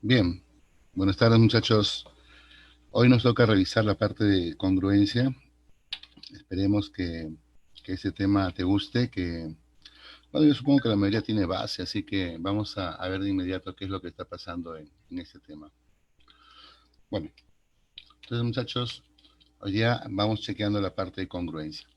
Bien, buenas tardes muchachos. Hoy nos toca revisar la parte de congruencia. Esperemos que ese tema te guste, bueno, yo supongo que la mayoría tiene base, así que vamos a ver de inmediato qué es lo que está pasando en este tema. Bueno, entonces muchachos, hoy día vamos chequeando la parte de congruencia.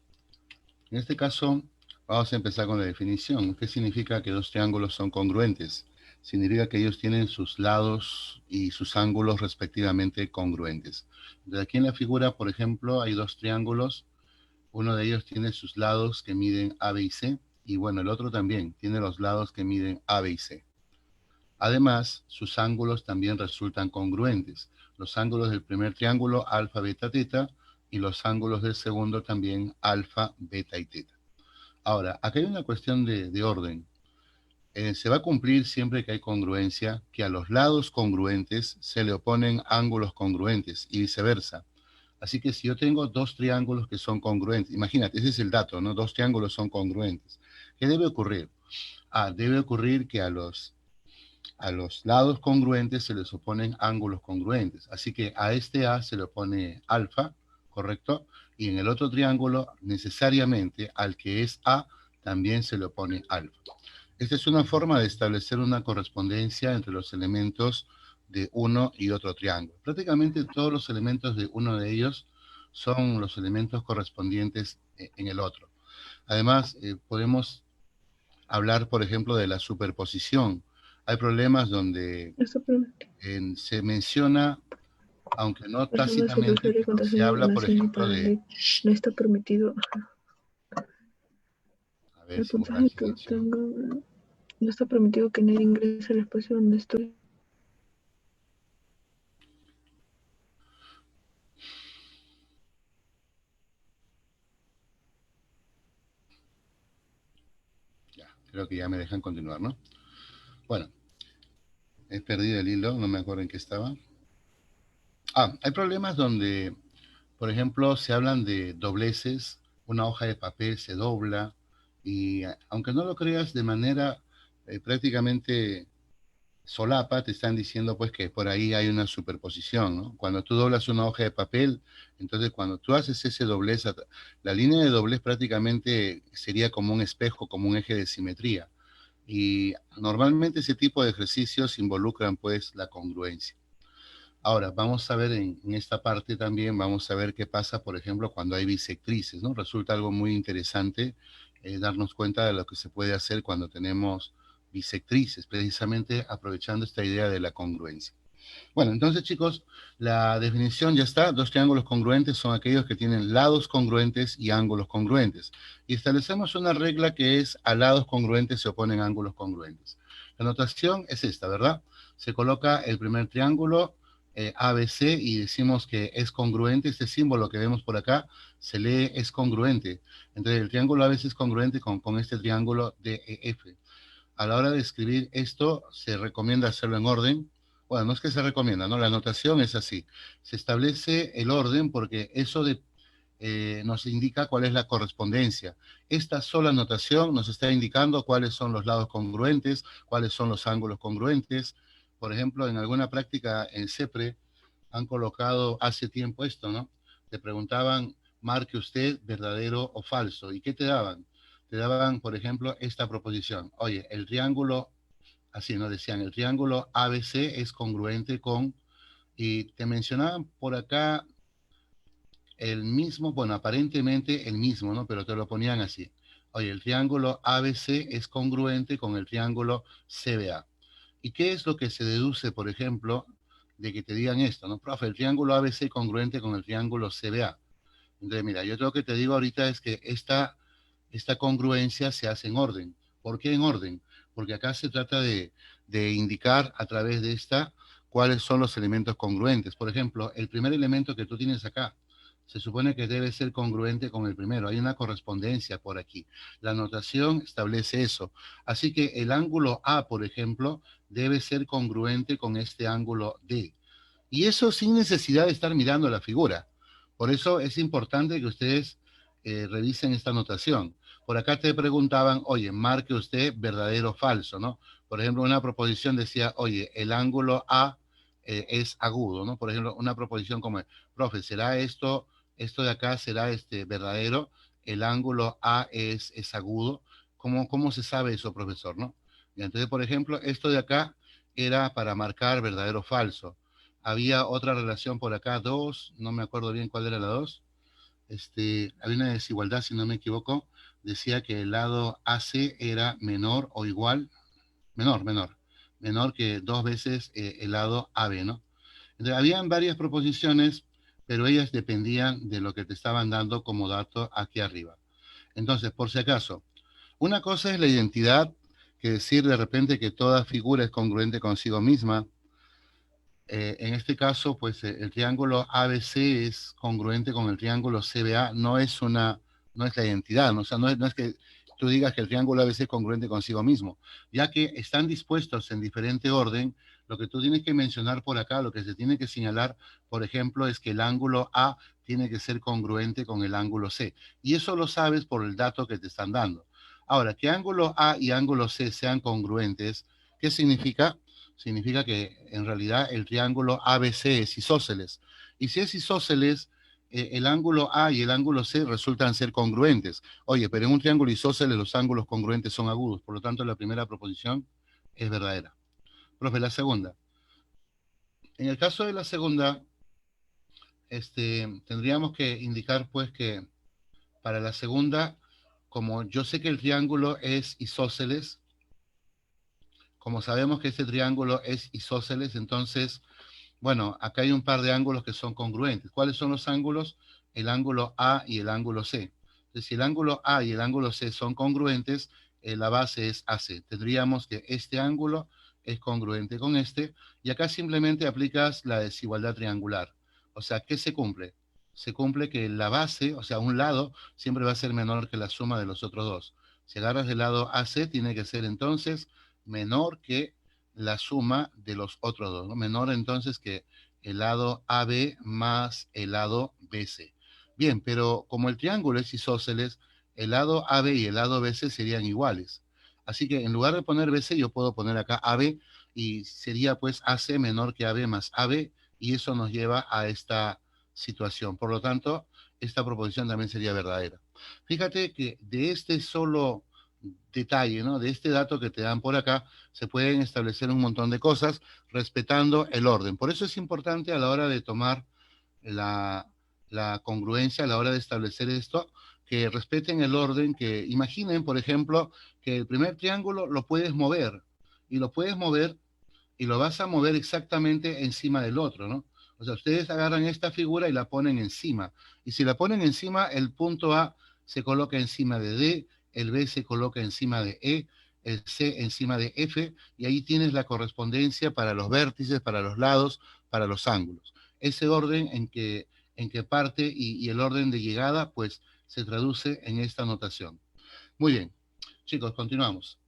En este caso, vamos a empezar con la definición. ¿Qué significa que dos triángulos son congruentes? Significa que ellos tienen sus lados y sus ángulos respectivamente congruentes. De aquí en la figura, por ejemplo, hay dos triángulos. Uno de ellos tiene sus lados que miden A, B y C. Y bueno, el otro también tiene los lados que miden A, B y C. Además, sus ángulos también resultan congruentes. Los ángulos del primer triángulo, alfa, beta, teta, y los ángulos del segundo también, alfa, beta y teta. Ahora, acá hay una cuestión de orden. Se va a cumplir siempre que hay congruencia, que a los lados congruentes se le oponen ángulos congruentes y viceversa. Así que si yo tengo dos triángulos que son congruentes, imagínate, ese es el dato, ¿no? Dos triángulos son congruentes. ¿Qué debe ocurrir? Debe ocurrir que a los lados congruentes se les oponen ángulos congruentes. Así que a este A se le opone alfa, ¿correcto? Y en el otro triángulo, necesariamente, al que es A, también se le opone alfa. Esta es una forma de establecer una correspondencia entre los elementos de uno y otro triángulo. Prácticamente todos los elementos de uno de ellos son los elementos correspondientes en el otro. Además, podemos hablar, por ejemplo, de la superposición. Hay problemas donde Está permitido. se menciona, aunque no Personas sobre tácitamente, usuario y pero se contraseña de habla, por nación y ejemplo, para de... ley. No está permitido. A ver El si guardan puntaje que silencio. obtenga no está permitido que nadie ingrese al espacio donde estoy. Ya, creo que ya me dejan continuar, ¿no? Bueno, he perdido el hilo, no me acuerdo en qué estaba. Hay problemas donde, por ejemplo, se hablan de dobleces, una hoja de papel se dobla y aunque no lo creas de manera prácticamente solapa, te están diciendo pues que por ahí hay una superposición, ¿no? Cuando tú doblas una hoja de papel, entonces cuando tú haces ese doblez, la línea de doblez prácticamente sería como un espejo, como un eje de simetría. Y normalmente ese tipo de ejercicios involucran pues la congruencia. Ahora, vamos a ver en esta parte también, vamos a ver qué pasa, por ejemplo, cuando hay bisectrices, ¿no? Resulta algo muy interesante darnos cuenta de lo que se puede hacer cuando tenemos bisectrices, precisamente aprovechando esta idea de la congruencia. Bueno, entonces chicos, la definición ya está. Dos triángulos congruentes son aquellos que tienen lados congruentes y ángulos congruentes. Y establecemos una regla que es a lados congruentes se oponen ángulos congruentes. La notación es esta, ¿verdad? Se coloca el primer triángulo ABC y decimos que es congruente. Este símbolo que vemos por acá se lee es congruente. Entonces el triángulo ABC es congruente con este triángulo DEF. A la hora de escribir esto, se recomienda hacerlo en orden. Bueno, no es que se recomienda, ¿no? La anotación es así. Se establece el orden porque nos indica cuál es la correspondencia. Esta sola anotación nos está indicando cuáles son los lados congruentes, cuáles son los ángulos congruentes. Por ejemplo, en alguna práctica en CEPRE han colocado hace tiempo esto, ¿no? Te preguntaban, marque usted verdadero o falso. ¿Y qué te daban? Te daban, por ejemplo, esta proposición. Oye, el triángulo, así nos decían, el triángulo ABC es congruente con, y te mencionaban por acá el mismo, bueno, aparentemente el mismo, ¿no? Pero te lo ponían así. Oye, el triángulo ABC es congruente con el triángulo CBA. ¿Y qué es lo que se deduce, por ejemplo, de que te digan esto, ¿no? Profe, el triángulo ABC es congruente con el triángulo CBA. Entonces, mira, yo lo que te digo ahorita es que esta congruencia se hace en orden. ¿Por qué en orden? Porque acá se trata de indicar a través de esta cuáles son los elementos congruentes. Por ejemplo, el primer elemento que tú tienes acá, se supone que debe ser congruente con el primero. Hay una correspondencia por aquí. La notación establece eso. Así que el ángulo A, por ejemplo, debe ser congruente con este ángulo D. Y eso sin necesidad de estar mirando la figura. Por eso es importante que ustedes revisen esta notación. Por acá te preguntaban, oye, marque usted verdadero o falso, ¿no? Por ejemplo, una proposición decía, oye, el ángulo A es agudo, ¿no? Por ejemplo, una proposición como, profe, ¿será esto de acá será verdadero? El ángulo A es agudo. ¿Cómo se sabe eso, profesor, no? Y entonces, por ejemplo, esto de acá era para marcar verdadero o falso. Había otra relación por acá, dos, no me acuerdo bien cuál era la dos. Había una desigualdad, si no me equivoco, decía que el lado AC era menor o igual, menor que dos veces el lado AB, ¿no? Entonces, habían varias proposiciones, pero ellas dependían de lo que te estaban dando como dato aquí arriba. Entonces, por si acaso, una cosa es la identidad, que decir de repente que toda figura es congruente consigo misma. En este caso, pues el triángulo ABC es congruente con el triángulo CBA, no es la identidad, ¿no? O sea, no es que tú digas que el triángulo ABC es congruente consigo mismo, ya que están dispuestos en diferente orden. Lo que tú tienes que mencionar por acá, lo que se tiene que señalar, por ejemplo, es que el ángulo A tiene que ser congruente con el ángulo C, y eso lo sabes por el dato que te están dando. Ahora, que ángulo A y ángulo C sean congruentes, ¿qué significa? Significa que en realidad el triángulo ABC es isósceles. Y si es isósceles, el ángulo A y el ángulo C resultan ser congruentes. Oye, pero en un triángulo isósceles los ángulos congruentes son agudos. Por lo tanto, la primera proposición es verdadera. Profe, la segunda. En el caso de la segunda, tendríamos que indicar pues que para la segunda, como yo sé que el triángulo es isósceles, como sabemos que este triángulo es isósceles, entonces bueno, acá hay un par de ángulos que son congruentes. ¿Cuáles son los ángulos? El ángulo A y el ángulo C. Entonces, si el ángulo A y el ángulo C son congruentes, la base es AC. Tendríamos que este ángulo es congruente con este, y acá simplemente aplicas la desigualdad triangular. O sea, ¿qué se cumple? Se cumple que la base, o sea, un lado, siempre va a ser menor que la suma de los otros dos. Si agarras el lado AC, tiene que ser entonces menor que la suma de los otros dos, ¿no? Menor entonces que el lado AB más el lado BC. Bien, pero como el triángulo es isósceles, el lado AB y el lado BC serían iguales. Así que en lugar de poner BC, yo puedo poner acá AB y sería pues AC menor que AB más AB, y eso nos lleva a esta situación. Por lo tanto, esta proposición también sería verdadera. Fíjate que de este solo detalle, ¿no? De este dato que te dan por acá, se pueden establecer un montón de cosas respetando el orden. Por eso es importante a la hora de tomar la, la congruencia, a la hora de establecer esto, que respeten el orden, que imaginen, por ejemplo, que el primer triángulo lo puedes mover, y lo puedes mover y lo vas a mover exactamente encima del otro, ¿no? O sea, ustedes agarran esta figura y la ponen encima. Y si la ponen encima, el punto A se coloca encima de D, el B se coloca encima de E, el C encima de F, y ahí tienes la correspondencia para los vértices, para los lados, para los ángulos. Ese orden en que parte y el orden de llegada, pues se traduce en esta notación. Muy bien, chicos, continuamos.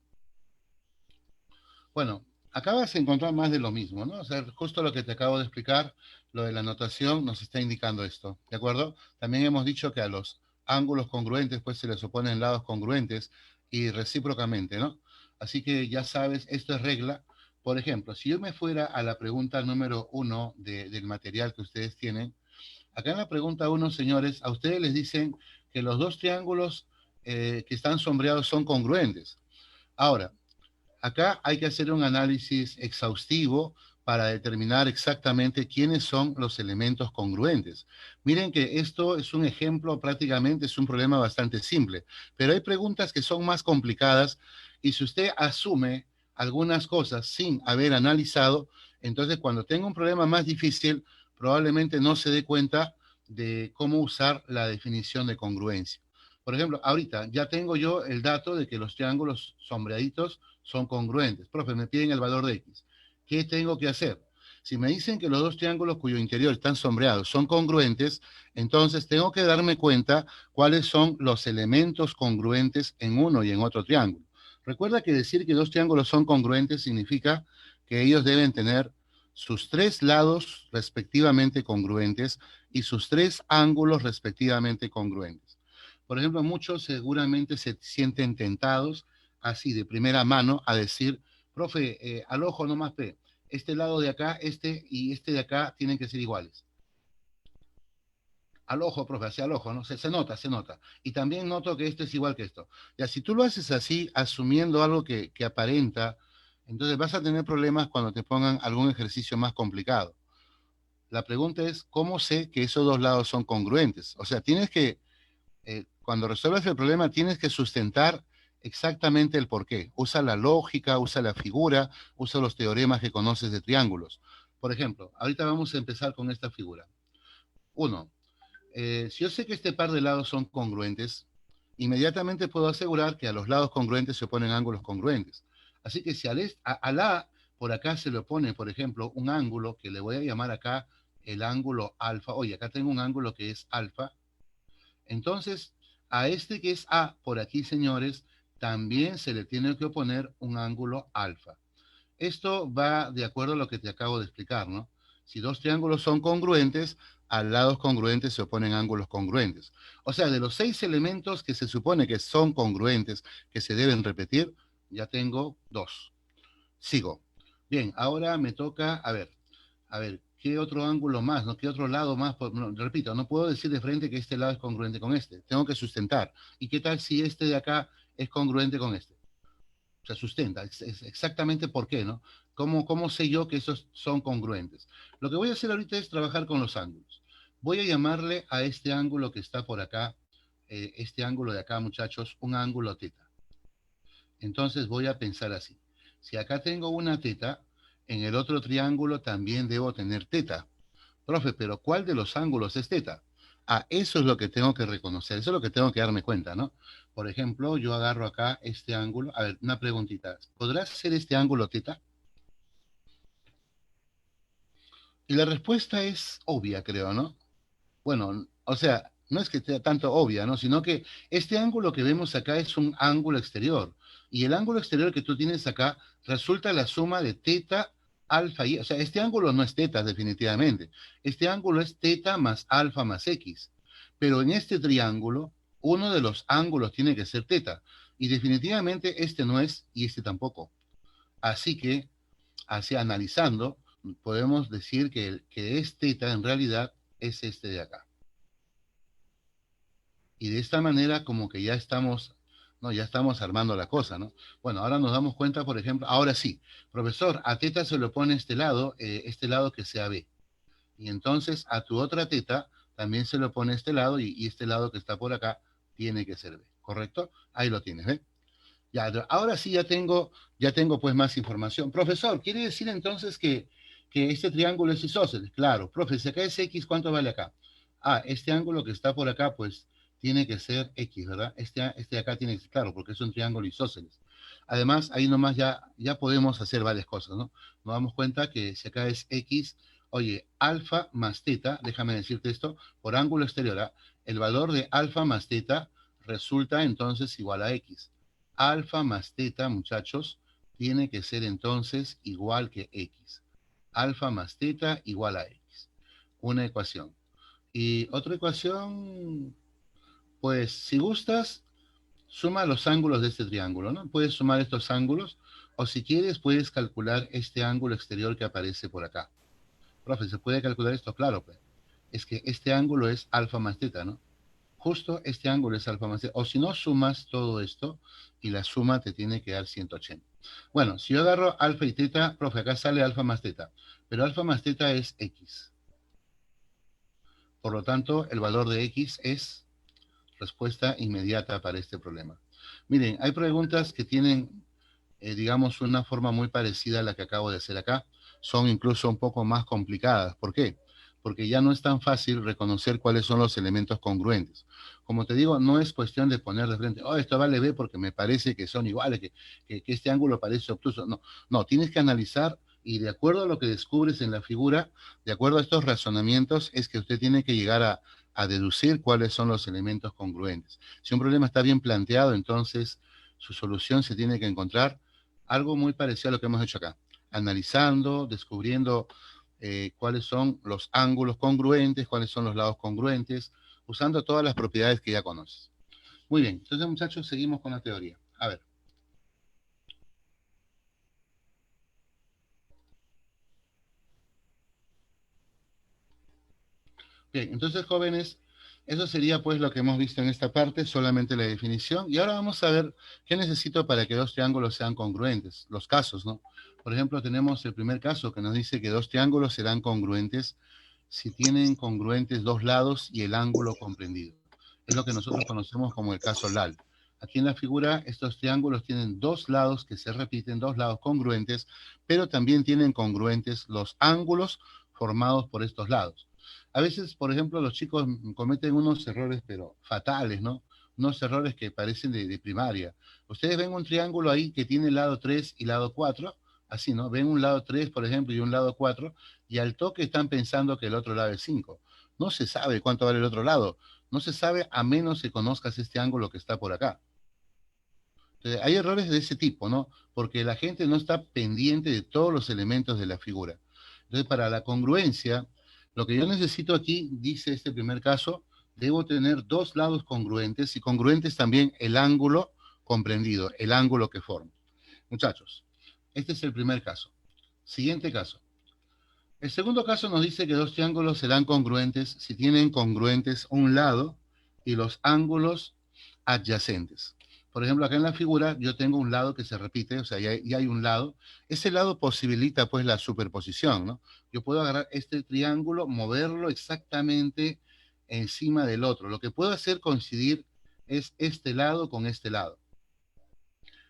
Bueno, acabas de encontrar más de lo mismo, ¿no? O sea, justo lo que te acabo de explicar, lo de la notación nos está indicando esto, ¿de acuerdo? También hemos dicho que a los ángulos congruentes pues se les oponen lados congruentes y recíprocamente, ¿no? Así que ya sabes, esto es regla. Por ejemplo, si yo me fuera a la pregunta número uno del material que ustedes tienen, acá en la pregunta uno, señores, a ustedes les dicen que los dos triángulos que están sombreados son congruentes. Ahora, acá hay que hacer un análisis exhaustivo para determinar exactamente quiénes son los elementos congruentes. Miren que esto es un ejemplo, prácticamente es un problema bastante simple, pero hay preguntas que son más complicadas, y si usted asume algunas cosas sin haber analizado, entonces cuando tenga un problema más difícil, probablemente no se dé cuenta de cómo usar la definición de congruencia. Por ejemplo, ahorita ya tengo yo el dato de que los triángulos sombreaditos son congruentes. Profe, me piden el valor de X. ¿Qué tengo que hacer? Si me dicen que los dos triángulos cuyo interior están sombreados son congruentes, entonces tengo que darme cuenta cuáles son los elementos congruentes en uno y en otro triángulo. Recuerda que decir que dos triángulos son congruentes significa que ellos deben tener sus tres lados respectivamente congruentes y sus tres ángulos respectivamente congruentes. Por ejemplo, muchos seguramente se sienten tentados, así de primera mano, a decir, profe, al ojo nomás P, este lado de acá, este y este de acá tienen que ser iguales. Al ojo, profe, hacia el ojo, ¿no? Se nota, se nota. Y también noto que esto es igual que esto. Ya, si tú lo haces así, asumiendo algo que aparenta, entonces vas a tener problemas cuando te pongan algún ejercicio más complicado. La pregunta es, ¿cómo sé que esos dos lados son congruentes? O sea, tienes que, cuando resuelves el problema, tienes que sustentar exactamente el porqué. Usa la lógica, usa la figura, usa los teoremas que conoces de triángulos. Por ejemplo, ahorita vamos a empezar con esta figura. Uno, si yo sé que este par de lados son congruentes, inmediatamente puedo asegurar que a los lados congruentes se oponen ángulos congruentes. Así que si al A por acá se le opone, por ejemplo, un ángulo que le voy a llamar acá el ángulo alfa, oye, acá tengo un ángulo que es alfa, entonces a este que es A por aquí, señores, también se le tiene que oponer un ángulo alfa. Esto va de acuerdo a lo que te acabo de explicar, ¿no? Si dos triángulos son congruentes, a lados congruentes se oponen ángulos congruentes. O sea, de los 6 elementos que se supone que son congruentes, que se deben repetir, ya tengo 2. Sigo. Bien, ahora me toca, a ver, ¿qué otro ángulo más, no? ¿Qué otro lado más? No, repito, no puedo decir de frente que este lado es congruente con este. Tengo que sustentar. ¿Y qué tal si este de acá es congruente con este? Se sustenta, es exactamente por qué, ¿no? ¿Cómo sé yo que esos son congruentes? Lo que voy a hacer ahorita es trabajar con los ángulos. Voy a llamarle a este ángulo que está por acá, este ángulo de acá, muchachos, un ángulo teta. Entonces voy a pensar así. Si acá tengo una teta, en el otro triángulo también debo tener teta. Profe, pero ¿cuál de los ángulos es teta? Ah, eso es lo que tengo que reconocer, eso es lo que tengo que darme cuenta, ¿no? Por ejemplo, yo agarro acá este ángulo. A ver, una preguntita. ¿Podrás hacer este ángulo teta? Y la respuesta es obvia, creo, ¿no? Bueno, o sea, no es que sea tanto obvia, ¿no? Sino que este ángulo que vemos acá es un ángulo exterior. Y el ángulo exterior que tú tienes acá resulta la suma de teta, alfa y... O sea, este ángulo no es teta definitivamente. Este ángulo es teta más alfa más x. Pero en este triángulo, uno de los ángulos tiene que ser teta. Y definitivamente este no es y este tampoco. Así que, así analizando, podemos decir que el que es teta en realidad es este de acá. Y de esta manera como que ya estamos, ¿no? Ya estamos armando la cosa, ¿no? Bueno, ahora nos damos cuenta, por ejemplo, ahora sí, profesor, a teta se le pone este lado que sea B. Y entonces a tu otra teta también se le pone este lado y este lado que está por acá tiene que ser B, ¿correcto? Ahí lo tienes, ¿ve? Ya, ahora sí ya tengo pues más información. Profesor, ¿quiere decir entonces que este triángulo es isósceles? Claro, profe, si acá es X, ¿cuánto vale acá? Ah, este ángulo que está por acá, pues tiene que ser X, ¿verdad? Este de acá tiene que ser, claro, porque es un triángulo isósceles. Además, ahí nomás ya podemos hacer varias cosas, ¿no? Nos damos cuenta que si acá es X, oye, alfa más teta, déjame decirte esto, por ángulo exterior, ¿ah? El valor de alfa más teta resulta entonces igual a X. Alfa más teta, muchachos, tiene que ser entonces igual que X. Alfa más teta igual a X. Una ecuación. Y otra ecuación, pues si gustas, suma los ángulos de este triángulo, ¿no? Puedes sumar estos ángulos o si quieres puedes calcular este ángulo exterior que aparece por acá. Profe, ¿se puede calcular esto? Claro, pues. Es que este ángulo es alfa más teta, ¿no? Justo este ángulo es alfa más teta. O si no, sumas todo esto y la suma te tiene que dar 180. Bueno, si yo agarro alfa y teta, profe, acá sale alfa más teta. Pero alfa más teta es X. Por lo tanto, el valor de X es respuesta inmediata para este problema. Miren, hay preguntas que tienen, digamos, una forma muy parecida a la que acabo de hacer acá. Son incluso un poco más complicadas. ¿Por qué? Porque ya no es tan fácil reconocer cuáles son los elementos congruentes. Como te digo, no es cuestión de poner de frente, oh, esto vale B porque me parece que son iguales, que este ángulo parece obtuso. No, no, tienes que analizar y de acuerdo a lo que descubres en la figura, de acuerdo a estos razonamientos, es que usted tiene que llegar a deducir cuáles son los elementos congruentes. Si un problema está bien planteado, entonces su solución se tiene que encontrar algo muy parecido a lo que hemos hecho acá, analizando, descubriendo cuáles son los ángulos congruentes, cuáles son los lados congruentes, usando todas las propiedades que ya conoces. Muy bien, entonces muchachos, seguimos con la teoría. A ver. Bien, entonces jóvenes, eso sería pues lo que hemos visto en esta parte, solamente la definición. Y ahora vamos a ver qué necesito para que dos triángulos sean congruentes, los casos, ¿no? Por ejemplo, tenemos el primer caso que nos dice que dos triángulos serán congruentes si tienen congruentes dos lados y el ángulo comprendido. Es lo que nosotros conocemos como el caso LAL. Aquí en la figura, estos triángulos tienen dos lados que se repiten, dos lados congruentes, pero también tienen congruentes los ángulos formados por estos lados. A veces, por ejemplo, los chicos cometen unos errores, pero fatales, ¿no? Unos errores que parecen de primaria. Ustedes ven un triángulo ahí que tiene lado 3 y lado 4, así, ¿no? Ven un lado 3, por ejemplo, y un lado 4, y al toque están pensando que el otro lado es 5. No se sabe cuánto vale el otro lado. No se sabe a menos que conozcas este ángulo que está por acá. Entonces, hay errores de ese tipo, ¿no? Porque la gente no está pendiente de todos los elementos de la figura. Entonces, para la congruencia, lo que yo necesito aquí, dice este primer caso, debo tener dos lados congruentes y congruentes también el ángulo comprendido, el ángulo que forma. Muchachos, este es el primer caso. Siguiente caso. El segundo caso nos dice que dos triángulos serán congruentes si tienen congruentes un lado y los ángulos adyacentes. Por ejemplo, acá en la figura yo tengo un lado que se repite, o sea, ya hay un lado. Ese lado posibilita pues la superposición, ¿no? Yo puedo agarrar este triángulo, moverlo exactamente encima del otro. Lo que puedo hacer coincidir es este lado con este lado.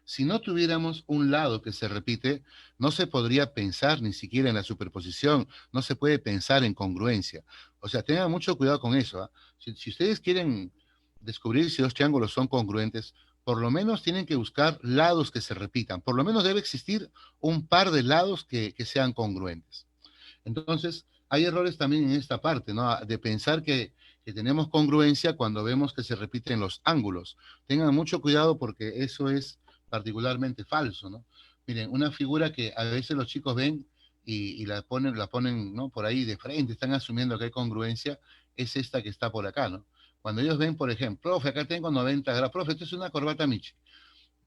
Si no tuviéramos un lado que se repite, no se podría pensar ni siquiera en la superposición, no se puede pensar en congruencia. O sea, tengan mucho cuidado con eso. ¿Ah? Si ustedes quieren descubrir si dos triángulos son congruentes, por lo menos tienen que buscar lados que se repitan. Por lo menos debe existir un par de lados que sean congruentes. Entonces, hay errores también en esta parte, ¿no? De pensar que tenemos congruencia cuando vemos que se repiten los ángulos. Tengan mucho cuidado porque eso es particularmente falso, ¿no? Miren, una figura que a veces los chicos ven y la ponen, ¿no? Por ahí de frente, están asumiendo que hay congruencia, es esta que está por acá, ¿no? Cuando ellos ven, por ejemplo, profe, acá tengo 90 grados, profe, esto es una corbata Michi.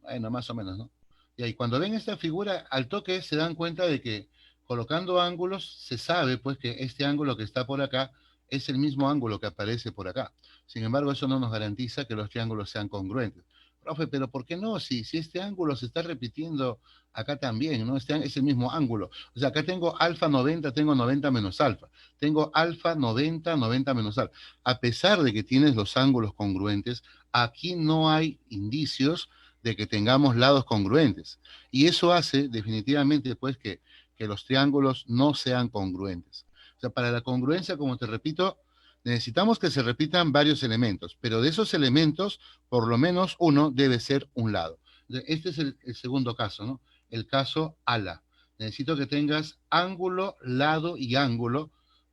Bueno, más o menos, ¿no? Y ahí cuando ven esta figura, al toque se dan cuenta de que colocando ángulos se sabe pues que este ángulo que está por acá es el mismo ángulo que aparece por acá. Sin embargo, eso no nos garantiza que los triángulos sean congruentes. Profe, pero ¿por qué no? Si este ángulo se está repitiendo acá también, ¿no? Es el mismo ángulo. O sea, acá tengo alfa 90, tengo 90 menos alfa. Tengo alfa 90, 90 menos alfa. A pesar de que tienes los ángulos congruentes, aquí no hay indicios de que tengamos lados congruentes. Y eso hace definitivamente pues que los triángulos no sean congruentes. O sea, para la congruencia, como te repito, necesitamos que se repitan varios elementos, pero de esos elementos, por lo menos uno debe ser un lado. Este es el segundo caso, ¿no? El caso ala. Necesito que tengas ángulo, lado y ángulo,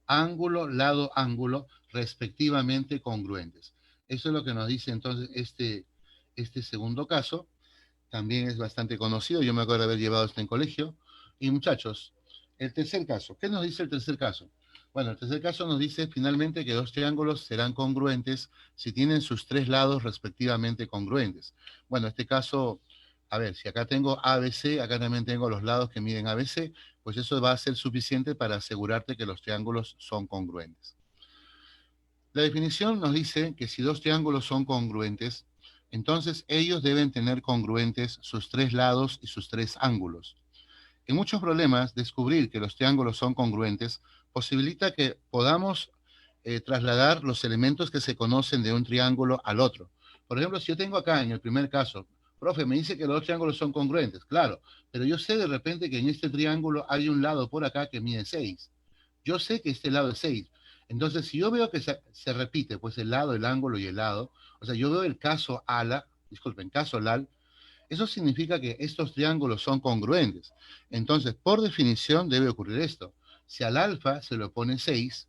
lado, ángulo, respectivamente congruentes. Eso es lo que nos dice entonces este segundo caso. También es bastante conocido, yo me acuerdo de haber llevado esto en colegio. Y muchachos, el tercer caso, ¿qué nos dice el tercer caso? Bueno, el tercer caso nos dice finalmente que dos triángulos serán congruentes si tienen sus tres lados respectivamente congruentes. Bueno, este caso, a ver, si acá tengo ABC, acá también tengo los lados que miden ABC, pues eso va a ser suficiente para asegurarte que los triángulos son congruentes. La definición nos dice que si dos triángulos son congruentes, entonces ellos deben tener congruentes sus tres lados y sus tres ángulos. En muchos problemas, descubrir que los triángulos son congruentes posibilita que podamos trasladar los elementos que se conocen de un triángulo al otro. Por ejemplo, si yo tengo acá en el primer caso, profe, me dice que los triángulos son congruentes, claro, pero yo sé de repente que en este triángulo hay un lado por acá que mide 6. Yo sé que este lado es 6. Entonces, si yo veo que se repite, pues el lado, el ángulo y el lado, o sea, yo veo el caso ALA, disculpen, caso LAL, eso significa que estos triángulos son congruentes. Entonces, por definición, debe ocurrir esto. Si al alfa se le pone 6,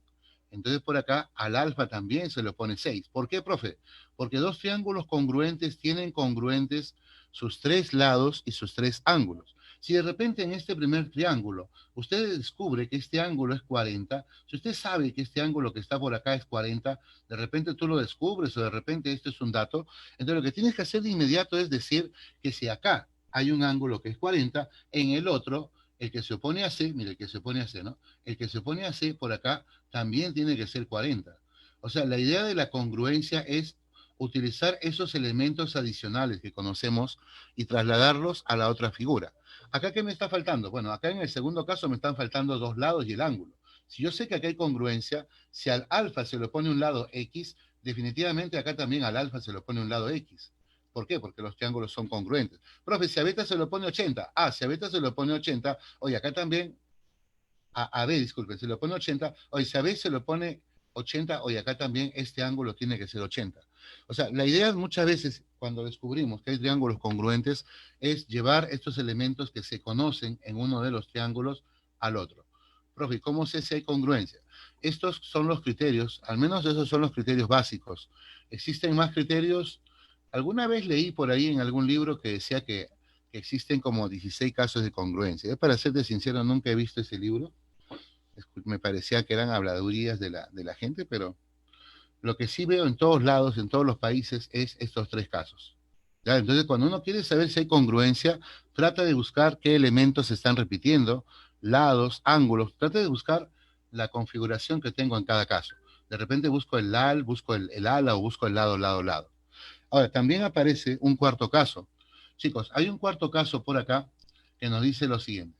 entonces por acá al alfa también se le pone 6. ¿Por qué, profe? Porque dos triángulos congruentes tienen congruentes sus tres lados y sus tres ángulos. Si de repente en este primer triángulo usted descubre que este ángulo es 40, si usted sabe que este ángulo que está por acá es 40, de repente tú lo descubres o de repente esto es un dato, entonces lo que tienes que hacer de inmediato es decir que si acá hay un ángulo que es 40, en el otro, el que se opone a C, mire, el que se opone a C, ¿no? El que se opone a C por acá también tiene que ser 40. O sea, la idea de la congruencia es utilizar esos elementos adicionales que conocemos y trasladarlos a la otra figura. ¿Acá qué me está faltando? Bueno, acá en el segundo caso me están faltando dos lados y el ángulo. Si yo sé que acá hay congruencia, si al alfa se le pone un lado X, definitivamente acá también al alfa se le pone un lado X. ¿Por qué? Porque los triángulos son congruentes. Profe, si a beta se lo pone 80, si a beta se lo pone 80, oye, acá también, a B, disculpe, se lo pone 80, oye, si a B se lo pone 80, oye, acá también este ángulo tiene que ser 80. O sea, la idea muchas veces, cuando descubrimos que hay triángulos congruentes, es llevar estos elementos que se conocen en uno de los triángulos al otro. Profe, ¿cómo sé si hay congruencia? Estos son los criterios, al menos esos son los criterios básicos. ¿Existen más criterios? Alguna vez leí por ahí en algún libro que decía que existen como 16 casos de congruencia. Yo, para serte sincero, nunca he visto ese libro. Me parecía que eran habladurías de la gente, pero lo que sí veo en todos lados, en todos los países, es estos tres casos. ¿Ya? Entonces, cuando uno quiere saber si hay congruencia, trata de buscar qué elementos se están repitiendo, lados, ángulos, trata de buscar la configuración que tengo en cada caso. De repente busco el LAL, busco el ala o busco el lado, lado, lado. Ahora, también aparece un cuarto caso. Chicos, hay un cuarto caso por acá que nos dice lo siguiente.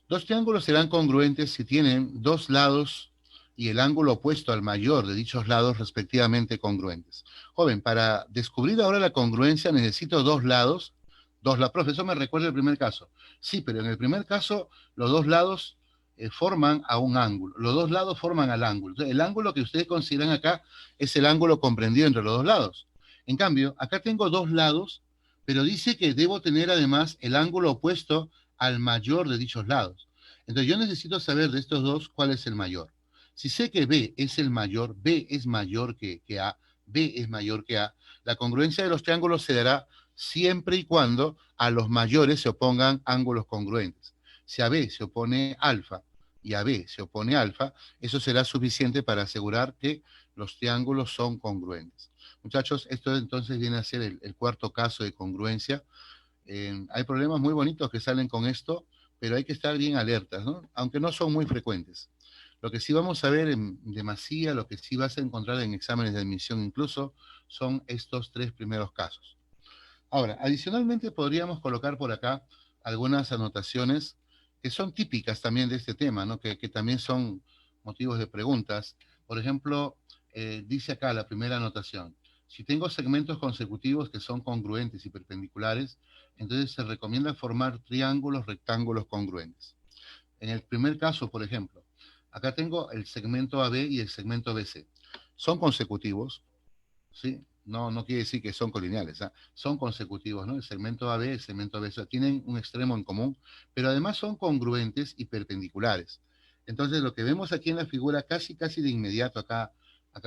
Dos triángulos serán congruentes si tienen dos lados y el ángulo opuesto al mayor de dichos lados respectivamente congruentes. Joven, para descubrir ahora la congruencia necesito dos lados. Profesor, me recuerda el primer caso. Sí, pero en el primer caso los dos lados forman a un ángulo. Los dos lados forman al ángulo. Entonces, el ángulo que ustedes consideran acá es el ángulo comprendido entre los dos lados. En cambio, acá tengo dos lados, pero dice que debo tener además el ángulo opuesto al mayor de dichos lados. Entonces yo necesito saber de estos dos cuál es el mayor. Si sé que B es el mayor, B es mayor que A, B es mayor que A, la congruencia de los triángulos se dará siempre y cuando a los mayores se opongan ángulos congruentes. Si a B se opone alfa y a B se opone alfa, eso será suficiente para asegurar que los triángulos son congruentes. Muchachos, esto entonces viene a ser el cuarto caso de congruencia. Hay problemas muy bonitos que salen con esto, pero hay que estar bien alertas, ¿no? Aunque no son muy frecuentes. Lo que sí vamos a ver en demasía, lo que sí vas a encontrar en exámenes de admisión incluso, son estos tres primeros casos. Ahora, adicionalmente podríamos colocar por acá algunas anotaciones que son típicas también de este tema, ¿no? Que también son motivos de preguntas. Por ejemplo, dice acá la primera anotación. Si tengo segmentos consecutivos que son congruentes y perpendiculares, entonces se recomienda formar triángulos rectángulos congruentes. En el primer caso, por ejemplo, acá tengo el segmento AB y el segmento BC. Son consecutivos, ¿sí? No quiere decir que son colineales, ¿ah? Son consecutivos, ¿no? El segmento AB, el segmento BC tienen un extremo en común, pero además son congruentes y perpendiculares. Entonces, lo que vemos aquí en la figura, casi de inmediato, acá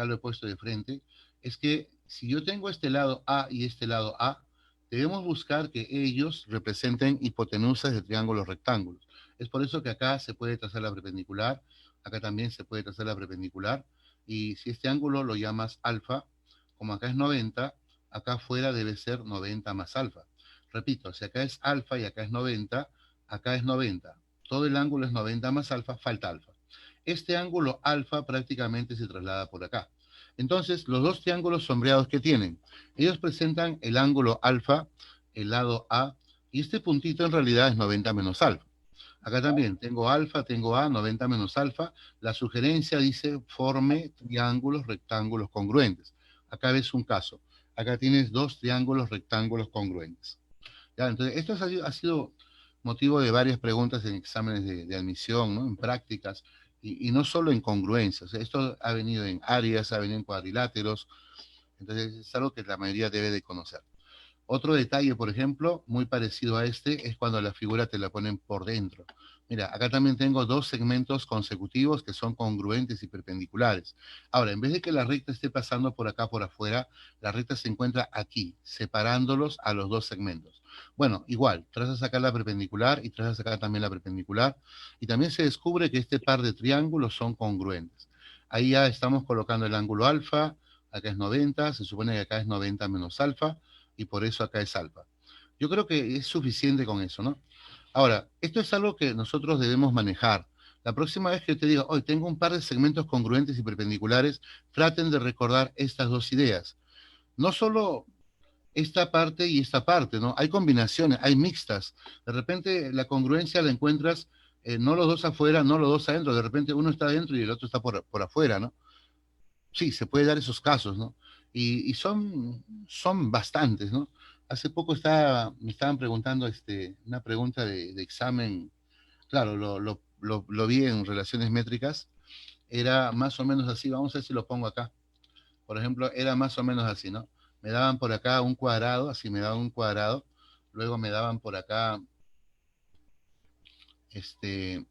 lo he puesto de frente, es que si yo tengo este lado A y este lado A, debemos buscar que ellos representen hipotenusas de triángulos rectángulos. Es por eso que acá se puede trazar la perpendicular, acá también se puede trazar la perpendicular, y si este ángulo lo llamas alfa, como acá es 90, acá afuera debe ser 90 más alfa. Repito, si acá es alfa y acá es 90, acá es 90. Todo el ángulo es 90 más alfa, falta alfa. Este ángulo alfa prácticamente se traslada por acá. Entonces, los dos triángulos sombreados que tienen, ellos presentan el ángulo alfa, el lado A, y este puntito en realidad es 90 menos alfa. Acá también tengo alfa, tengo A, 90 menos alfa. La sugerencia dice forme triángulos rectángulos congruentes. Acá ves un caso. Acá tienes dos triángulos rectángulos congruentes. ¿Ya? Entonces, esto ha sido motivo de varias preguntas en exámenes de admisión, ¿no? En prácticas, y no solo en congruencias. Esto ha venido en áreas, ha venido en cuadriláteros. Entonces, es algo que la mayoría debe de conocer. Otro detalle, por ejemplo, muy parecido a este, es cuando la figura te la ponen por dentro. Mira, acá también tengo dos segmentos consecutivos que son congruentes y perpendiculares. Ahora, en vez de que la recta esté pasando por acá por afuera, la recta se encuentra aquí, separándolos a los dos segmentos. Bueno, igual, trazas a sacar la perpendicular y trazas a sacar también la perpendicular. Y también se descubre que este par de triángulos son congruentes. Ahí ya estamos colocando el ángulo alfa, acá es 90, se supone que acá es 90 menos alfa, y por eso acá es alfa. Yo creo que es suficiente con eso, ¿no? Ahora, esto es algo que nosotros debemos manejar. La próxima vez que te diga, hoy tengo un par de segmentos congruentes y perpendiculares, traten de recordar estas dos ideas. No solo esta parte y esta parte, ¿no? Hay combinaciones, hay mixtas. De repente la congruencia la encuentras no los dos afuera, no los dos adentro. De repente uno está adentro y el otro está por afuera, ¿no? Sí, se puede dar esos casos, ¿no? Y son bastantes, ¿no? Hace poco me estaban preguntando una pregunta de examen, claro, lo vi en relaciones métricas, era más o menos así, vamos a ver si lo pongo acá. Por ejemplo, era más o menos así, ¿no? Me daban por acá un cuadrado, así me daban un cuadrado, luego me daban por acá este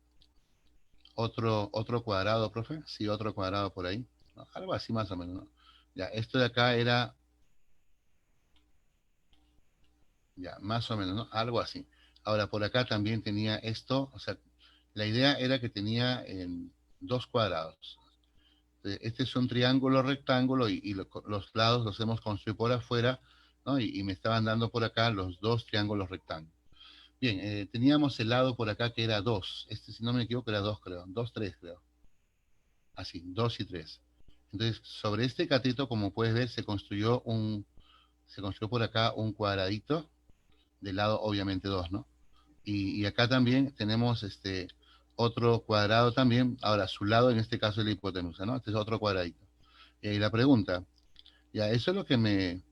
otro cuadrado, profe, sí, otro cuadrado por ahí, ¿no? Algo así más o menos, ¿no? Ya, esto de acá era, ya, más o menos, ¿no? Algo así. Ahora, por acá también tenía esto, o sea, la idea era que tenía dos cuadrados. Este es un triángulo rectángulo y los lados los hemos construido por afuera, ¿no? Y me estaban dando por acá los dos triángulos rectángulos. Bien, teníamos el lado por acá que era 2. Este, si no me equivoco, era 2, creo. 2, 3, creo. Así, 2 y 3. Entonces, sobre este cateto, como puedes ver, se construyó por acá un cuadradito, del lado obviamente 2, ¿no? Y acá también tenemos otro cuadrado también. Ahora, su lado en este caso es la hipotenusa, ¿no? Este es otro cuadradito. Y ahí la pregunta, ya, eso es lo que me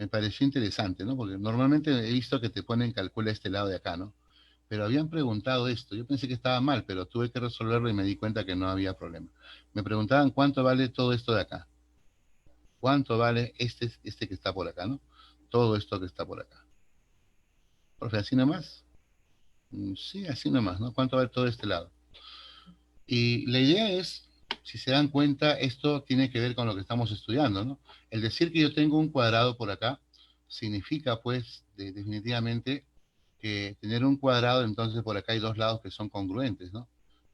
pareció interesante, ¿no? Porque normalmente he visto que te ponen calcula este lado de acá, ¿no? Pero habían preguntado esto. Yo pensé que estaba mal, pero tuve que resolverlo y me di cuenta que no había problema. Me preguntaban cuánto vale todo esto de acá. ¿Cuánto vale este que está por acá, ¿no? Todo esto que está por acá. Profe, así nomás. Sí, así nomás, ¿no? ¿Cuánto vale todo este lado? Y la idea es, si se dan cuenta, esto tiene que ver con lo que estamos estudiando, ¿no? El decir que yo tengo un cuadrado por acá significa, pues, definitivamente que tener un cuadrado, entonces por acá hay dos lados que son congruentes, ¿no?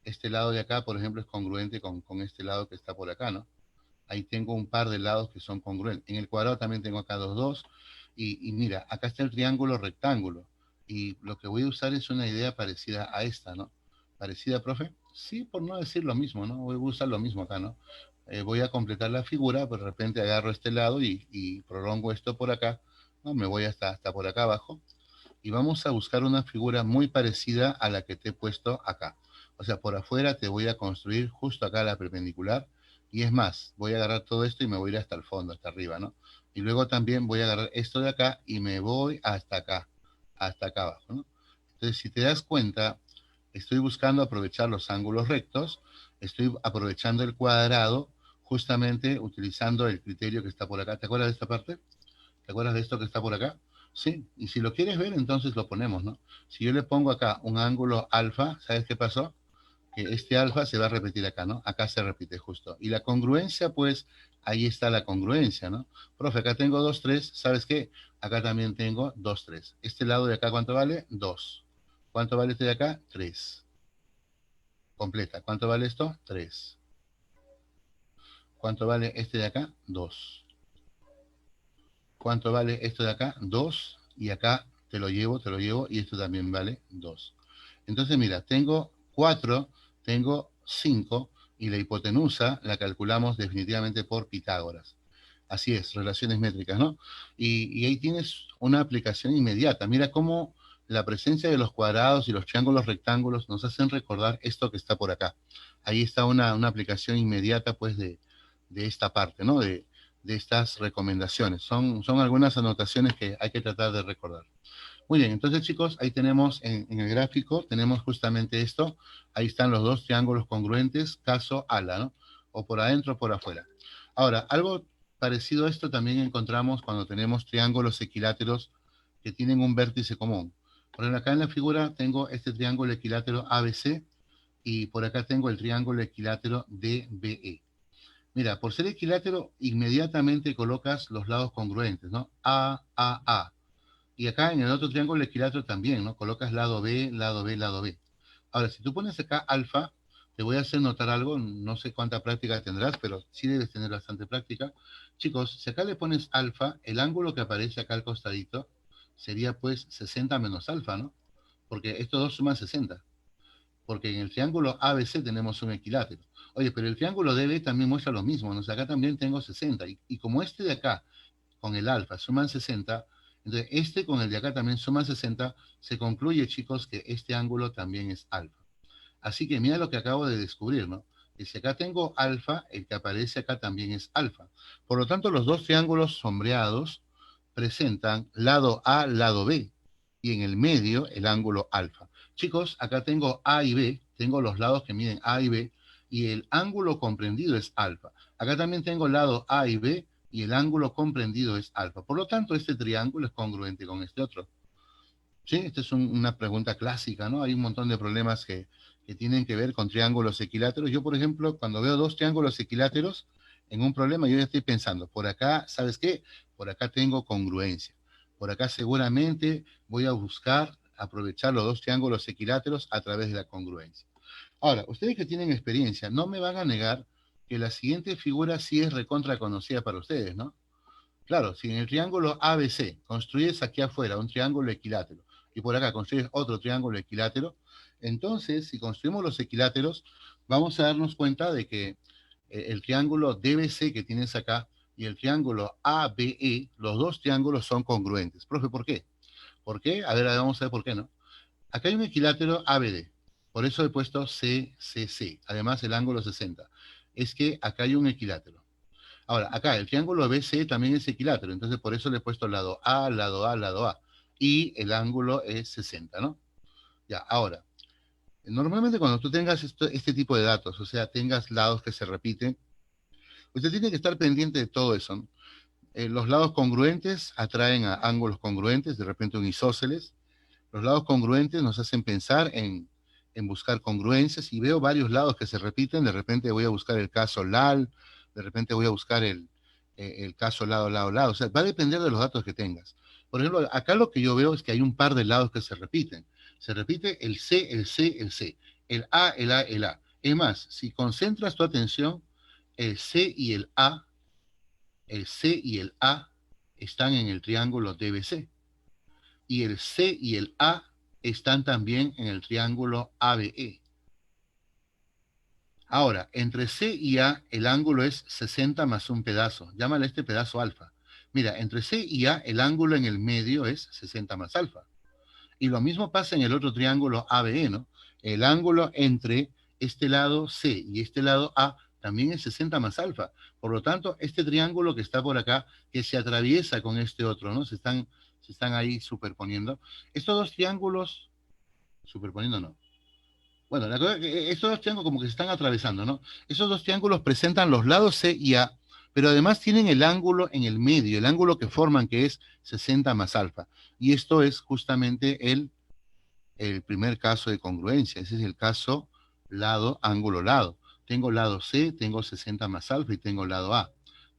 Este lado de acá, por ejemplo, es congruente con este lado que está por acá, ¿no? Ahí tengo un par de lados que son congruentes. En el cuadrado también tengo acá dos. Y mira, acá está el triángulo rectángulo. Y lo que voy a usar es una idea parecida a esta, ¿no? ¿Parecida, profe? Sí, por no decir lo mismo, ¿no? Voy a usar lo mismo acá, ¿no? Voy a completar la figura, pero de repente agarro este lado y prolongo esto por acá, ¿no? Me voy hasta por acá abajo y vamos a buscar una figura muy parecida a la que te he puesto acá. O sea, por afuera te voy a construir justo acá la perpendicular y es más, voy a agarrar todo esto y me voy a ir hasta el fondo, hasta arriba, ¿no? Y luego también voy a agarrar esto de acá y me voy hasta acá abajo, ¿no? Entonces, si te das cuenta, estoy buscando aprovechar los ángulos rectos, estoy aprovechando el cuadrado, justamente utilizando el criterio que está por acá. ¿Te acuerdas de esta parte? ¿Te acuerdas de esto que está por acá? Sí, y si lo quieres ver, entonces lo ponemos, ¿no? Si yo le pongo acá un ángulo alfa, ¿sabes qué pasó? Que este alfa se va a repetir acá, ¿no? Acá se repite justo. Y la congruencia, pues, ahí está la congruencia, ¿no? Profe, acá tengo 2 3, ¿sabes qué? Acá también tengo 2 3. Este lado de acá, ¿cuánto vale? 2. ¿Cuánto vale este de acá? 3. Completa. ¿Cuánto vale esto? 3. ¿Cuánto vale este de acá? 2. ¿Cuánto vale esto de acá? 2. Y acá te lo llevo, y esto también vale 2. Entonces, mira, tengo 4, tengo 5, y la hipotenusa la calculamos definitivamente por Pitágoras. Así es, relaciones métricas, ¿no? Y ahí tienes una aplicación inmediata. Mira cómo la presencia de los cuadrados y los triángulos rectángulos nos hacen recordar esto que está por acá. Ahí está una aplicación inmediata, pues, de esta parte, ¿no? De estas recomendaciones. Son algunas anotaciones que hay que tratar de recordar. Muy bien, entonces chicos, ahí tenemos en el gráfico, tenemos justamente esto. Ahí están los dos triángulos congruentes, caso ala, ¿no? O por adentro o por afuera. Ahora, algo parecido a esto también encontramos cuando tenemos triángulos equiláteros que tienen un vértice común. Por ejemplo, acá en la figura tengo este triángulo equilátero ABC y por acá tengo el triángulo equilátero DBE. Mira, por ser equilátero, inmediatamente colocas los lados congruentes, ¿no? A, A, A. Y acá en el otro triángulo equilátero también, ¿no? Colocas lado B, lado B, lado B. Ahora, si tú pones acá alfa, te voy a hacer notar algo, no sé cuánta práctica tendrás, pero sí debes tener bastante práctica. Chicos, si acá le pones alfa, el ángulo que aparece acá al costadito sería pues 60 menos alfa, ¿no? Porque estos dos suman 60. Porque en el triángulo ABC tenemos un equilátero. Oye, pero el triángulo DB también muestra lo mismo, ¿no? O sea, acá también tengo 60. Y como este de acá con el alfa suman 60, entonces este con el de acá también suman 60, se concluye, chicos, que este ángulo también es alfa. Así que mira lo que acabo de descubrir, ¿no? Que si acá tengo alfa, el que aparece acá también es alfa. Por lo tanto, los dos triángulos sombreados presentan lado A, lado B, y en el medio el ángulo alfa. Chicos, acá tengo A y B, tengo los lados que miden A y B, y el ángulo comprendido es alfa. Acá también tengo lado A y B, y el ángulo comprendido es alfa. Por lo tanto, este triángulo es congruente con este otro. Sí, esta es una pregunta clásica, ¿no? Hay un montón de problemas que tienen que ver con triángulos equiláteros. Yo, por ejemplo, cuando veo dos triángulos equiláteros en un problema, yo ya estoy pensando, por acá, ¿sabes qué? Por acá tengo congruencia. Por acá seguramente voy a buscar aprovechar los dos triángulos equiláteros a través de la congruencia. Ahora, ustedes que tienen experiencia, no me van a negar que la siguiente figura sí es recontra conocida para ustedes, ¿no? Claro, si en el triángulo ABC construyes aquí afuera un triángulo equilátero y por acá construyes otro triángulo equilátero, entonces si construimos los equiláteros, vamos a darnos cuenta de que el triángulo DBC que tienes acá y el triángulo ABE, los dos triángulos son congruentes. Profe, ¿por qué? ¿Por qué? A ver, vamos a ver por qué, ¿no? Acá hay un equilátero ABD, por eso he puesto CCC, además el ángulo 60. Es que acá hay un equilátero. Ahora, acá el triángulo BC también es equilátero, entonces por eso le he puesto lado A, lado A, lado A. Y el ángulo es 60, ¿no? Ya, ahora, normalmente cuando tú tengas este tipo de datos, o sea, tengas lados que se repiten, usted tiene que estar pendiente de todo eso, ¿no? Los lados congruentes atraen a ángulos congruentes, de repente un isósceles. Los lados congruentes nos hacen pensar en buscar congruencias y veo varios lados que se repiten. De repente voy a buscar el caso LAL, de repente voy a buscar el caso lado, lado, lado. O sea, va a depender de los datos que tengas. Por ejemplo, acá lo que yo veo es que hay un par de lados que se repiten. Se repite el C, el C, el C, el A, el A, el A. Es más, si concentras tu atención, el C y el C y el A están en el triángulo DBC y el C y el A están también en el triángulo ABE. Ahora, entre C y A el ángulo es 60 más un pedazo. Llámale este pedazo alfa. Mira, entre C y A el ángulo en el medio es 60 más alfa. Y lo mismo pasa en el otro triángulo ABE, ¿no? El ángulo entre este lado C y este lado A también es 60 más alfa. Por lo tanto, este triángulo que está por acá, que se atraviesa con este otro, ¿no? Se están ahí superponiendo. Estos dos triángulos, superponiendo no. Bueno, la cosa es que estos dos triángulos como que se están atravesando, ¿no? Esos dos triángulos presentan los lados C y A, pero además tienen el ángulo en el medio, el ángulo que forman, que es 60 más alfa. Y esto es justamente el primer caso de congruencia. Ese es el caso lado, ángulo, lado. Tengo lado C, tengo 60 más alfa y tengo lado A.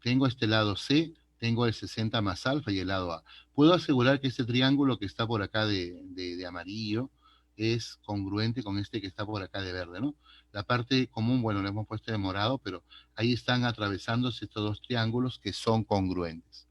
Tengo este lado C, tengo el 60 más alfa y el lado A. Puedo asegurar que este triángulo que está por acá de amarillo es congruente con este que está por acá de verde, ¿no? La parte común, bueno, le hemos puesto de morado, pero ahí están atravesándose estos dos triángulos que son congruentes.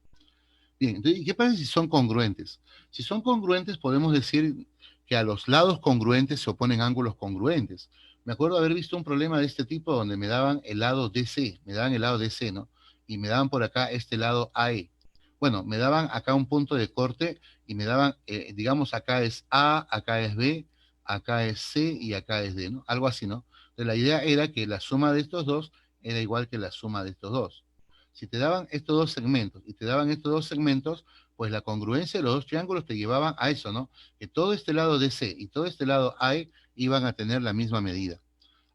Bien, entonces, ¿qué pasa si son congruentes? Si son congruentes, podemos decir que a los lados congruentes se oponen ángulos congruentes. Me acuerdo haber visto un problema de este tipo donde me daban el lado DC, me daban el lado DC, ¿no? Y me daban por acá este lado AE. Bueno, me daban acá un punto de corte y me daban, digamos, acá es A, acá es B, acá es C y acá es D, ¿no? Algo así, ¿no? Entonces, la idea era que la suma de estos dos era igual que la suma de estos dos. Si te daban estos dos segmentos y te daban estos dos segmentos, pues la congruencia de los dos triángulos te llevaban a eso, ¿no? Que todo este lado DC y todo este lado AE iban a tener la misma medida.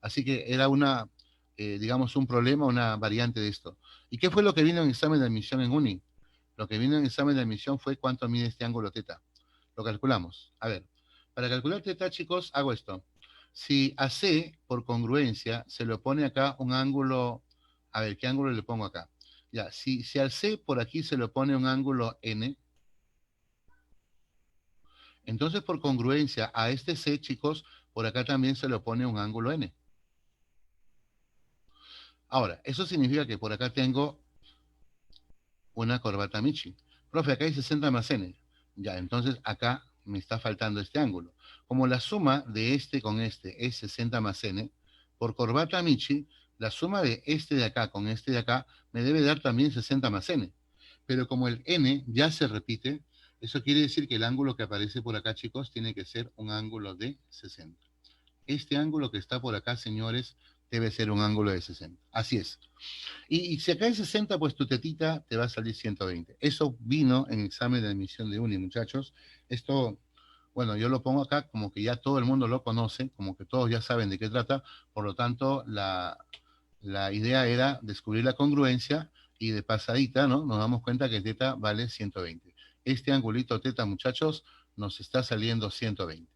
Así que era digamos, un problema, una variante de esto. ¿Y qué fue lo que vino en examen de admisión en UNI? Lo que vino en examen de admisión fue cuánto mide este ángulo teta. Lo calculamos. A ver, para calcular teta, chicos, hago esto. Si a C, por congruencia, se le pone acá un ángulo, a ver, ¿qué ángulo le pongo acá? Ya, si al C por aquí se le pone un ángulo N, Entonces, por congruencia a este C, chicos, por acá también se le pone un ángulo N. Ahora, eso significa que por acá tengo una corbata Michi. Profe, acá hay 60 más N. Ya, entonces acá me está faltando este ángulo. Como la suma de este con este es 60 más N, por corbata Michi, la suma de este de acá con este de acá me debe dar también 60 más N. Pero como el N ya se repite, eso quiere decir que el ángulo que aparece por acá, chicos, tiene que ser un ángulo de 60. Este ángulo que está por acá, señores, debe ser un ángulo de 60. Así es. Y si acá es 60, pues tu tetita te va a salir 120. Eso vino en examen de admisión de uni, muchachos. Esto, bueno, yo lo pongo acá como que ya todo el mundo lo conoce, como que todos ya saben de qué trata. Por lo tanto, la idea era descubrir la congruencia y de pasadita, ¿no? Nos damos cuenta que teta vale 120. Este angulito teta, muchachos, nos está saliendo 120.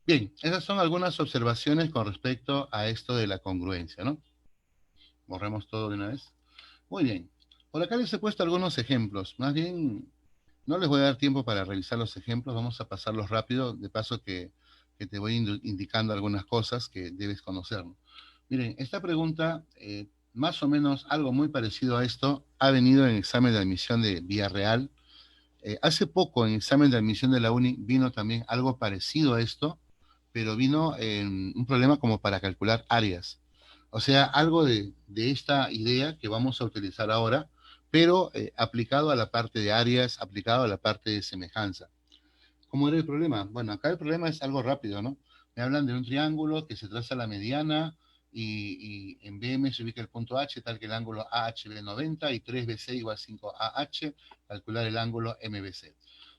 Bien, esas son algunas observaciones con respecto a esto de la congruencia, ¿no? Borremos todo de una vez. Muy bien. Por acá les he puesto algunos ejemplos. Más bien, no les voy a dar tiempo para revisar los ejemplos. Vamos a pasarlos rápido, de paso que te voy indicando algunas cosas que debes conocer, ¿no? Miren, esta pregunta, más o menos algo muy parecido a esto, ha venido en examen de admisión de Villarreal. Hace poco, en examen de admisión de la UNI, vino también algo parecido a esto, pero vino en un problema como para calcular áreas. O sea, algo de esta idea que vamos a utilizar ahora, pero aplicado a la parte de áreas, aplicado a la parte de semejanza. ¿Cómo era el problema? Bueno, acá el problema es algo rápido, ¿no? Me hablan de un triángulo que se traza la mediana y en BM se ubica el punto H, tal que el ángulo AH de 90 y 3BC igual 5AH, calcular el ángulo MBC.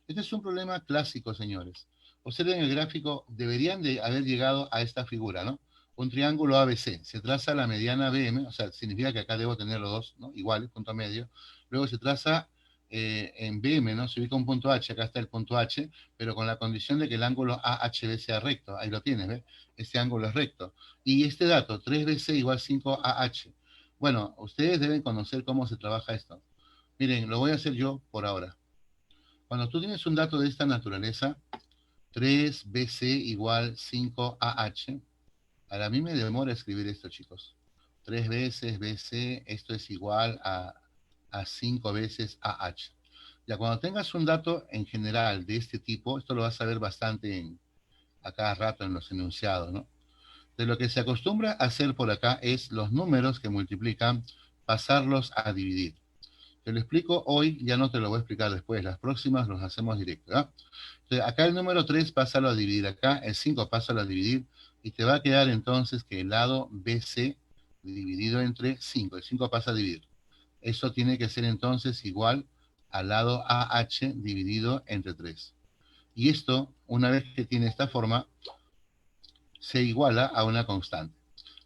Este es un problema clásico, señores. Observen el gráfico, deberían de haber llegado a esta figura, ¿no? Un triángulo ABC, se traza la mediana BM, o sea, significa que acá debo tener los dos, ¿no? Iguales, punto medio. Luego se traza en BM, ¿no? Se ubica un punto H, acá está el punto H, pero con la condición de que el ángulo AHB sea recto. Ahí lo tienes, ¿ves? Este ángulo es recto. Y este dato, 3BC igual 5AH. Bueno, ustedes deben conocer cómo se trabaja esto. Miren, lo voy a hacer yo por ahora. Cuando tú tienes un dato de esta naturaleza, 3BC igual 5AH, a mí me demora escribir esto, chicos. 3 veces BC, esto es igual a 5 veces AH. Ya cuando tengas un dato en general de este tipo, esto lo vas a ver bastante a cada rato en los enunciados, ¿no? De lo que se acostumbra a hacer por acá es los números que multiplican, pasarlos a dividir. Te lo explico hoy, ya no te lo voy a explicar después, las próximas los hacemos directo, ¿ah? Entonces, acá el número 3 pásalo a dividir, acá el 5 pásalo a dividir, y te va a quedar entonces que el lado BC dividido entre 5, el 5 pasa a dividir. Eso tiene que ser entonces igual al lado AH dividido entre 3. Y esto, una vez que tiene esta forma, se iguala a una constante.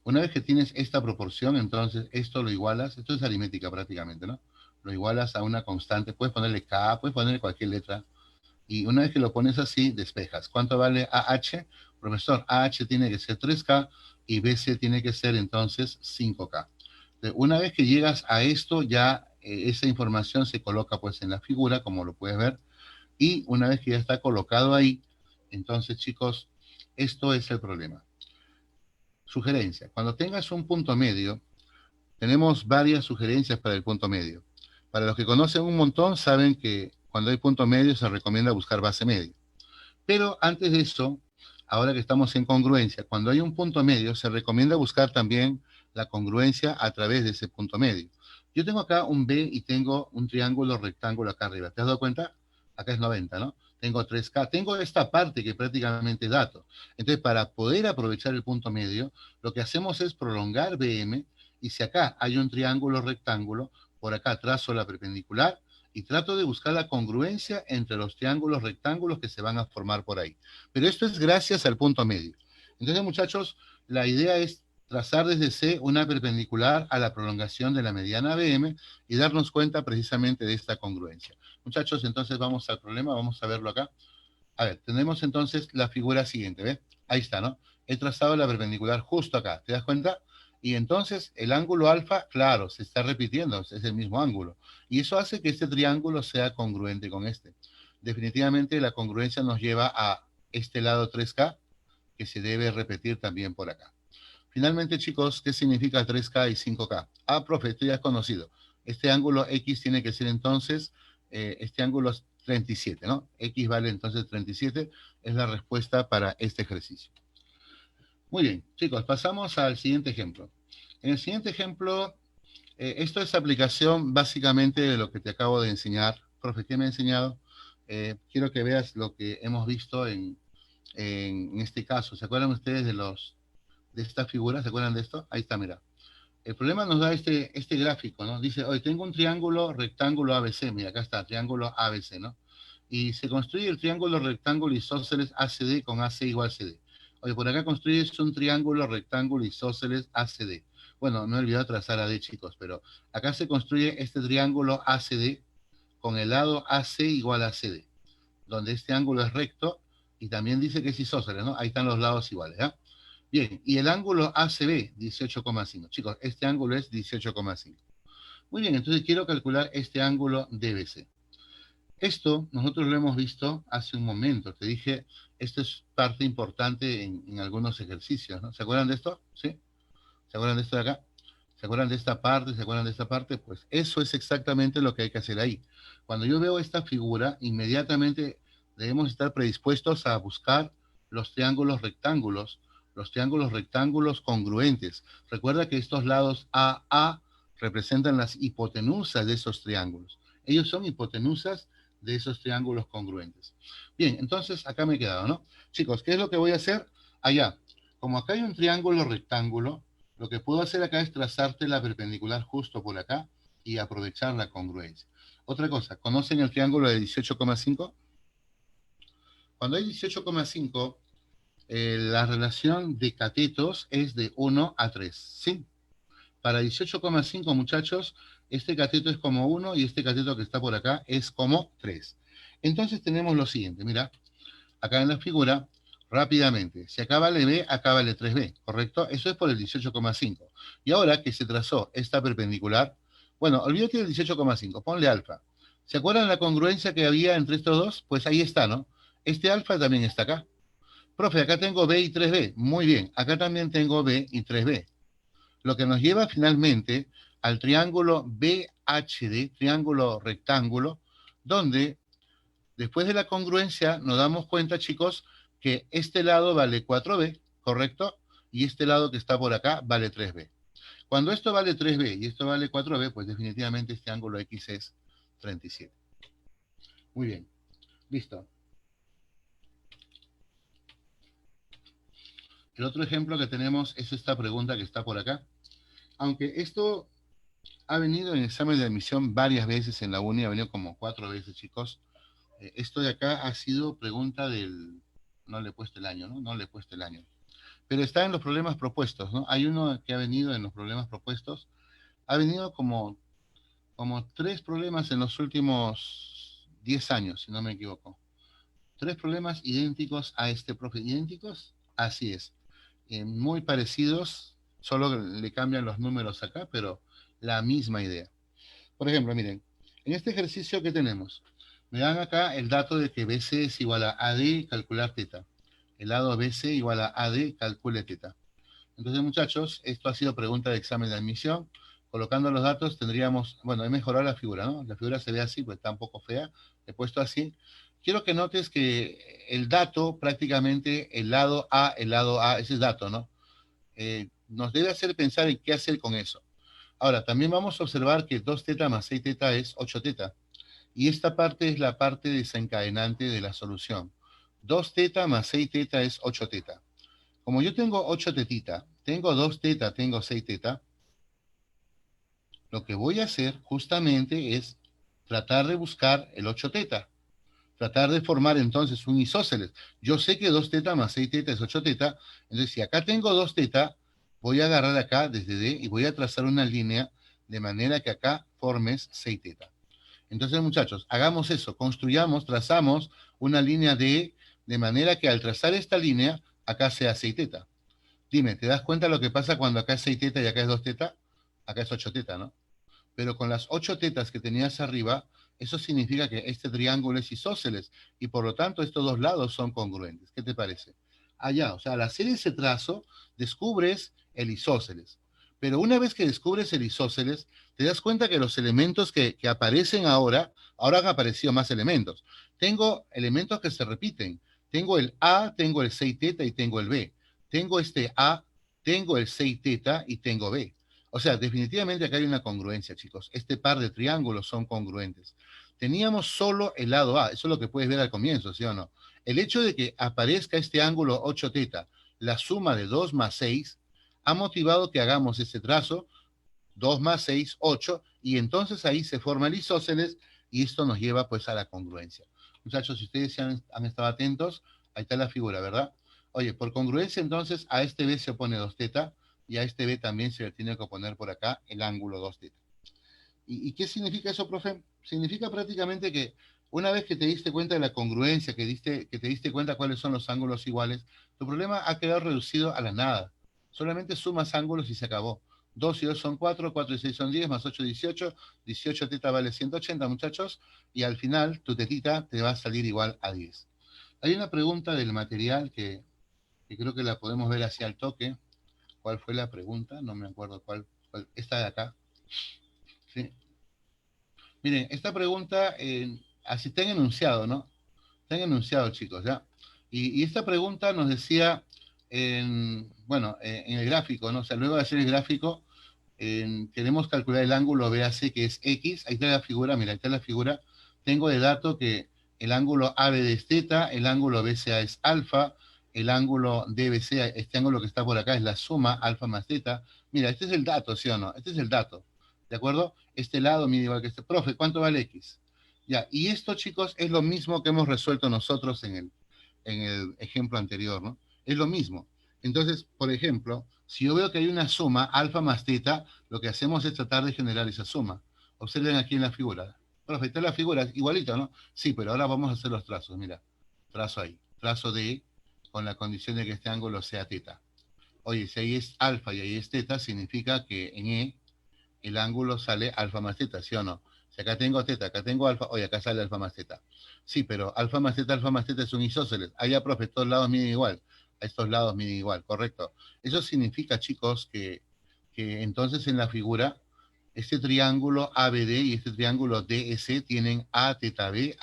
Una vez que tienes esta proporción, entonces esto lo igualas, esto es aritmética prácticamente, ¿no? Lo igualas a una constante, puedes ponerle K, puedes ponerle cualquier letra, y una vez que lo pones así, despejas. ¿Cuánto vale AH? Profesor, AH tiene que ser 3K y BC tiene que ser entonces 5K. Una vez que llegas a esto, ya esa información se coloca pues en la figura, como lo puedes ver, y una vez que ya está colocado ahí, entonces chicos, esto es el problema. Sugerencia, cuando tengas un punto medio, tenemos varias sugerencias para el punto medio. Para los que conocen un montón, saben que cuando hay punto medio se recomienda buscar base media. Pero antes de eso, ahora que estamos en congruencia, cuando hay un punto medio, se recomienda buscar también la congruencia a través de ese punto medio. Yo tengo acá un B y tengo un triángulo rectángulo acá arriba. ¿Te has dado cuenta? Acá es 90, ¿no? Tengo 3K. Tengo esta parte que prácticamente es dato. Entonces, para poder aprovechar el punto medio, lo que hacemos es prolongar BM y si acá hay un triángulo rectángulo, por acá trazo la perpendicular y trato de buscar la congruencia entre los triángulos rectángulos que se van a formar por ahí. Pero esto es gracias al punto medio. Entonces, muchachos, la idea es trazar desde C una perpendicular a la prolongación de la mediana BM y darnos cuenta precisamente de esta congruencia. Muchachos, entonces vamos al problema, vamos a verlo acá. A ver, tenemos entonces la figura siguiente, ¿ves? Ahí está, ¿no? He trazado la perpendicular justo acá, ¿te das cuenta? Y entonces el ángulo alfa, claro, se está repitiendo, es el mismo ángulo. Y eso hace que este triángulo sea congruente con este. definitivamente la congruencia nos lleva a este lado 3K, que se debe repetir también por acá. Finalmente, chicos, ¿qué significa 3K y 5K? Ah, profe, esto ya es conocido. Este ángulo X tiene que ser entonces, este ángulo es 37, ¿no? X vale entonces 37, es la respuesta para este ejercicio. Muy bien, chicos, pasamos al siguiente ejemplo. En el siguiente ejemplo, esto es aplicación básicamente de lo que te acabo de enseñar. Profe, ¿qué me ha enseñado? Quiero que veas lo que hemos visto en este caso. ¿Se acuerdan ustedes de esta figura? ¿Se acuerdan de esto? Ahí está, mira. El problema nos da este gráfico, ¿no? Dice, hoy tengo un triángulo rectángulo ABC. Mira, acá está, triángulo ABC, ¿no? Y se construye el triángulo rectángulo isósceles ACD con AC igual CD. Oye, por acá construyes un triángulo rectángulo isósceles ACD. Bueno, no he olvidado trazar AD, chicos, pero acá se construye este triángulo ACD con el lado AC igual a CD, donde este ángulo es recto y también dice que es isósceles, ¿no? Ahí están los lados iguales, ¿ya? Bien, y el ángulo ACB, 18,5. Chicos, este ángulo es 18,5. Muy bien, entonces quiero calcular este ángulo DBC. Esto nosotros lo hemos visto hace un momento. Te dije, esto es parte importante en algunos ejercicios, ¿no? ¿Se acuerdan de esto? ¿Sí? ¿Se acuerdan de esto de acá? ¿Se acuerdan de esta parte? ¿Se acuerdan de esta parte? Pues eso es exactamente lo que hay que hacer ahí. Cuando yo veo esta figura, inmediatamente debemos estar predispuestos a buscar los triángulos rectángulos congruentes. Recuerda que estos lados AA representan las hipotenusas de esos triángulos. Ellos son hipotenusas de esos triángulos congruentes. Bien, entonces acá me he quedado, ¿no? Chicos, ¿qué es lo que voy a hacer? Allá, como acá hay un triángulo rectángulo, lo que puedo hacer acá es trazarte la perpendicular justo por acá y aprovechar la congruencia. Otra cosa, ¿conocen el triángulo de 18,5? Cuando hay 18,5, la relación de catetos es de 1 a 3, ¿sí? Para 18,5, muchachos, este cateto es como 1 y este cateto que está por acá es como 3. Entonces tenemos lo siguiente, mira, acá en la figura, rápidamente, si acá vale B, acá vale 3B, ¿correcto? Eso es por el 18,5. Y ahora que se trazó esta perpendicular, bueno, olvídate del 18,5, ponle alfa. ¿Se acuerdan la congruencia que había entre estos dos? Pues ahí está, ¿no? Este alfa también está acá. Profe, acá tengo B y 3B. Muy bien, acá también tengo B y 3B. Lo que nos lleva finalmente al triángulo BHD, triángulo rectángulo, donde después de la congruencia nos damos cuenta, chicos, que este lado vale 4B, ¿correcto? Y este lado que está por acá vale 3B. Cuando esto vale 3B y esto vale 4B, pues definitivamente este ángulo X es 37. Muy bien, listo. El otro ejemplo que tenemos es esta pregunta que está por acá. Aunque esto ha venido en examen de admisión varias veces en la uni, ha venido como 4 veces, chicos. Esto de acá ha sido pregunta del... No le he puesto el año, ¿no? No le he puesto el año. Pero está en los problemas propuestos, ¿no? Hay uno que ha venido en los problemas propuestos. Ha venido como 3 problemas en los últimos 10 años, si no me equivoco. 3 problemas idénticos a este, profe. ¿Idénticos? Así es. Muy parecidos, solo le cambian los números acá, pero la misma idea. Por ejemplo, miren, en este ejercicio que tenemos, me dan acá el dato de que BC es igual a AD, calcular teta. El lado BC igual a AD, calcule teta. Entonces, muchachos, esto ha sido pregunta de examen de admisión. Colocando los datos tendríamos, bueno, he mejorado la figura, ¿no? La figura se ve así, pues está un poco fea. He puesto así. Quiero que notes que el dato, prácticamente, el lado A, ese es dato, ¿no? Nos debe hacer pensar en qué hacer con eso. Ahora, también vamos a observar que 2 teta más 6 teta es 8 teta. Y esta parte es la parte desencadenante de la solución. 2 teta más 6 teta es 8 teta. Como yo tengo 8 tetita, tengo 2 teta, tengo 6 teta, lo que voy a hacer justamente es tratar de buscar el 8 teta. Tratar de formar entonces un isósceles. Yo sé que 2 teta más 6 teta es 8 teta, entonces si acá tengo 2 teta, voy a agarrar acá desde D y voy a trazar una línea de manera que acá formes 6 teta. Entonces, muchachos, hagamos eso, construyamos, trazamos una línea de manera que al trazar esta línea, acá sea 6 teta. Dime, ¿te das cuenta lo que pasa cuando acá es 6 teta y acá es 2 teta? Acá es 8 teta, ¿no? Pero con las 8 tetas que tenías arriba, eso significa que este triángulo es isósceles y por lo tanto estos dos lados son congruentes. ¿Qué te parece? Allá, o sea, al hacer ese trazo, descubres el isósceles. Pero una vez que descubres el isósceles, te das cuenta que los elementos que aparecen ahora han aparecido más elementos. Tengo elementos que se repiten. Tengo el A, tengo el 6 teta y tengo el B. Tengo este A, tengo el 6 teta y tengo B. O sea, definitivamente acá hay una congruencia, chicos. Este par de triángulos son congruentes. Teníamos solo el lado A, eso es lo que puedes ver al comienzo, ¿sí o no? El hecho de que aparezca este ángulo 8 teta, la suma de 2 más 6, ha motivado que hagamos este trazo, 2 más 6, 8, y entonces ahí se forma el isósceles y esto nos lleva pues a la congruencia. Muchachos, si ustedes han estado atentos, ahí está la figura, ¿verdad? Oye, por congruencia entonces a este B se opone 2 teta y a este B también se le tiene que oponer por acá el ángulo 2 teta. ¿Y qué significa eso, profe? Significa prácticamente que una vez que te diste cuenta de la congruencia, que te diste cuenta cuáles son los ángulos iguales, tu problema ha quedado reducido a la nada. Solamente sumas ángulos y se acabó. 2 y 2 son 4, 4 y 6 son 10, más 8, 18. 18 teta vale 180, muchachos. Y al final, tu tetita te va a salir igual a 10. Hay una pregunta del material que creo que la podemos ver hacia el toque. ¿Cuál fue la pregunta? No me acuerdo cuál. Esta de acá. ¿Sí? Miren, esta pregunta, así está en enunciado, ¿no? Está en enunciado, chicos, ¿ya? Y esta pregunta nos decía, bueno, en el gráfico, ¿no? O sea, luego de hacer el gráfico, queremos calcular el ángulo BAC, que es X. Ahí está la figura, mira, ahí está la figura. Tengo de dato que el ángulo ABD es teta, el ángulo BCA es alfa, el ángulo DBC, este ángulo que está por acá, es la suma alfa más teta. Mira, este es el dato, ¿sí o no? Este es el dato, ¿de acuerdo? Este lado mide igual que este. Profe, ¿cuánto vale X? Ya, y esto, chicos, es lo mismo que hemos resuelto nosotros en el ejemplo anterior, ¿no? Es lo mismo. Entonces, por ejemplo, si yo veo que hay una suma, alfa más teta, lo que hacemos es tratar de generar esa suma. Observen aquí en la figura. Profe, está la figura igualito, ¿no? Sí, pero ahora vamos a hacer los trazos. Mira, trazo ahí. Trazo de con la condición de que este ángulo sea teta. Oye, si ahí es alfa y ahí es teta, significa que en E el ángulo sale alfa más teta, ¿sí o no? Si acá tengo teta, acá tengo alfa, oye, acá sale alfa más teta. Sí, pero alfa más teta es un isósceles. Allá, profe, estos lados miden igual. A estos lados miden igual, correcto. Eso significa, chicos, que entonces en la figura, este triángulo ABD y este triángulo DEC tienen A, teta B,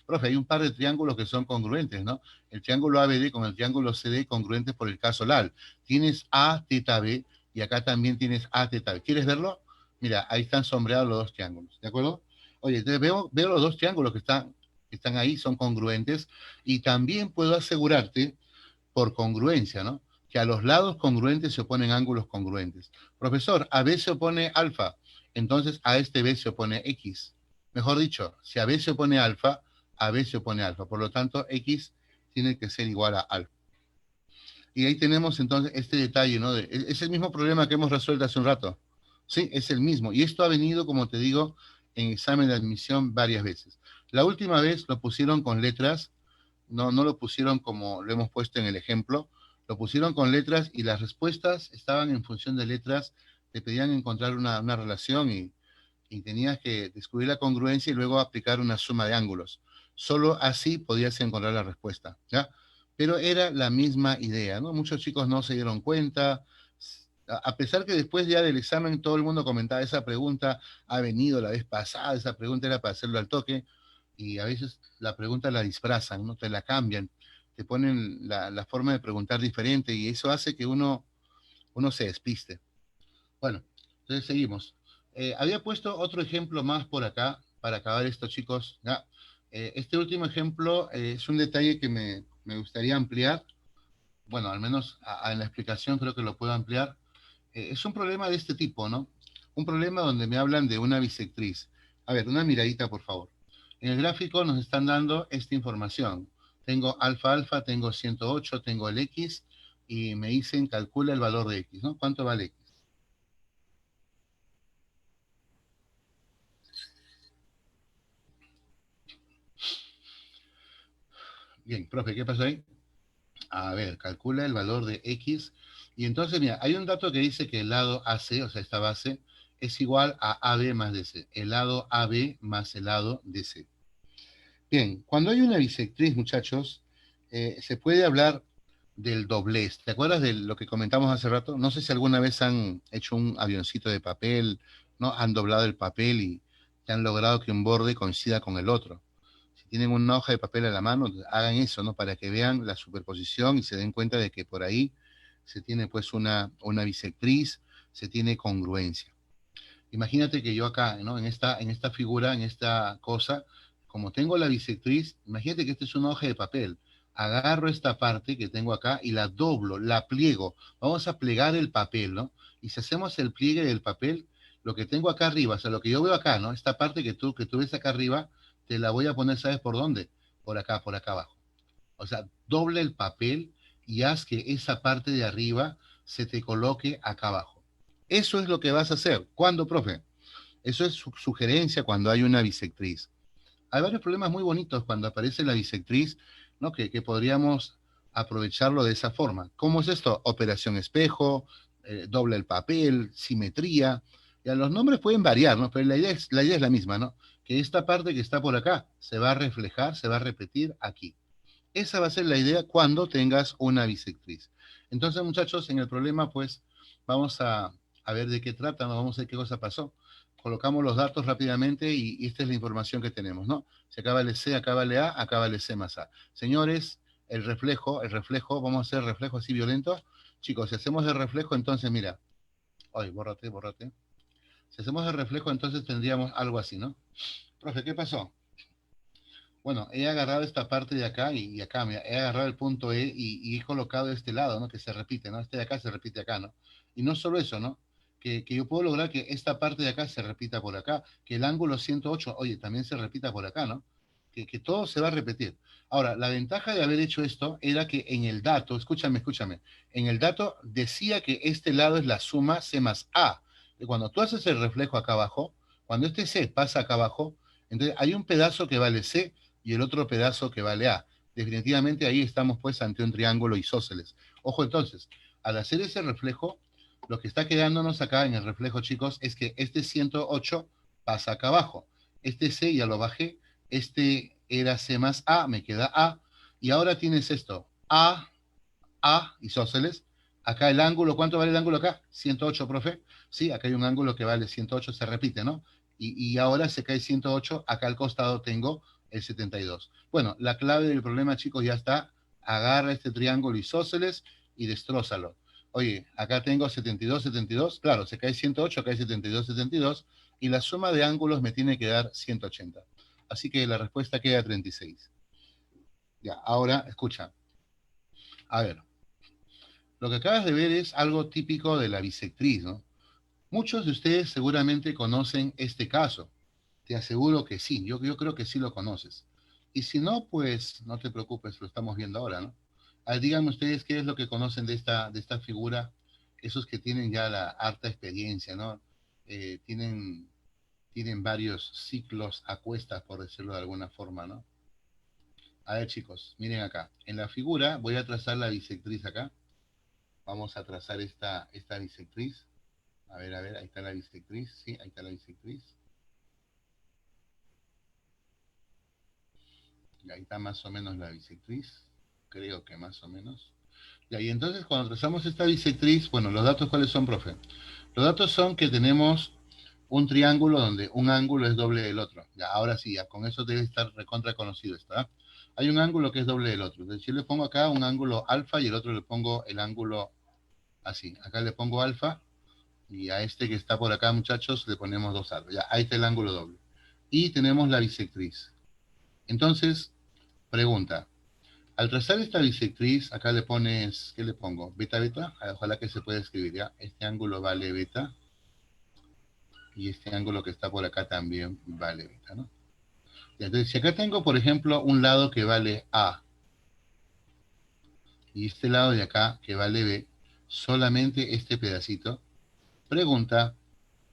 Profe, hay un par de triángulos que son congruentes, ¿no? El triángulo ABD con el triángulo CD congruentes por el caso LAL. Tienes A, teta B y acá también tienes A, teta B. ¿Quieres verlo? Mira, ahí están sombreados los dos triángulos, ¿de acuerdo? Oye, entonces veo los dos triángulos que están ahí, son congruentes, y también puedo asegurarte, por congruencia, ¿no? Que a los lados congruentes se oponen ángulos congruentes. Profesor, a B se opone alfa, entonces a este B se opone X. Mejor dicho, si a B se opone alfa, a B se opone alfa. Por lo tanto, X tiene que ser igual a alfa. Y ahí tenemos entonces este detalle, ¿no? Es el mismo problema que hemos resuelto hace un rato. Sí, es el mismo. Y esto ha venido, como te digo, en examen de admisión varias veces. La última vez lo pusieron con letras, no lo pusieron como lo hemos puesto en el ejemplo, lo pusieron con letras y las respuestas estaban en función de letras, te pedían encontrar una relación y tenías que descubrir la congruencia y luego aplicar una suma de ángulos. Solo así podías encontrar la respuesta, ¿ya? Pero era la misma idea, ¿no? Muchos chicos no se dieron cuenta, a pesar que después ya del examen todo el mundo comentaba esa pregunta, ha venido la vez pasada, esa pregunta era para hacerlo al toque, y a veces la pregunta la disfrazan, ¿no? Te la cambian, te ponen la forma de preguntar diferente y eso hace que uno se despiste. Bueno, entonces seguimos. Había puesto otro ejemplo más por acá para acabar esto, chicos. ¿Ya? Este último ejemplo es un detalle que me gustaría ampliar. Bueno, al menos en la explicación creo que lo puedo ampliar. Es un problema de este tipo, ¿no? Un problema donde me hablan de una bisectriz. A ver, una miradita, por favor. En el gráfico nos están dando esta información. Tengo alfa, alfa, tengo 108, tengo el X, y me dicen calcula el valor de X, ¿no? ¿Cuánto vale X? Bien, profe, ¿qué pasó ahí? A ver, calcula el valor de X. Y entonces, mira, hay un dato que dice que el lado AC, o sea, esta base, es igual a AB más DC. El lado AB más el lado DC. Bien, cuando hay una bisectriz, muchachos, se puede hablar del doblez. ¿Te acuerdas de lo que comentamos hace rato? No sé si alguna vez han hecho un avioncito de papel, ¿no? Han doblado el papel y han logrado que un borde coincida con el otro. Si tienen una hoja de papel a la mano, hagan eso, ¿no? Para que vean la superposición y se den cuenta de que por ahí se tiene pues una bisectriz, se tiene congruencia. Imagínate que yo acá, ¿no? En esta figura, en esta cosa, como tengo la bisectriz, imagínate que esta es una hoja de papel. Agarro esta parte que tengo acá y la doblo, la pliego. Vamos a plegar el papel, ¿no? Y si hacemos el pliegue del papel, lo que tengo acá arriba, o sea, lo que yo veo acá, ¿no? Esta parte que tú ves acá arriba, te la voy a poner, ¿sabes por dónde? Por acá abajo. O sea, doble el papel y haz que esa parte de arriba se te coloque acá abajo. Eso es lo que vas a hacer. ¿Cuándo, profe? Eso es su sugerencia cuando hay una bisectriz. Hay varios problemas muy bonitos cuando aparece la bisectriz, ¿no? Que podríamos aprovecharlo de esa forma. ¿Cómo es esto? Operación espejo, doble el papel, simetría. Ya, los nombres pueden variar, ¿no? Pero la idea es la misma, ¿no? Que esta parte que está por acá se va a reflejar, se va a repetir aquí. Esa va a ser la idea cuando tengas una bisectriz. Entonces, muchachos, en el problema, pues, vamos a ver de qué trata, ¿no? Vamos a ver qué cosa pasó. Colocamos los datos rápidamente y esta es la información que tenemos, ¿no? Si acá vale C, acá vale A, acá vale C más A. Señores, el reflejo, vamos a hacer reflejo así violento. Chicos, si hacemos el reflejo, entonces, mira, ay, bórrate. Si hacemos el reflejo, entonces tendríamos algo así, ¿no? Profe, ¿qué pasó? Bueno, he agarrado esta parte de acá y acá, mira, he agarrado el punto E y he colocado este lado, ¿no? Que se repite, ¿no? Este de acá se repite acá, ¿no? Y no solo eso, ¿no? Que yo puedo lograr que esta parte de acá se repita por acá, que el ángulo 108, oye, también se repita por acá, ¿no? Que todo se va a repetir. Ahora, la ventaja de haber hecho esto era que en el dato, escúchame, en el dato decía que este lado es la suma C más A. Y cuando tú haces el reflejo acá abajo, cuando este C pasa acá abajo, entonces hay un pedazo que vale C y el otro pedazo que vale A. Definitivamente ahí estamos pues ante un triángulo isósceles. Ojo entonces, al hacer ese reflejo, lo que está quedándonos acá en el reflejo, chicos, es que este 108 pasa acá abajo. Este C ya lo bajé, este era C más A, me queda A, y ahora tienes esto, A, isósceles. Acá el ángulo, ¿cuánto vale el ángulo acá? 108, profe. Sí, acá hay un ángulo que vale 108, se repite, ¿no? Y ahora se cae 108, acá al costado tengo el 72. Bueno, la clave del problema, chicos, ya está. Agarra este triángulo isósceles y destrózalo. Oye, acá tengo 72, 72. Claro, se cae 108, acá hay 72, 72. Y la suma de ángulos me tiene que dar 180. Así que la respuesta queda 36. Ya, ahora, escucha. A ver, lo que acabas de ver es algo típico de la bisectriz, ¿no? Muchos de ustedes seguramente conocen este caso. Te aseguro que sí, yo creo que sí lo conoces. Y si no, pues no te preocupes, lo estamos viendo ahora, ¿no? Díganme ustedes qué es lo que conocen de esta figura, esos que tienen ya la harta experiencia, ¿no? Tienen varios ciclos a cuestas, por decirlo de alguna forma, ¿no? A ver, chicos, miren acá. En la figura voy a trazar la bisectriz acá. Vamos a trazar esta bisectriz. A ver, ahí está la bisectriz. Sí, ahí está la bisectriz. Y ahí está más o menos la bisectriz. Creo que más o menos. Y entonces cuando trazamos esta bisectriz, bueno, los datos ¿cuáles son, profe? Los datos son que tenemos un triángulo donde un ángulo es doble del otro. Ya, ahora sí, ya con eso debe estar recontra conocido esto, ¿ah? Hay un ángulo que es doble del otro. Entonces yo le pongo acá un ángulo alfa y el otro le pongo el ángulo así. Acá le pongo alfa y a este que está por acá, muchachos, le ponemos dos alfa. Ya, ahí está el ángulo doble. Y tenemos la bisectriz. Entonces, pregunta. Al trazar esta bisectriz, acá le pones, ¿qué le pongo? Beta, beta. Ojalá que se pueda escribir, ¿ya? Este ángulo vale beta. Y este ángulo que está por acá también vale beta, ¿no? Y entonces, si acá tengo, por ejemplo, un lado que vale A y este lado de acá que vale B, solamente este pedacito, pregunta,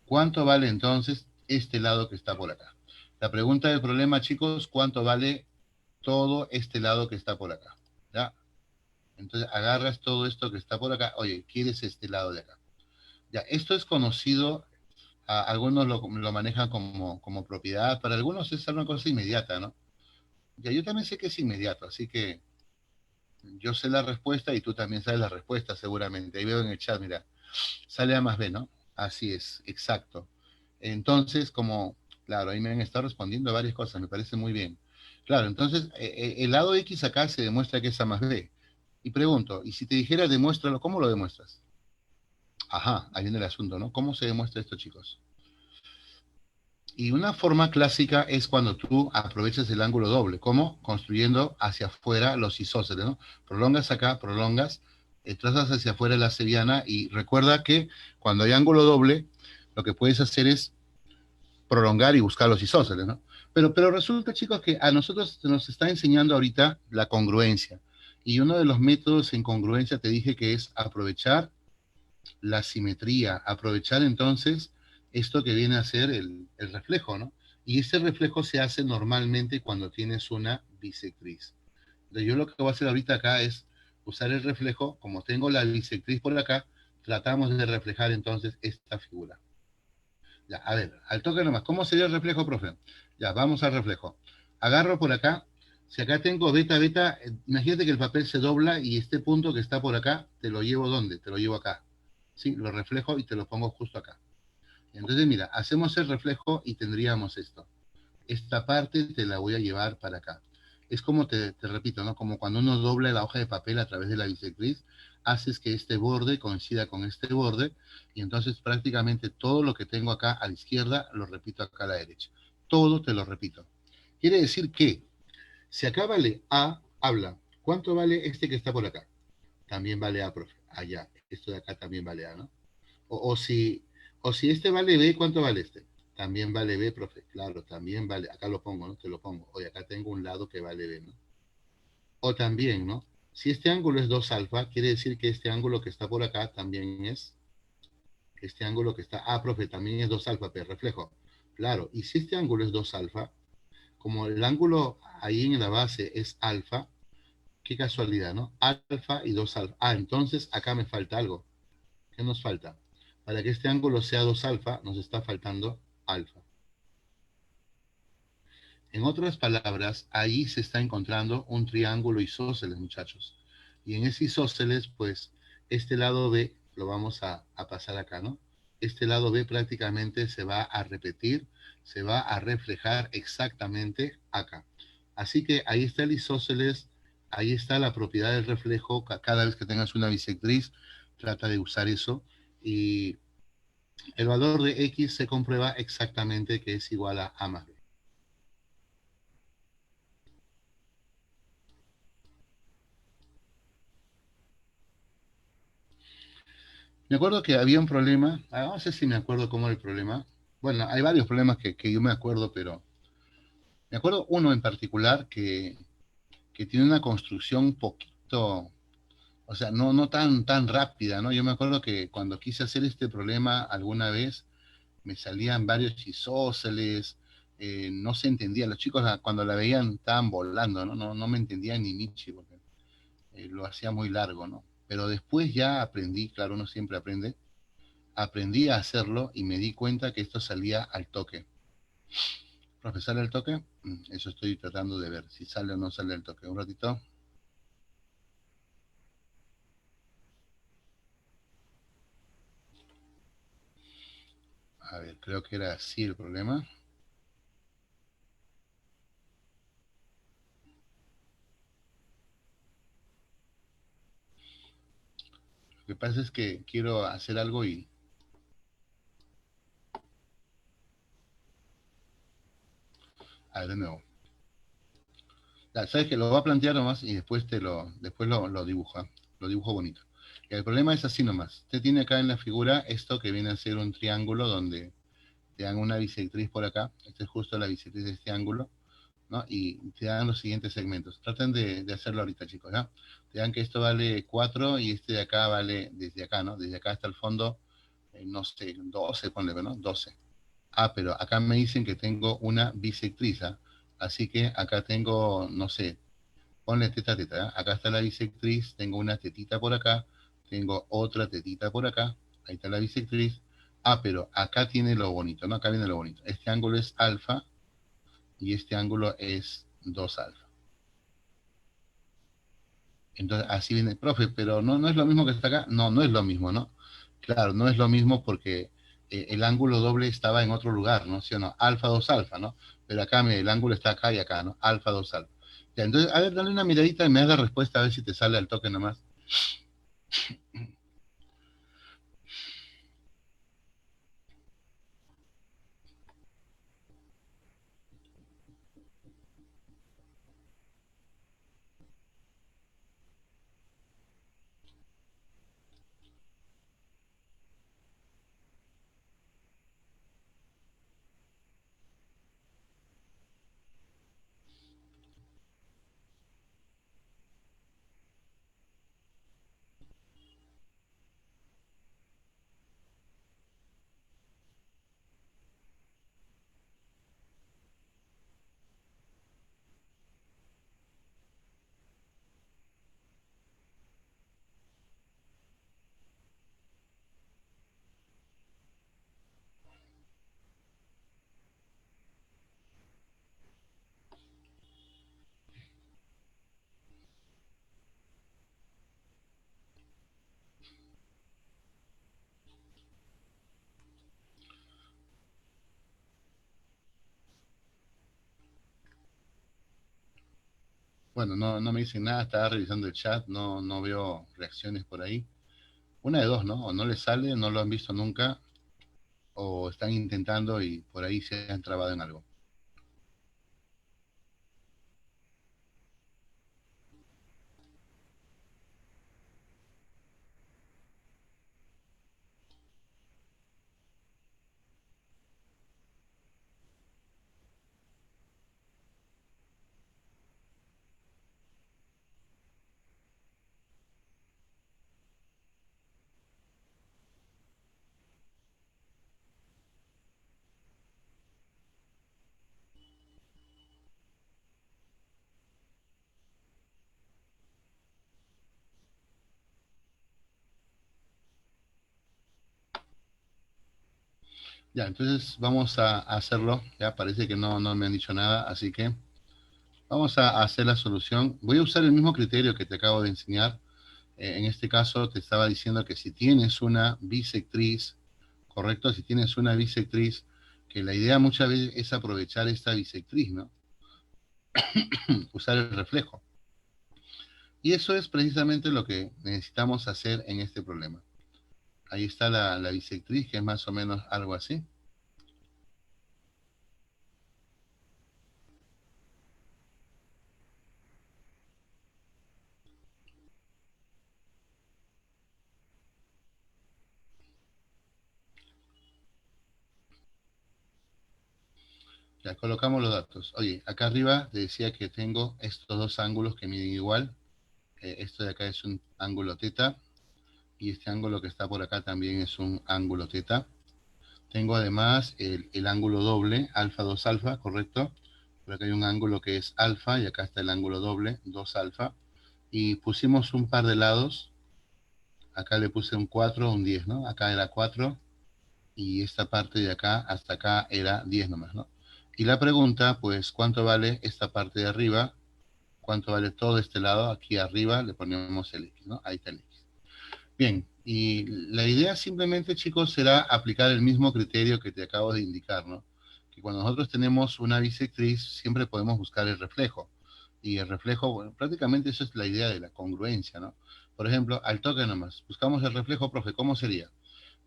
¿cuánto vale entonces este lado que está por acá? La pregunta del problema, chicos, ¿cuánto vale todo este lado que está por acá? ¿Ya? Entonces agarras todo esto que está por acá. Oye, ¿quieres este lado de acá? Ya, esto es conocido Algunos lo manejan como propiedad, para algunos es una cosa inmediata, ¿no? Ya, yo también sé que es inmediato, así que yo sé la respuesta y tú también sabes la respuesta seguramente. Ahí veo en el chat, mira, sale A más B, ¿no? Así es, exacto. Entonces, como, claro, ahí me han estado respondiendo varias cosas, me parece muy bien. Claro, entonces, el lado X acá se demuestra que es A más B. Y pregunto, y si te dijera demuéstralo, ¿cómo lo demuestras? Ajá, ahí viene el asunto, ¿no? ¿Cómo se demuestra esto, chicos? Y una forma clásica es cuando tú aprovechas el ángulo doble. ¿Cómo? Construyendo hacia afuera los isósceles, ¿no? Prolongas acá, prolongas, trazas hacia afuera la sevillana y recuerda que cuando hay ángulo doble, lo que puedes hacer es prolongar y buscar los isósceles, ¿no? Pero resulta, chicos, que a nosotros nos está enseñando ahorita la congruencia. Y uno de los métodos en congruencia te dije que es aprovechar la simetría, aprovechar entonces esto que viene a ser el reflejo, ¿no? Y ese reflejo se hace normalmente cuando tienes una bisectriz. Entonces yo lo que voy a hacer ahorita acá es usar el reflejo, como tengo la bisectriz por acá, tratamos de reflejar entonces esta figura. Ya, a ver, al toque nomás, ¿cómo sería el reflejo, profe? Ya, vamos al reflejo. Agarro por acá, si acá tengo beta, beta, imagínate que el papel se dobla y este punto que está por acá, te lo llevo ¿dónde? Te lo llevo acá. Sí, lo reflejo y te lo pongo justo acá. Entonces, mira, hacemos el reflejo y tendríamos esto. Esta parte te la voy a llevar para acá. Es como te repito, ¿no? Como cuando uno dobla la hoja de papel a través de la bisectriz, haces que este borde coincida con este borde y entonces prácticamente todo lo que tengo acá a la izquierda lo repito acá a la derecha. Todo te lo repito. Quiere decir que si acá vale A, habla. ¿Cuánto vale este que está por acá? También vale A, profe. Allá. Esto de acá también vale A, ¿no? O, o si, o si este vale B, ¿cuánto vale este? También vale B, profe. Claro, también vale. Acá lo pongo, ¿no? Te lo pongo. Oye, acá tengo un lado que vale B, ¿no? O también, ¿no? Si este ángulo es 2 alfa, quiere decir que este ángulo que está por acá también es, este ángulo que está, profe, también es 2 alfa, pero reflejo. Claro, y si este ángulo es 2 alfa, como el ángulo ahí en la base es alfa, qué casualidad, ¿no? Alfa y 2 alfa. Entonces acá me falta algo. ¿Qué nos falta? Para que este ángulo sea 2 alfa, nos está faltando alfa. En otras palabras, ahí se está encontrando un triángulo isósceles, muchachos. Y en ese isósceles, pues, este lado B lo vamos a pasar acá, ¿no? Este lado B prácticamente se va a repetir, se va a reflejar exactamente acá. Así que ahí está el isósceles, ahí está la propiedad del reflejo. Cada vez que tengas una bisectriz, trata de usar eso. Y el valor de X se comprueba exactamente que es igual a A más B. Me acuerdo que había un problema, no sé si me acuerdo cómo era el problema. Bueno, hay varios problemas que yo me acuerdo, pero me acuerdo uno en particular que tiene una construcción un poquito, o sea, no tan rápida, ¿no? Yo me acuerdo que cuando quise hacer este problema alguna vez, me salían varios isósceles, no se entendía. Los chicos cuando la veían estaban volando, ¿no? No me entendían ni Nietzsche, porque lo hacía muy largo, ¿no? Pero después ya aprendí, claro, uno siempre aprende, aprendí a hacerlo y me di cuenta que esto salía al toque. ¿Profe, sale al toque? Eso estoy tratando de ver, si sale o no sale al toque. Un ratito. A ver, creo que era así el problema. Lo que pasa es que quiero hacer algo y... A ver, de nuevo. Ya, sabes que lo voy a plantear nomás y después lo dibujo, ¿eh? Lo dibujo bonito. Y el problema es así nomás. Usted tiene acá en la figura esto que viene a ser un triángulo donde te dan una bisectriz por acá. Esta es justo la bisectriz de este ángulo, ¿no? Y te dan los siguientes segmentos. Traten de hacerlo ahorita, chicos, ¿ya? Te dan que esto vale 4 y este de acá vale desde acá, ¿no? Desde acá hasta el fondo, no sé, 12, ponle, ¿no? 12. Pero acá me dicen que tengo una bisectriz, ¿ah? Así que acá tengo, no sé, ponle teta, teta, ¿ah? Acá está la bisectriz, tengo una tetita por acá, tengo otra tetita por acá, ahí está la bisectriz. Ah, pero acá tiene lo bonito, ¿no? Acá viene lo bonito. Este ángulo es alfa y este ángulo es 2 alfa. Entonces, así viene, profe, pero no es lo mismo que está acá. No, no es lo mismo, ¿no? Claro, no es lo mismo porque el ángulo doble estaba en otro lugar, ¿no? ¿Sí o no? Alfa 2 alfa, ¿no? Pero acá el ángulo está acá y acá, ¿no? Alfa 2 alfa. Ya, entonces, a ver, dale una miradita y me das la respuesta a ver si te sale al toque nomás. Bueno, no me dicen nada, estaba revisando el chat, no veo reacciones por ahí. Una de dos, ¿no? O no les sale, no lo han visto nunca, o están intentando y por ahí se han trabado en algo. Ya, entonces vamos a hacerlo. Ya parece que no me han dicho nada, así que vamos a hacer la solución. Voy a usar el mismo criterio que te acabo de enseñar. En este caso te estaba diciendo que si tienes una bisectriz, correcto, si tienes una bisectriz, que la idea muchas veces es aprovechar esta bisectriz, ¿no? Usar el reflejo. Y eso es precisamente lo que necesitamos hacer en este problema. Ahí está la bisectriz, que es más o menos algo así. Ya colocamos los datos. Oye, acá arriba te decía que tengo estos dos ángulos que miden igual. Esto de acá es un ángulo teta y este ángulo que está por acá también es un ángulo teta. Tengo además el ángulo doble, alfa 2 alfa, ¿correcto? Por acá hay un ángulo que es alfa y acá está el ángulo doble, 2 alfa. Y pusimos un par de lados. Acá le puse un 4, un 10, ¿no? Acá era 4 y esta parte de acá hasta acá era 10 nomás, ¿no? Y la pregunta, pues, ¿cuánto vale esta parte de arriba? ¿Cuánto vale todo este lado? Aquí arriba le ponemos el X, ¿no? Ahí está el X. Bien, y la idea simplemente, chicos, será aplicar el mismo criterio que te acabo de indicar, ¿no? Que cuando nosotros tenemos una bisectriz, siempre podemos buscar el reflejo. Y el reflejo, bueno, prácticamente eso es la idea de la congruencia, ¿no? Por ejemplo, al toque nomás. Buscamos el reflejo, profe, ¿cómo sería?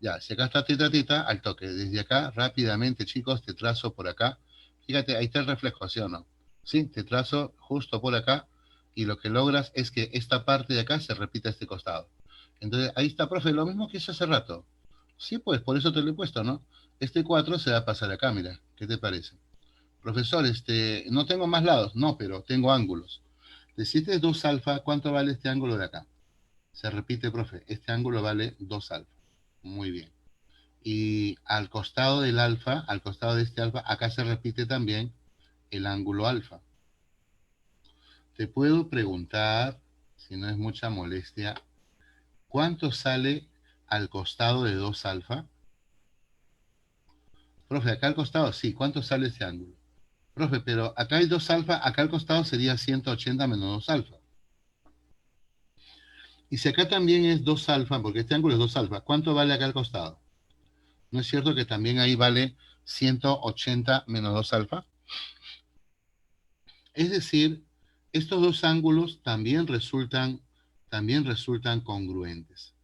Ya, si acá está teta, teta, al toque. Desde acá, rápidamente, chicos, te trazo por acá. Fíjate, ahí está el reflejo, ¿sí o no? Sí, te trazo justo por acá y lo que logras es que esta parte de acá se repita a este costado. Entonces, ahí está, profe, lo mismo que hizo hace rato. Sí, pues, por eso te lo he puesto, ¿no? Este 4 se va a pasar acá, mira. ¿Qué te parece? Profesor, no tengo más lados. No, pero tengo ángulos. De 7 es 2 alfa, ¿cuánto vale este ángulo de acá? Se repite, profe. Este ángulo vale 2 alfa. Muy bien. Y al costado del alfa, al costado de este alfa, acá se repite también el ángulo alfa. Te puedo preguntar, si no es mucha molestia, ¿cuánto sale al costado de 2 alfa? Profe, acá al costado, sí. ¿Cuánto sale este ángulo? Profe, pero acá hay 2 alfa, acá al costado sería 180 menos 2 alfa. Y si acá también es 2 alfa, porque este ángulo es 2 alfa, ¿cuánto vale acá al costado? ¿No es cierto que también ahí vale 180 menos 2 alfa? Es decir, estos dos ángulos también resultan congruentes.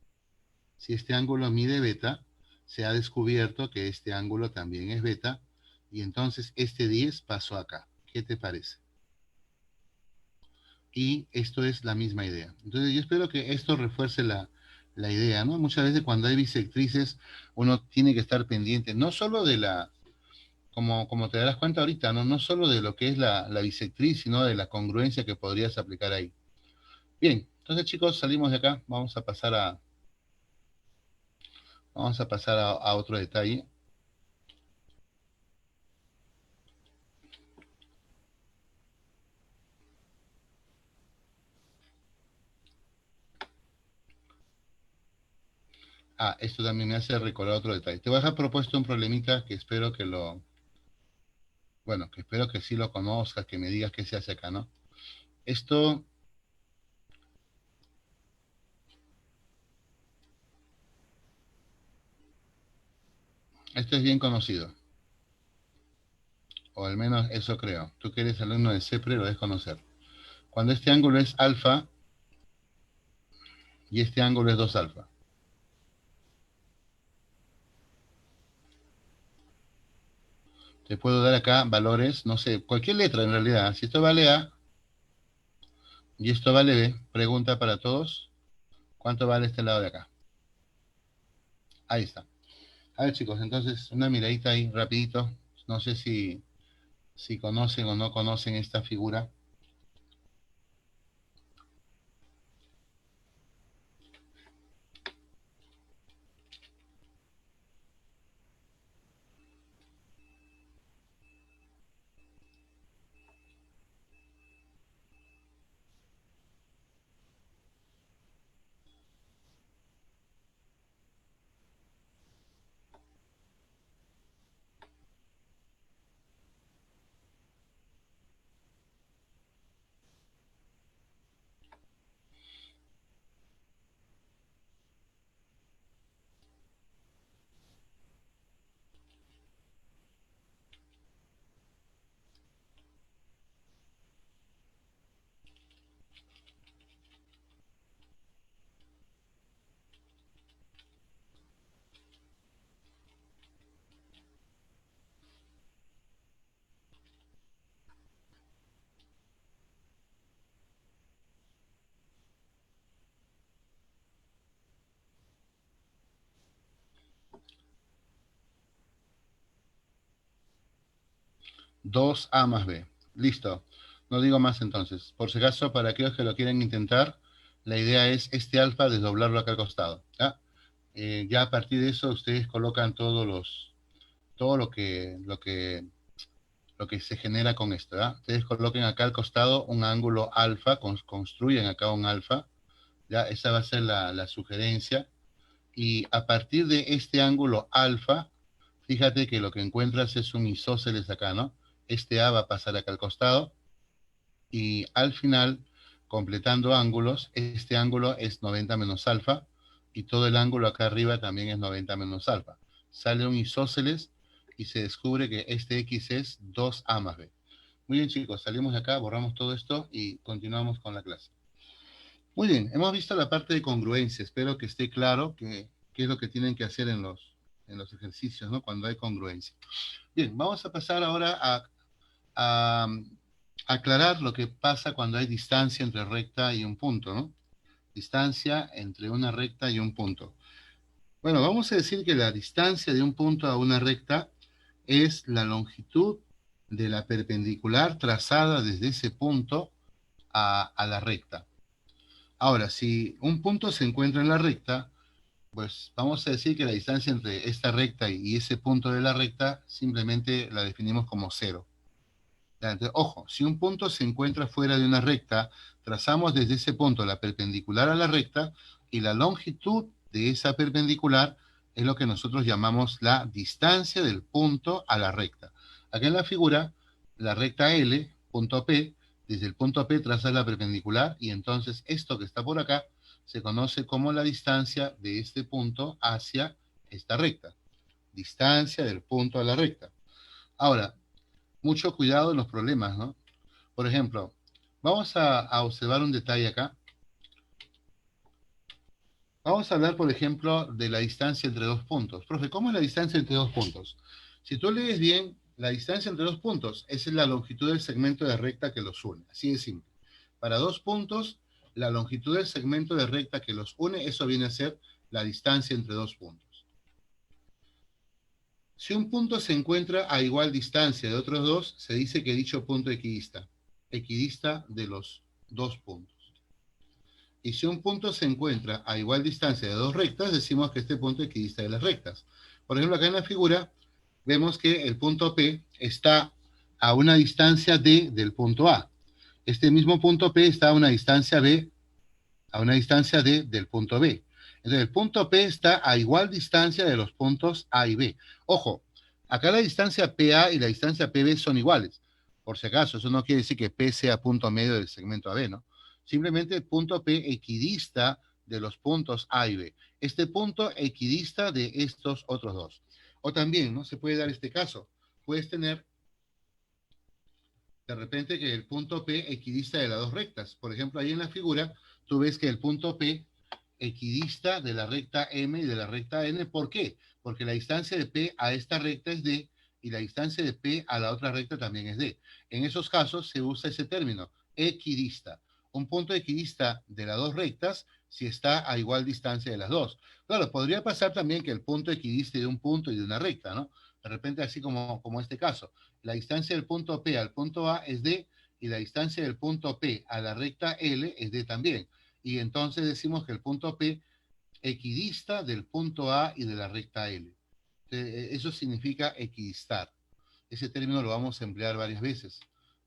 Si este ángulo mide beta, se ha descubierto que este ángulo también es beta, y entonces este 10 pasó acá. ¿Qué te parece? Y esto es la misma idea. Entonces yo espero que esto refuerce la idea, ¿no? Muchas veces cuando hay bisectrices uno tiene que estar pendiente, no solo de la, como te darás cuenta ahorita, ¿no? No solo de lo que es la bisectriz, sino de la congruencia que podrías aplicar ahí. Bien, entonces chicos, salimos de acá, vamos a pasar a otro detalle. Ah, esto también me hace recordar otro detalle. Te voy a dejar propuesto un problemita que espero que bueno, que espero que sí lo conozcas, que me digas qué se hace acá, ¿no? Esto, esto es bien conocido, o al menos eso creo. Tú que eres alumno de CEPRE lo debes conocer. Cuando este ángulo es alfa y este ángulo es 2 alfa. Te puedo dar acá valores, no sé, cualquier letra en realidad. Si esto vale A y esto vale B, pregunta para todos, ¿cuánto vale este lado de acá? Ahí está. A ver chicos, entonces una miradita ahí rapidito. No sé si conocen o no conocen esta figura. Dos a más B. Listo. No digo más entonces. Por si acaso, para aquellos que lo quieren intentar, la idea es este alfa desdoblarlo acá al costado. ¿Ya? Ya a partir de eso ustedes colocan todo lo que se genera con esto. ¿Ya? Ustedes coloquen acá al costado un ángulo alfa, construyen acá un alfa. ¿Ya? Esa va a ser la sugerencia. Y a partir de este ángulo alfa, fíjate que lo que encuentras es un isósceles acá, ¿no? Este A va a pasar acá al costado y al final, completando ángulos, este ángulo es 90 menos alfa y todo el ángulo acá arriba también es 90 menos alfa. Sale un isósceles y se descubre que este X es 2A más B. Muy bien chicos, salimos de acá, borramos todo esto y continuamos con la clase. Muy bien, hemos visto la parte de congruencia. Espero que esté claro qué es lo que tienen que hacer en los ejercicios, ¿no? Cuando hay congruencia. Bien, vamos a pasar ahora a aclarar lo que pasa cuando hay distancia entre recta y un punto, ¿no? Distancia entre una recta y un punto. Bueno, vamos a decir que la distancia de un punto a una recta es la longitud de la perpendicular trazada desde ese punto a la recta. Ahora, si un punto se encuentra en la recta, pues vamos a decir que la distancia entre esta recta y ese punto de la recta simplemente la definimos como cero. Ya, entonces, ojo, si un punto se encuentra fuera de una recta, trazamos desde ese punto la perpendicular a la recta y la longitud de esa perpendicular es lo que nosotros llamamos la distancia del punto a la recta. Acá en la figura, la recta L, punto P, desde el punto P trazas la perpendicular y entonces esto que está por acá se conoce como la distancia de este punto hacia esta recta. Distancia del punto a la recta. Ahora, mucho cuidado en los problemas, ¿no? Por ejemplo, vamos a observar un detalle acá. Vamos a hablar, por ejemplo, de la distancia entre dos puntos. Profe, ¿cómo es la distancia entre dos puntos? Si tú lees bien, la distancia entre dos puntos es la longitud del segmento de recta que los une. Así de simple. Para dos puntos, la longitud del segmento de recta que los une, eso viene a ser la distancia entre dos puntos. Si un punto se encuentra a igual distancia de otros dos, se dice que dicho punto equidista de los dos puntos. Y si un punto se encuentra a igual distancia de dos rectas, decimos que este punto equidista de las rectas. Por ejemplo, acá en la figura vemos que el punto P está a una distancia D del punto A. Este mismo punto P está a una distancia B, a una distancia D del punto B. Entonces, el punto P está a igual distancia de los puntos A y B. Ojo, acá la distancia PA y la distancia PB son iguales. Por si acaso, eso no quiere decir que P sea punto medio del segmento AB, ¿no? Simplemente el punto P equidista de los puntos A y B. Este punto equidista de estos otros dos. O también, ¿no? Se puede dar este caso. Puedes tener de repente que el punto P equidista de las dos rectas. Por ejemplo, ahí en la figura, tú ves que el punto P equidista de la recta M y de la recta N. ¿Por qué? Porque la distancia de P a esta recta es D y la distancia de P a la otra recta también es D. En esos casos se usa ese término, equidista. Un punto equidista de las dos rectas si está a igual distancia de las dos. Claro, podría pasar también que el punto equidiste de un punto y de una recta, ¿no? De repente así como este caso. La distancia del punto P al punto A es D y la distancia del punto P a la recta L es D también. Y entonces decimos que el punto P equidista del punto A y de la recta L. Eso significa equidistar. Ese término lo vamos a emplear varias veces.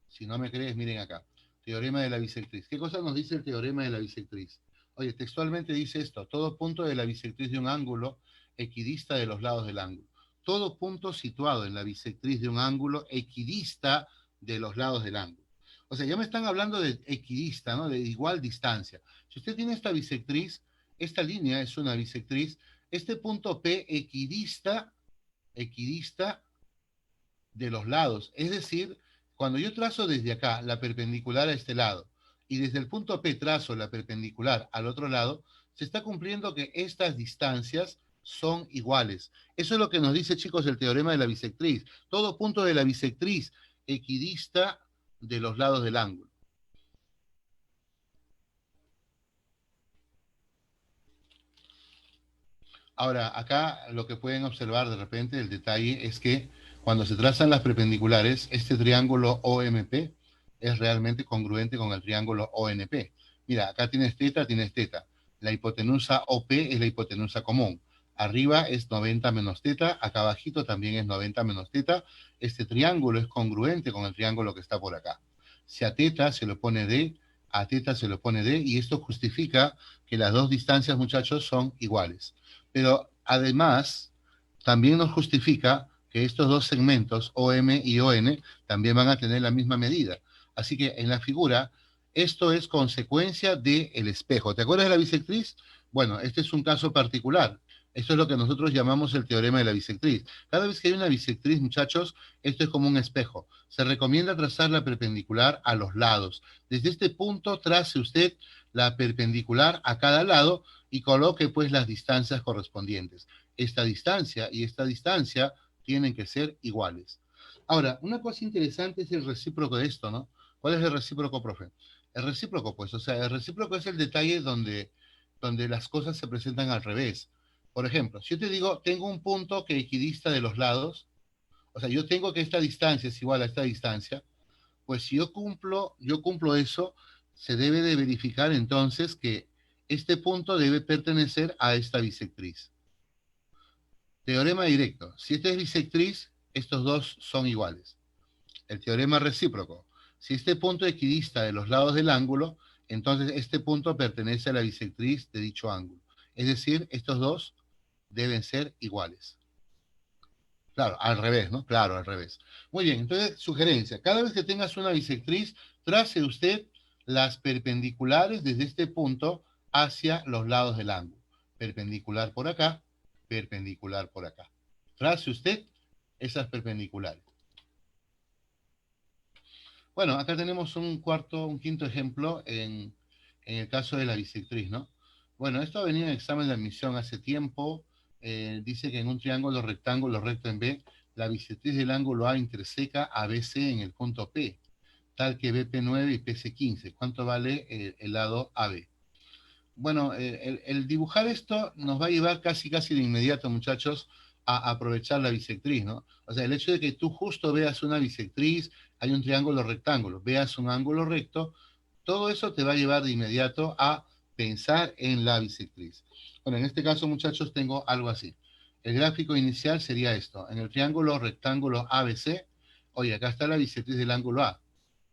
Si no me crees, miren acá. Teorema de la bisectriz. ¿Qué cosa nos dice el teorema de la bisectriz? Oye, textualmente dice esto. Todo punto de la bisectriz de un ángulo equidista de los lados del ángulo. Todo punto situado en la bisectriz de un ángulo equidista de los lados del ángulo. O sea, ya me están hablando de equidista, ¿no? De igual distancia. Si usted tiene esta bisectriz, esta línea es una bisectriz, este punto P equidista de los lados. Es decir, cuando yo trazo desde acá la perpendicular a este lado y desde el punto P trazo la perpendicular al otro lado, se está cumpliendo que estas distancias son iguales. Eso es lo que nos dice, chicos, el teorema de la bisectriz. Todo punto de la bisectriz equidista de los lados del ángulo. Ahora, acá lo que pueden observar de repente, el detalle es que cuando se trazan las perpendiculares, este triángulo OMP es realmente congruente con el triángulo ONP. Mira, acá tienes teta. La hipotenusa OP es la hipotenusa común. Arriba es 90 menos teta, acá abajito también es 90 menos teta. Este triángulo es congruente con el triángulo que está por acá. Si a teta se lo pone D, a teta se lo pone D, y esto justifica que las dos distancias, muchachos, son iguales. Pero además, también nos justifica que estos dos segmentos, OM y ON, también van a tener la misma medida. Así que en la figura, esto es consecuencia del espejo. ¿Te acuerdas de la bisectriz? Bueno, este es un caso particular. Esto es lo que nosotros llamamos el teorema de la bisectriz. Cada vez que hay una bisectriz, muchachos, esto es como un espejo. Se recomienda trazar la perpendicular a los lados. Desde este punto, trace usted la perpendicular a cada lado y coloque pues las distancias correspondientes. Esta distancia y esta distancia tienen que ser iguales. Ahora, una cosa interesante es el recíproco de esto, ¿no? ¿Cuál es el recíproco, profe? El recíproco, pues, o sea, el recíproco es el detalle donde las cosas se presentan al revés. Por ejemplo, si yo te digo, tengo un punto que equidista de los lados, o sea, yo tengo que esta distancia es igual a esta distancia, pues si yo cumplo eso, se debe de verificar entonces que este punto debe pertenecer a esta bisectriz. Teorema directo. Si esta es bisectriz, estos dos son iguales. El teorema recíproco. Si este punto equidista de los lados del ángulo, entonces este punto pertenece a la bisectriz de dicho ángulo. Es decir, estos dos deben ser iguales. Claro, al revés, ¿no? Claro, al revés. Muy bien, entonces, sugerencia. Cada vez que tengas una bisectriz, trace usted las perpendiculares desde este punto hacia los lados del ángulo. Perpendicular por acá, perpendicular por acá. Trace usted esas perpendiculares. Bueno, acá tenemos un quinto ejemplo en el caso de la bisectriz, ¿no? Bueno, esto venía en examen de admisión hace tiempo. Dice que en un triángulo rectángulo recto en B, la bisectriz del ángulo A interseca a BC en el punto P, tal que BP9 y PC15. ¿Cuánto vale el lado AB? Bueno, el dibujar esto nos va a llevar casi de inmediato, muchachos, a aprovechar la bisectriz, ¿no? O sea, el hecho de que tú justo veas una bisectriz, hay un triángulo rectángulo, veas un ángulo recto, todo eso te va a llevar de inmediato a pensar en la bisectriz. Bueno, en este caso, muchachos, tengo algo así. El gráfico inicial sería esto. En el triángulo rectángulo ABC, oye, acá está la bisectriz del ángulo A.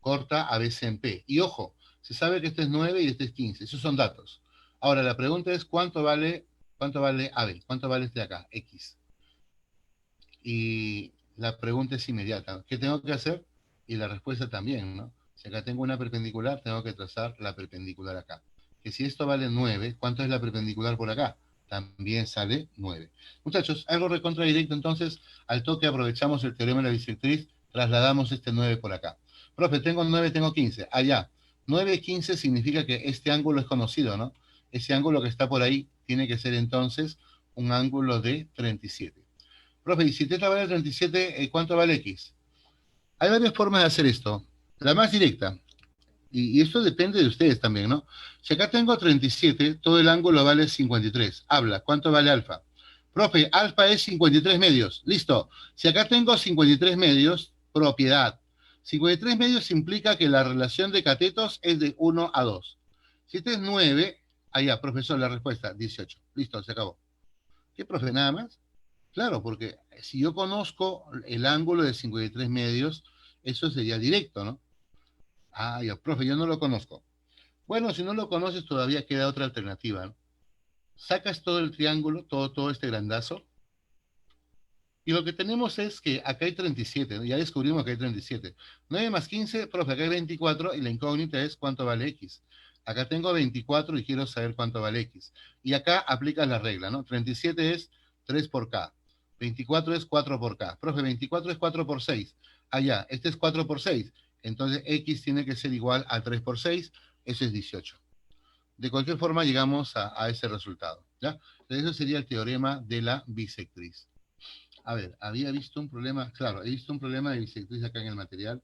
Corta ABC en P. Y ojo, se sabe que este es 9 y este es 15. Esos son datos. Ahora, la pregunta es, cuánto vale AB? ¿Cuánto vale este de acá? X. Y la pregunta es inmediata. ¿Qué tengo que hacer? Y la respuesta también, ¿no? Si acá tengo una perpendicular, tengo que trazar la perpendicular acá. Que si esto vale 9, ¿cuánto es la perpendicular por acá? También sale 9. Muchachos, algo recontra directo, entonces, al toque aprovechamos el teorema de la bisectriz, trasladamos este 9 por acá. Profe, tengo 9, tengo 15. Allá. 9, 15 significa que este ángulo es conocido, ¿no? Ese ángulo que está por ahí tiene que ser entonces un ángulo de 37. Profe, y si teta vale 37, ¿cuánto vale X? Hay varias formas de hacer esto. La más directa, y esto depende de ustedes también, ¿no? Si acá tengo 37, todo el ángulo vale 53. Habla, ¿cuánto vale alfa? Profe, alfa es 53 medios. Listo. Si acá tengo 53 medios, propiedad. 53 medios implica que la relación de catetos es de 1 a 2. Si este es 9, allá, profesor, la respuesta, 18. Listo, se acabó. ¿Qué, profe? ¿Nada más? Claro, porque si yo conozco el ángulo de 53 medios, eso sería directo, ¿no? Ah, ya, profe, yo no lo conozco. Bueno, si no lo conoces, todavía queda otra alternativa, ¿no? Sacas todo el triángulo, todo este grandazo, y lo que tenemos es que acá hay 37, ¿no? Ya descubrimos que hay 37. 9 más 15, profe, acá hay 24, y la incógnita es cuánto vale X. Acá tengo 24 y quiero saber cuánto vale X. Y acá aplicas la regla, ¿no? 37 es 3 por K. 24 es 4 por K. Profe, 24 es 4 por 6. Allá, este es 4 por 6. Entonces X tiene que ser igual a 3 por 6. Eso es 18. De cualquier forma, llegamos a ese resultado, ¿ya? Entonces, eso sería el teorema de la bisectriz. A ver, había visto un problema, claro, he visto un problema de bisectriz acá en el material.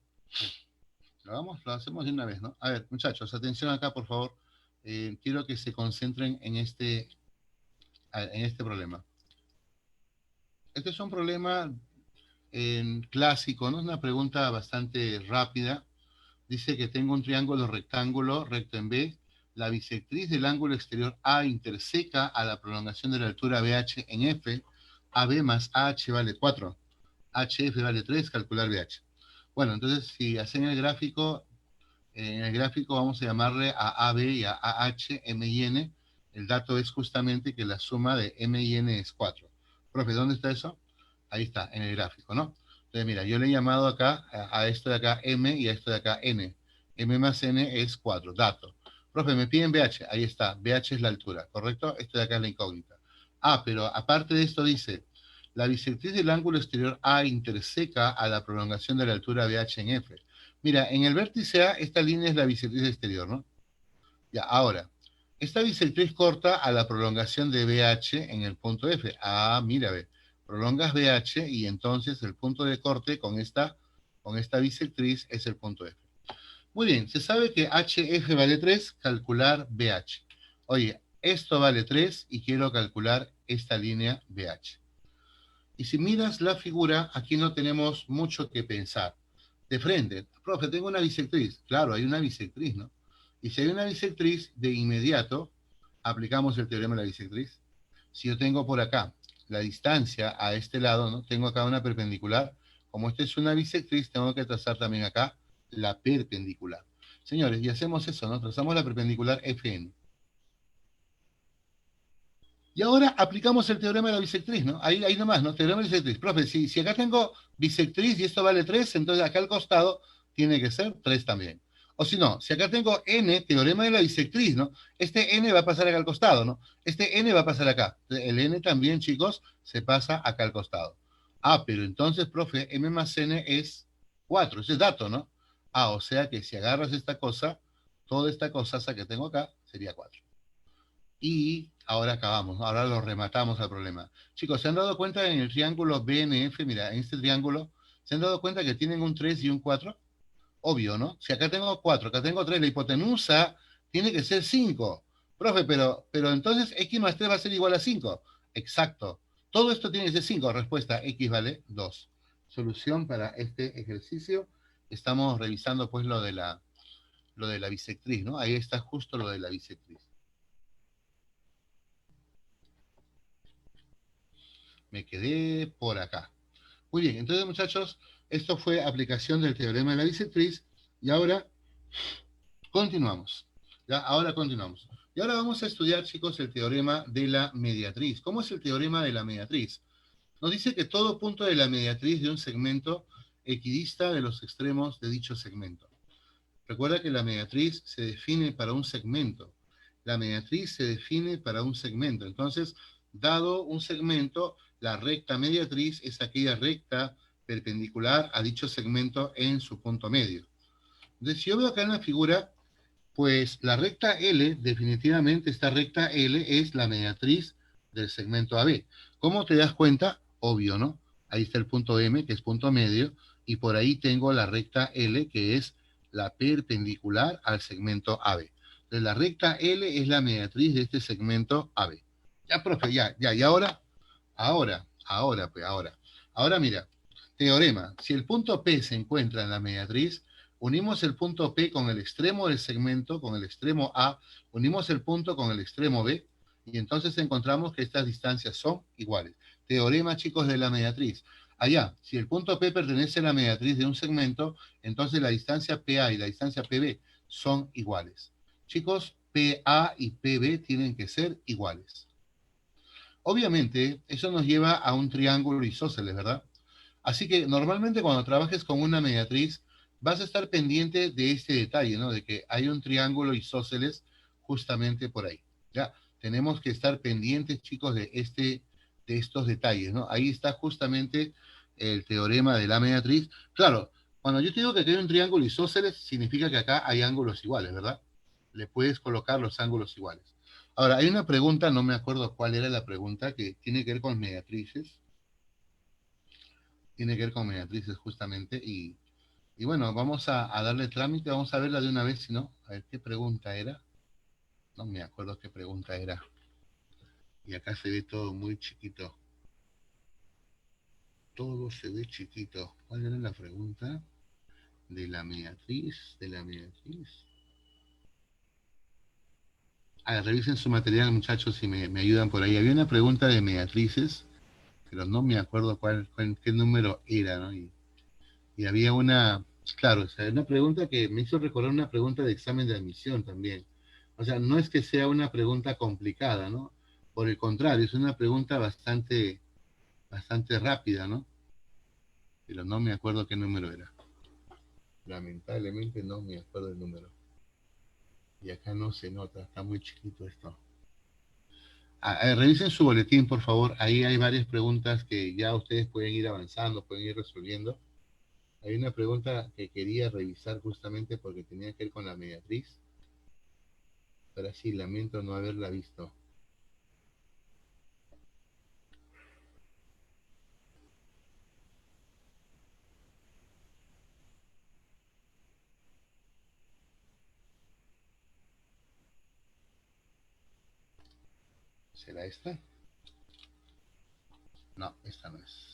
Lo hacemos de una vez, ¿no? A ver, muchachos, atención acá, por favor. Quiero que se concentren en este problema. Este es un problema clásico, ¿no? Es una pregunta bastante rápida. Dice que tengo un triángulo rectángulo recto en B. La bisectriz del ángulo exterior A interseca a la prolongación de la altura BH en F. AB más AH vale 4. HF vale 3, calcular BH. Bueno, entonces si hacen el gráfico, en el gráfico vamos a llamarle a AB y a AH, M y N. El dato es justamente que la suma de M y N es 4. Profe, ¿dónde está eso? Ahí está, en el gráfico, ¿no? Entonces, mira, yo le he llamado acá a esto de acá M y a esto de acá N. M más N es 4, dato. Profe, me piden BH, ahí está, BH es la altura, ¿correcto? Esto de acá es la incógnita. Ah, pero aparte de esto dice, la bisectriz del ángulo exterior A interseca a la prolongación de la altura BH en F. Mira, en el vértice A, esta línea es la bisectriz exterior, ¿no? Ya, ahora, esta bisectriz corta a la prolongación de BH en el punto F. Ah, mira, ve, prolongas BH y entonces el punto de corte con esta bisectriz es el punto F. Muy bien, se sabe que HF vale 3, calcular BH. Oye, esto vale 3 y quiero calcular esta línea BH. Y si miras la figura, aquí no tenemos mucho que pensar. De frente, profe, tengo una bisectriz. Claro, hay una bisectriz, ¿no? Y si hay una bisectriz, de inmediato aplicamos el teorema de la bisectriz. Si yo tengo por acá la distancia a este lado, ¿no? Tengo acá una perpendicular. Como esta es una bisectriz, tengo que trazar también acá la perpendicular. Señores, y hacemos eso, ¿no? Trazamos la perpendicular FN. Y ahora aplicamos el teorema de la bisectriz, ¿no? Ahí nomás, ¿no? Teorema de la bisectriz. Profe, si acá tengo bisectriz y esto vale 3, entonces acá al costado tiene que ser 3 también. O si no, si acá tengo n, teorema de la bisectriz, ¿no? Este n va a pasar acá al costado, ¿no? Este n va a pasar acá. El n también, chicos, se pasa acá al costado. Ah, pero entonces, profe, m más n es 4. Ese es dato, ¿no? Ah, o sea que si agarras esta cosa, toda esta cosa que tengo acá sería 4. Y ahora acabamos, ¿no? Ahora lo rematamos al problema. Chicos, ¿se han dado cuenta en el triángulo BNF? Mira, en este triángulo, ¿se han dado cuenta que tienen un 3 y un 4? Obvio, ¿no? Si acá tengo 4, acá tengo 3, la hipotenusa tiene que ser 5. Profe, pero entonces x más 3 va a ser igual a 5. Exacto. Todo esto tiene que ser 5. Respuesta, x vale 2. Solución para este ejercicio. Estamos revisando pues lo de la bisectriz, ¿no? Ahí está justo lo de la bisectriz. Me quedé por acá. Muy bien, entonces muchachos, esto fue aplicación del teorema de la bisectriz y ahora continuamos. Ya, ahora continuamos. Y ahora vamos a estudiar, chicos, el teorema de la mediatriz. ¿Cómo es el teorema de la mediatriz? Nos dice que todo punto de la mediatriz de un segmento equidista de los extremos de dicho segmento. Recuerda que la mediatriz se define para un segmento. La mediatriz se define para un segmento. Entonces, dado un segmento, la recta mediatriz es aquella recta perpendicular a dicho segmento en su punto medio. Entonces, si yo veo acá en la figura, pues la recta L, definitivamente esta recta L es la mediatriz del segmento AB. ¿Cómo te das cuenta? Obvio, ¿no? Ahí está el punto M, que es punto medio, y por ahí tengo la recta L, que es la perpendicular al segmento AB. Entonces la recta L es la mediatriz de este segmento AB. Ya, profe, ya. Y ahora mira, teorema. Si el punto P se encuentra en la mediatriz, unimos el punto P con el extremo del segmento, con el extremo A, unimos el punto con el extremo B, y entonces encontramos que estas distancias son iguales. Teorema, chicos, de la mediatriz. Allá, si el punto P pertenece a la mediatriz de un segmento, entonces la distancia PA y la distancia PB son iguales. Chicos, PA y PB tienen que ser iguales. Obviamente, eso nos lleva a un triángulo isósceles, ¿verdad? Así que normalmente cuando trabajes con una mediatriz, vas a estar pendiente de este detalle, ¿no? De que hay un triángulo isósceles justamente por ahí. Ya, tenemos que estar pendientes, chicos, de estos detalles, ¿no? Ahí está justamente el teorema de la mediatriz. Claro, cuando yo te digo que aquí hay un triángulo isósceles, significa que acá hay ángulos iguales, ¿verdad? Le puedes colocar los ángulos iguales. Ahora, hay una pregunta, no me acuerdo cuál era la pregunta, que tiene que ver con mediatrices. Tiene que ver con mediatrices justamente. Y bueno, vamos a darle trámite, vamos a verla de una vez, si no. A ver, ¿qué pregunta era? No me acuerdo qué pregunta era. Y acá se ve todo muy chiquito. Todo se ve chiquito. ¿Cuál era la pregunta? De la mediatriz, de la mediatriz. A ver, revisen su material, muchachos, si me ayudan por ahí. Había una pregunta de mediatrices, pero no me acuerdo qué número era, ¿no? Y había una, claro, o sea, una pregunta que me hizo recordar una pregunta de examen de admisión también. O sea, no es que sea una pregunta complicada, ¿no? Por el contrario, es una pregunta bastante rápida, ¿no? Pero no me acuerdo qué número era. Lamentablemente no me acuerdo el número. Y acá no se nota, está muy chiquito esto. Revisen su boletín, por favor. Ahí hay varias preguntas que ya ustedes pueden ir avanzando, pueden ir resolviendo. Hay una pregunta que quería revisar justamente porque tenía que ver con la mediatriz. Pero sí, lamento no haberla visto. ¿Será esta? No, esta no es.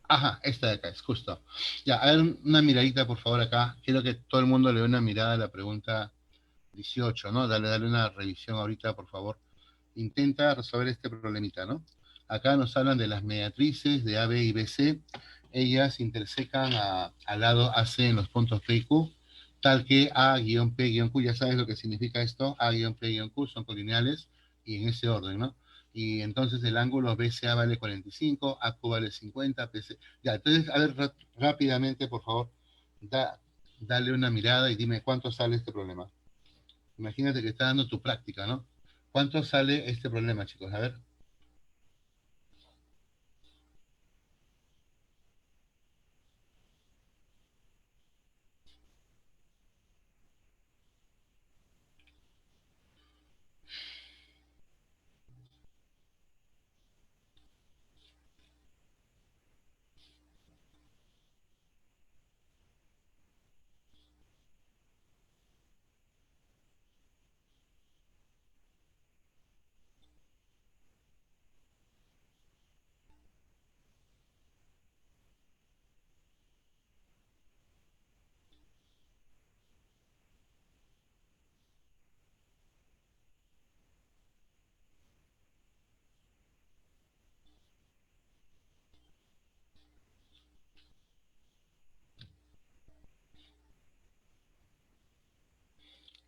Ajá, esta de acá es justo. Ya, a ver, una miradita por favor acá. Quiero que todo el mundo le dé una mirada a la pregunta 18, ¿no? Dale una revisión ahorita, por favor. Intenta resolver este problemita, ¿no? Acá nos hablan de las mediatrices de AB y BC. Ellas intersecan al lado AC en los puntos P y Q. tal que A-P-Q, ya sabes lo que significa esto, A-P-Q son colineales y en ese orden, ¿no? Y entonces el ángulo BCA vale 45, AQ vale 50, PC. Ya, entonces, a ver, rápidamente, por favor, dale una mirada y dime cuánto sale este problema. Imagínate que está dando tu práctica, ¿no? ¿Cuánto sale este problema, chicos? A ver.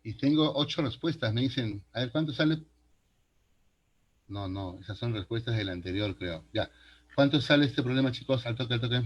Y tengo 8 respuestas. Me dicen, a ver, ¿cuánto sale? No, no, esas son respuestas del anterior, creo. Ya. ¿Cuánto sale este problema, chicos? Al toque, al toque.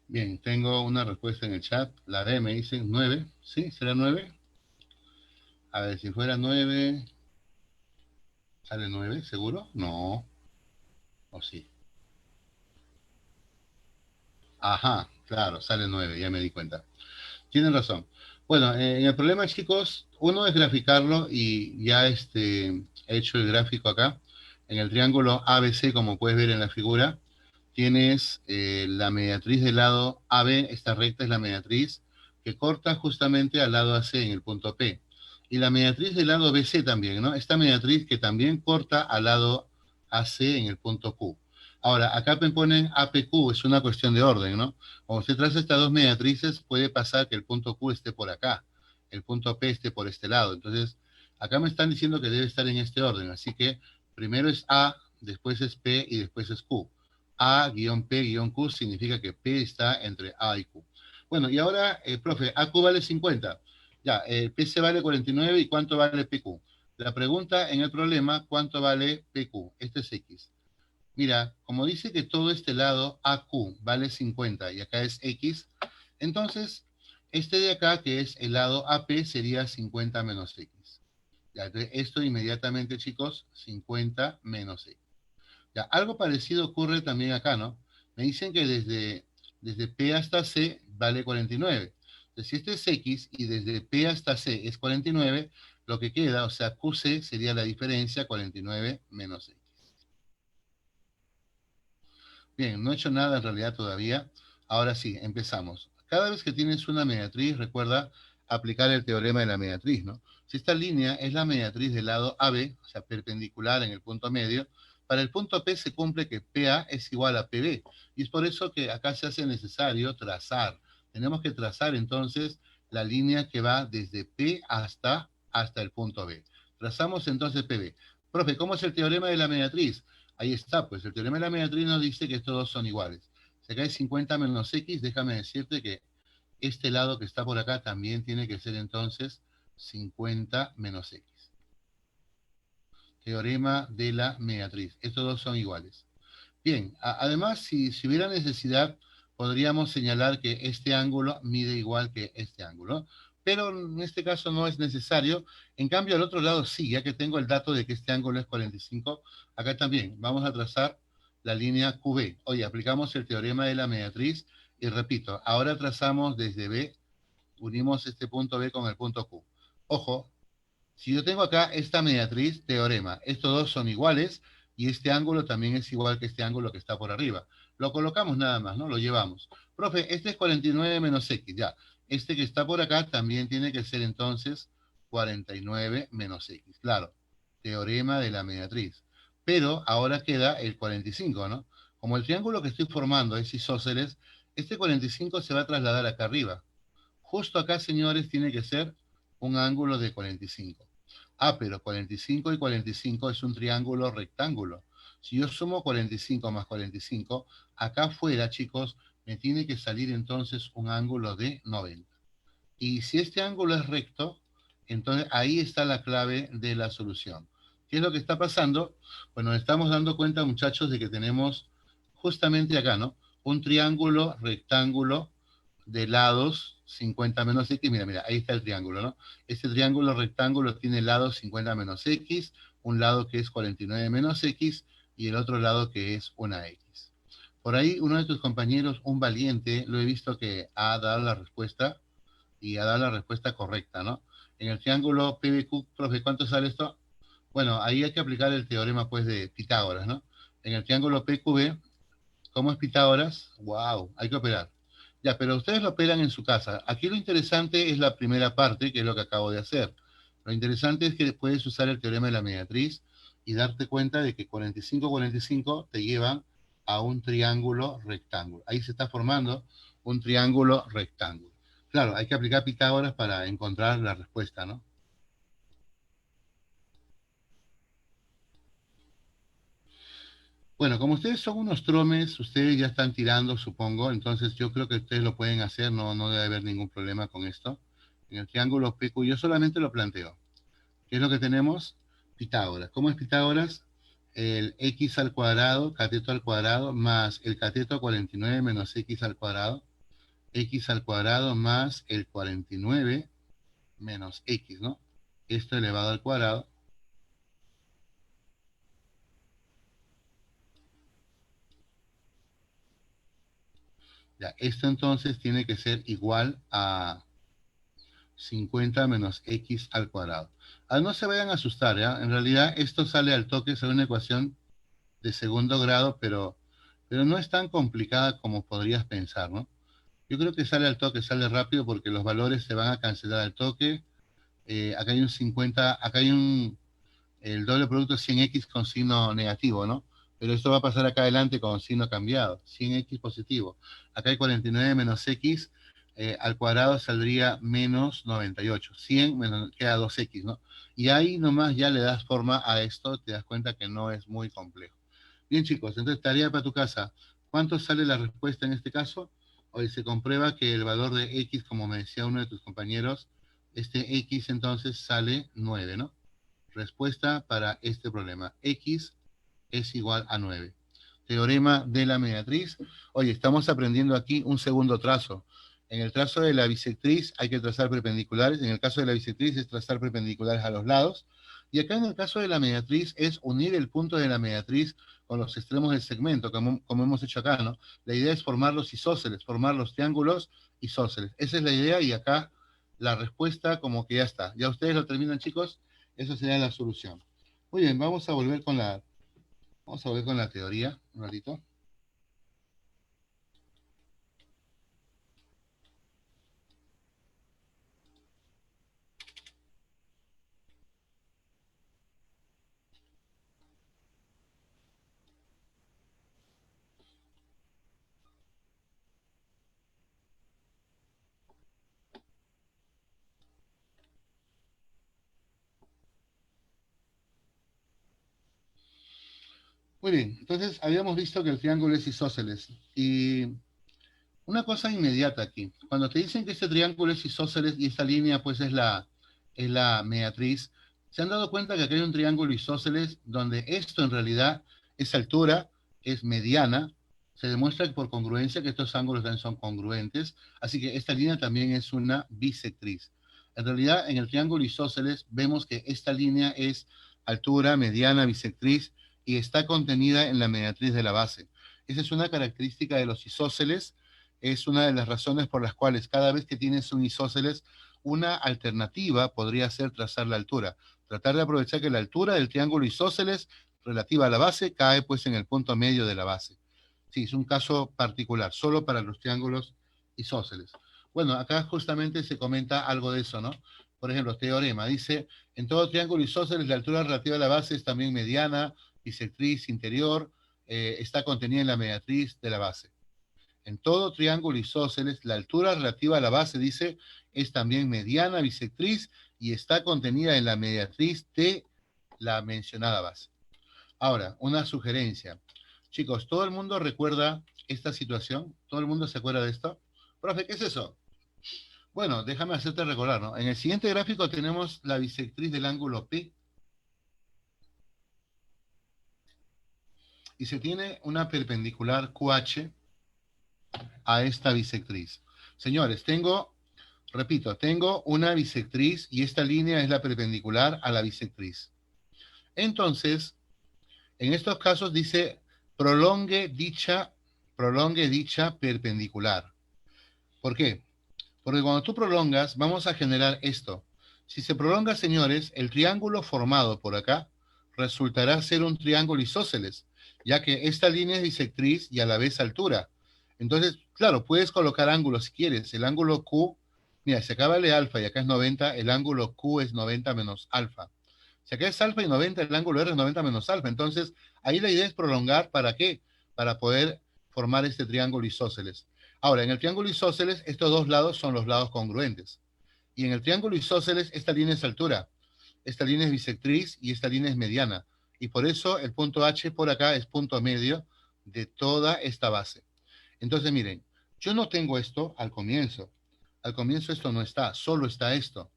Bien, tengo una respuesta en el chat. La D me dicen 9. ¿Sí? ¿Será 9? A ver, si fuera 9, ¿sale 9? ¿Seguro? No. ¿O sí? Ajá, claro, sale 9, ya me di cuenta. Tienen razón. Bueno, en el problema, chicos, uno es graficarlo y ya he hecho el gráfico acá. En el triángulo ABC, como puedes ver en la figura, tienes la mediatriz del lado AB, esta recta es la mediatriz que corta justamente al lado AC en el punto P. Y la mediatriz del lado BC también, ¿no? Esta mediatriz que también corta al lado AC en el punto Q. Ahora, acá me ponen APQ, es una cuestión de orden, ¿no? Como usted traza estas dos mediatrices, puede pasar que el punto Q esté por acá, el punto P esté por este lado. Entonces, acá me están diciendo que debe estar en este orden. Así que primero es A, después es P y después es Q. A-P-Q significa que P está entre A y Q. Bueno, y ahora, profe, AQ vale 50. Ya, PC vale 49 y ¿cuánto vale PQ? La pregunta en el problema, ¿cuánto vale PQ? Este es X. Mira, como dice que todo este lado AQ vale 50 y acá es X, entonces este de acá, que es el lado AP, sería 50 menos X. Ya, entonces esto inmediatamente, chicos, 50 menos X. Ya, algo parecido ocurre también acá, ¿no? Me dicen que desde P hasta C vale 49. Entonces, si este es X y desde P hasta C es 49, lo que queda, o sea, QC sería la diferencia 49 menos X. Bien, no he hecho nada en realidad todavía. Ahora sí, empezamos. Cada vez que tienes una mediatriz, recuerda aplicar el teorema de la mediatriz, ¿no? Si esta línea es la mediatriz del lado AB, o sea, perpendicular en el punto medio, para el punto P se cumple que PA es igual a PB. Y es por eso que acá se hace necesario trazar. Tenemos que trazar entonces la línea que va desde P hasta el punto B. Trazamos entonces PB. Profe, ¿cómo es el teorema de la mediatriz? Ahí está, pues el teorema de la mediatriz nos dice que estos dos son iguales. Si acá hay 50 menos X, déjame decirte que este lado que está por acá también tiene que ser entonces 50 menos X. Teorema de la mediatriz. Estos dos son iguales. Bien, además, si hubiera necesidad, podríamos señalar que este ángulo mide igual que este ángulo, pero en este caso no es necesario. En cambio, al otro lado sí, ya que tengo el dato de que este ángulo es 45, acá también vamos a trazar la línea QB. Oye, aplicamos el teorema de la mediatriz y repito, ahora trazamos desde B, unimos este punto B con el punto Q. Ojo, si yo tengo acá esta mediatriz, teorema, estos dos son iguales y este ángulo también es igual que este ángulo que está por arriba. Lo colocamos nada más, ¿no? Lo llevamos. Profe, este es 49 menos X, ya. Este que está por acá también tiene que ser entonces 49 menos X. Claro, teorema de la mediatriz. Pero ahora queda el 45, ¿no? Como el triángulo que estoy formando es isósceles, este 45 se va a trasladar acá arriba. Justo acá, señores, tiene que ser un ángulo de 45. Ah, pero 45 y 45 es un triángulo rectángulo. Si yo sumo 45 más 45, acá afuera, chicos, me tiene que salir entonces un ángulo de 90. Y si este ángulo es recto, entonces ahí está la clave de la solución. ¿Qué es lo que está pasando? Bueno, nos estamos dando cuenta, muchachos, de que tenemos justamente acá, ¿no? Un triángulo rectángulo de lados 50 menos X. Mira, mira, ahí está el triángulo, ¿no? Este triángulo rectángulo tiene lados 50 menos X, un lado que es 49 menos X y el otro lado que es una X. Por ahí uno de tus compañeros, un valiente, lo he visto que ha dado la respuesta y ha dado la respuesta correcta, ¿no? En el triángulo PBQ, profe, ¿cuánto sale esto? Bueno, ahí hay que aplicar el teorema, pues, de Pitágoras, ¿no? En el triángulo PQB, ¿cómo es Pitágoras? ¡Wow! Hay que operar. Ya, pero ustedes lo operan en su casa. Aquí lo interesante es la primera parte, que es lo que acabo de hacer. Lo interesante es que puedes usar el teorema de la mediatriz y darte cuenta de que 45-45 te llevan a un triángulo rectángulo. Ahí se está formando un triángulo rectángulo. Claro, hay que aplicar Pitágoras para encontrar la respuesta, ¿no? Bueno, como ustedes son unos tromes, ustedes ya están tirando, supongo, entonces yo creo que ustedes lo pueden hacer, no debe haber ningún problema con esto. En el triángulo PQ yo solamente lo planteo. ¿Qué es lo que tenemos? Pitágoras. ¿Cómo es Pitágoras? El x al cuadrado, cateto al cuadrado, más el cateto 49 menos x al cuadrado más el 49 menos x, ¿no? Esto elevado al cuadrado. Ya, esto entonces tiene que ser igual a 50 menos x al cuadrado. No se vayan a asustar, ¿ya? En realidad esto sale al toque, es una ecuación de segundo grado, pero no es tan complicada como podrías pensar, ¿no? Yo creo que sale al toque, sale rápido porque los valores se van a cancelar al toque. Acá hay un 50, acá hay el doble producto 100x con signo negativo, ¿no? Pero esto va a pasar acá adelante con signo cambiado, 100x positivo. Acá hay 49 menos x, al cuadrado saldría menos 98. 100 menos, queda 2x, ¿no? Y ahí nomás ya le das forma a esto, te das cuenta que no es muy complejo. Bien, chicos, entonces tarea para tu casa. ¿Cuánto sale la respuesta en este caso? Hoy se comprueba que el valor de x, como me decía uno de tus compañeros, este x entonces sale 9, ¿no? Respuesta para este problema. X es igual a 9. Teorema de la mediatriz. Oye, estamos aprendiendo aquí un segundo trazo. En el trazo de la bisectriz hay que trazar perpendiculares. En el caso de la bisectriz es trazar perpendiculares a los lados. Y acá en el caso de la mediatriz es unir el punto de la mediatriz con los extremos del segmento, como hemos hecho acá, ¿no? La idea es formar los isósceles, formar los triángulos isósceles. Esa es la idea y acá la respuesta como que ya está. Ya ustedes lo terminan, chicos. Esa sería la solución. Muy bien, vamos a volver con la teoría un ratito. Muy bien, entonces habíamos visto que el triángulo es isósceles. Y una cosa inmediata aquí, cuando te dicen que este triángulo es isósceles y esta línea pues es la mediatriz, ¿se han dado cuenta que aquí hay un triángulo isósceles donde esto en realidad es altura, es mediana? Se demuestra por congruencia que estos ángulos también son congruentes, así que esta línea también es una bisectriz. En realidad, en el triángulo isósceles vemos que esta línea es altura, mediana, bisectriz y está contenida en la mediatriz de la base. Esa es una característica de los isósceles, es una de las razones por las cuales cada vez que tienes un isósceles, una alternativa podría ser trazar la altura. Tratar de aprovechar que la altura del triángulo isósceles relativa a la base cae pues en el punto medio de la base. Sí, es un caso particular, solo para los triángulos isósceles. Bueno, acá justamente se comenta algo de eso, ¿no? Por ejemplo, teorema dice, en todo triángulo isósceles la altura relativa a la base es también mediana, bisectriz interior, está contenida en la mediatriz de la base. En todo triángulo isósceles, la altura relativa a la base, dice, es también mediana, bisectriz y está contenida en la mediatriz de la mencionada base. Ahora, una sugerencia. Chicos, ¿todo el mundo recuerda esta situación? ¿Todo el mundo se acuerda de esto? Profe, ¿qué es eso? Bueno, déjame hacerte recordar, ¿no? En el siguiente gráfico tenemos la bisectriz del ángulo P y se tiene una perpendicular QH a esta bisectriz. Señores, tengo una bisectriz y esta línea es la perpendicular a la bisectriz. Entonces, en estos casos dice prolongue dicha perpendicular. ¿Por qué? Porque cuando tú prolongas, vamos a generar esto. Si se prolonga, señores, el triángulo formado por acá resultará ser un triángulo isósceles, ya que esta línea es bisectriz y a la vez altura. Entonces, claro, puedes colocar ángulos si quieres. El ángulo Q, mira, si acá vale alfa y acá es 90, el ángulo Q es 90 menos alfa. Si acá es alfa y 90, el ángulo R es 90 menos alfa. Entonces, ahí la idea es prolongar, ¿para qué? Para poder formar este triángulo isósceles. Ahora, en el triángulo isósceles, estos dos lados son los lados congruentes. Y en el triángulo isósceles, esta línea es altura, esta línea es bisectriz y esta línea es mediana. Y por eso el punto H por acá es punto medio de toda esta base. Entonces, miren, yo no tengo esto al comienzo. Al comienzo esto no está, solo está esto.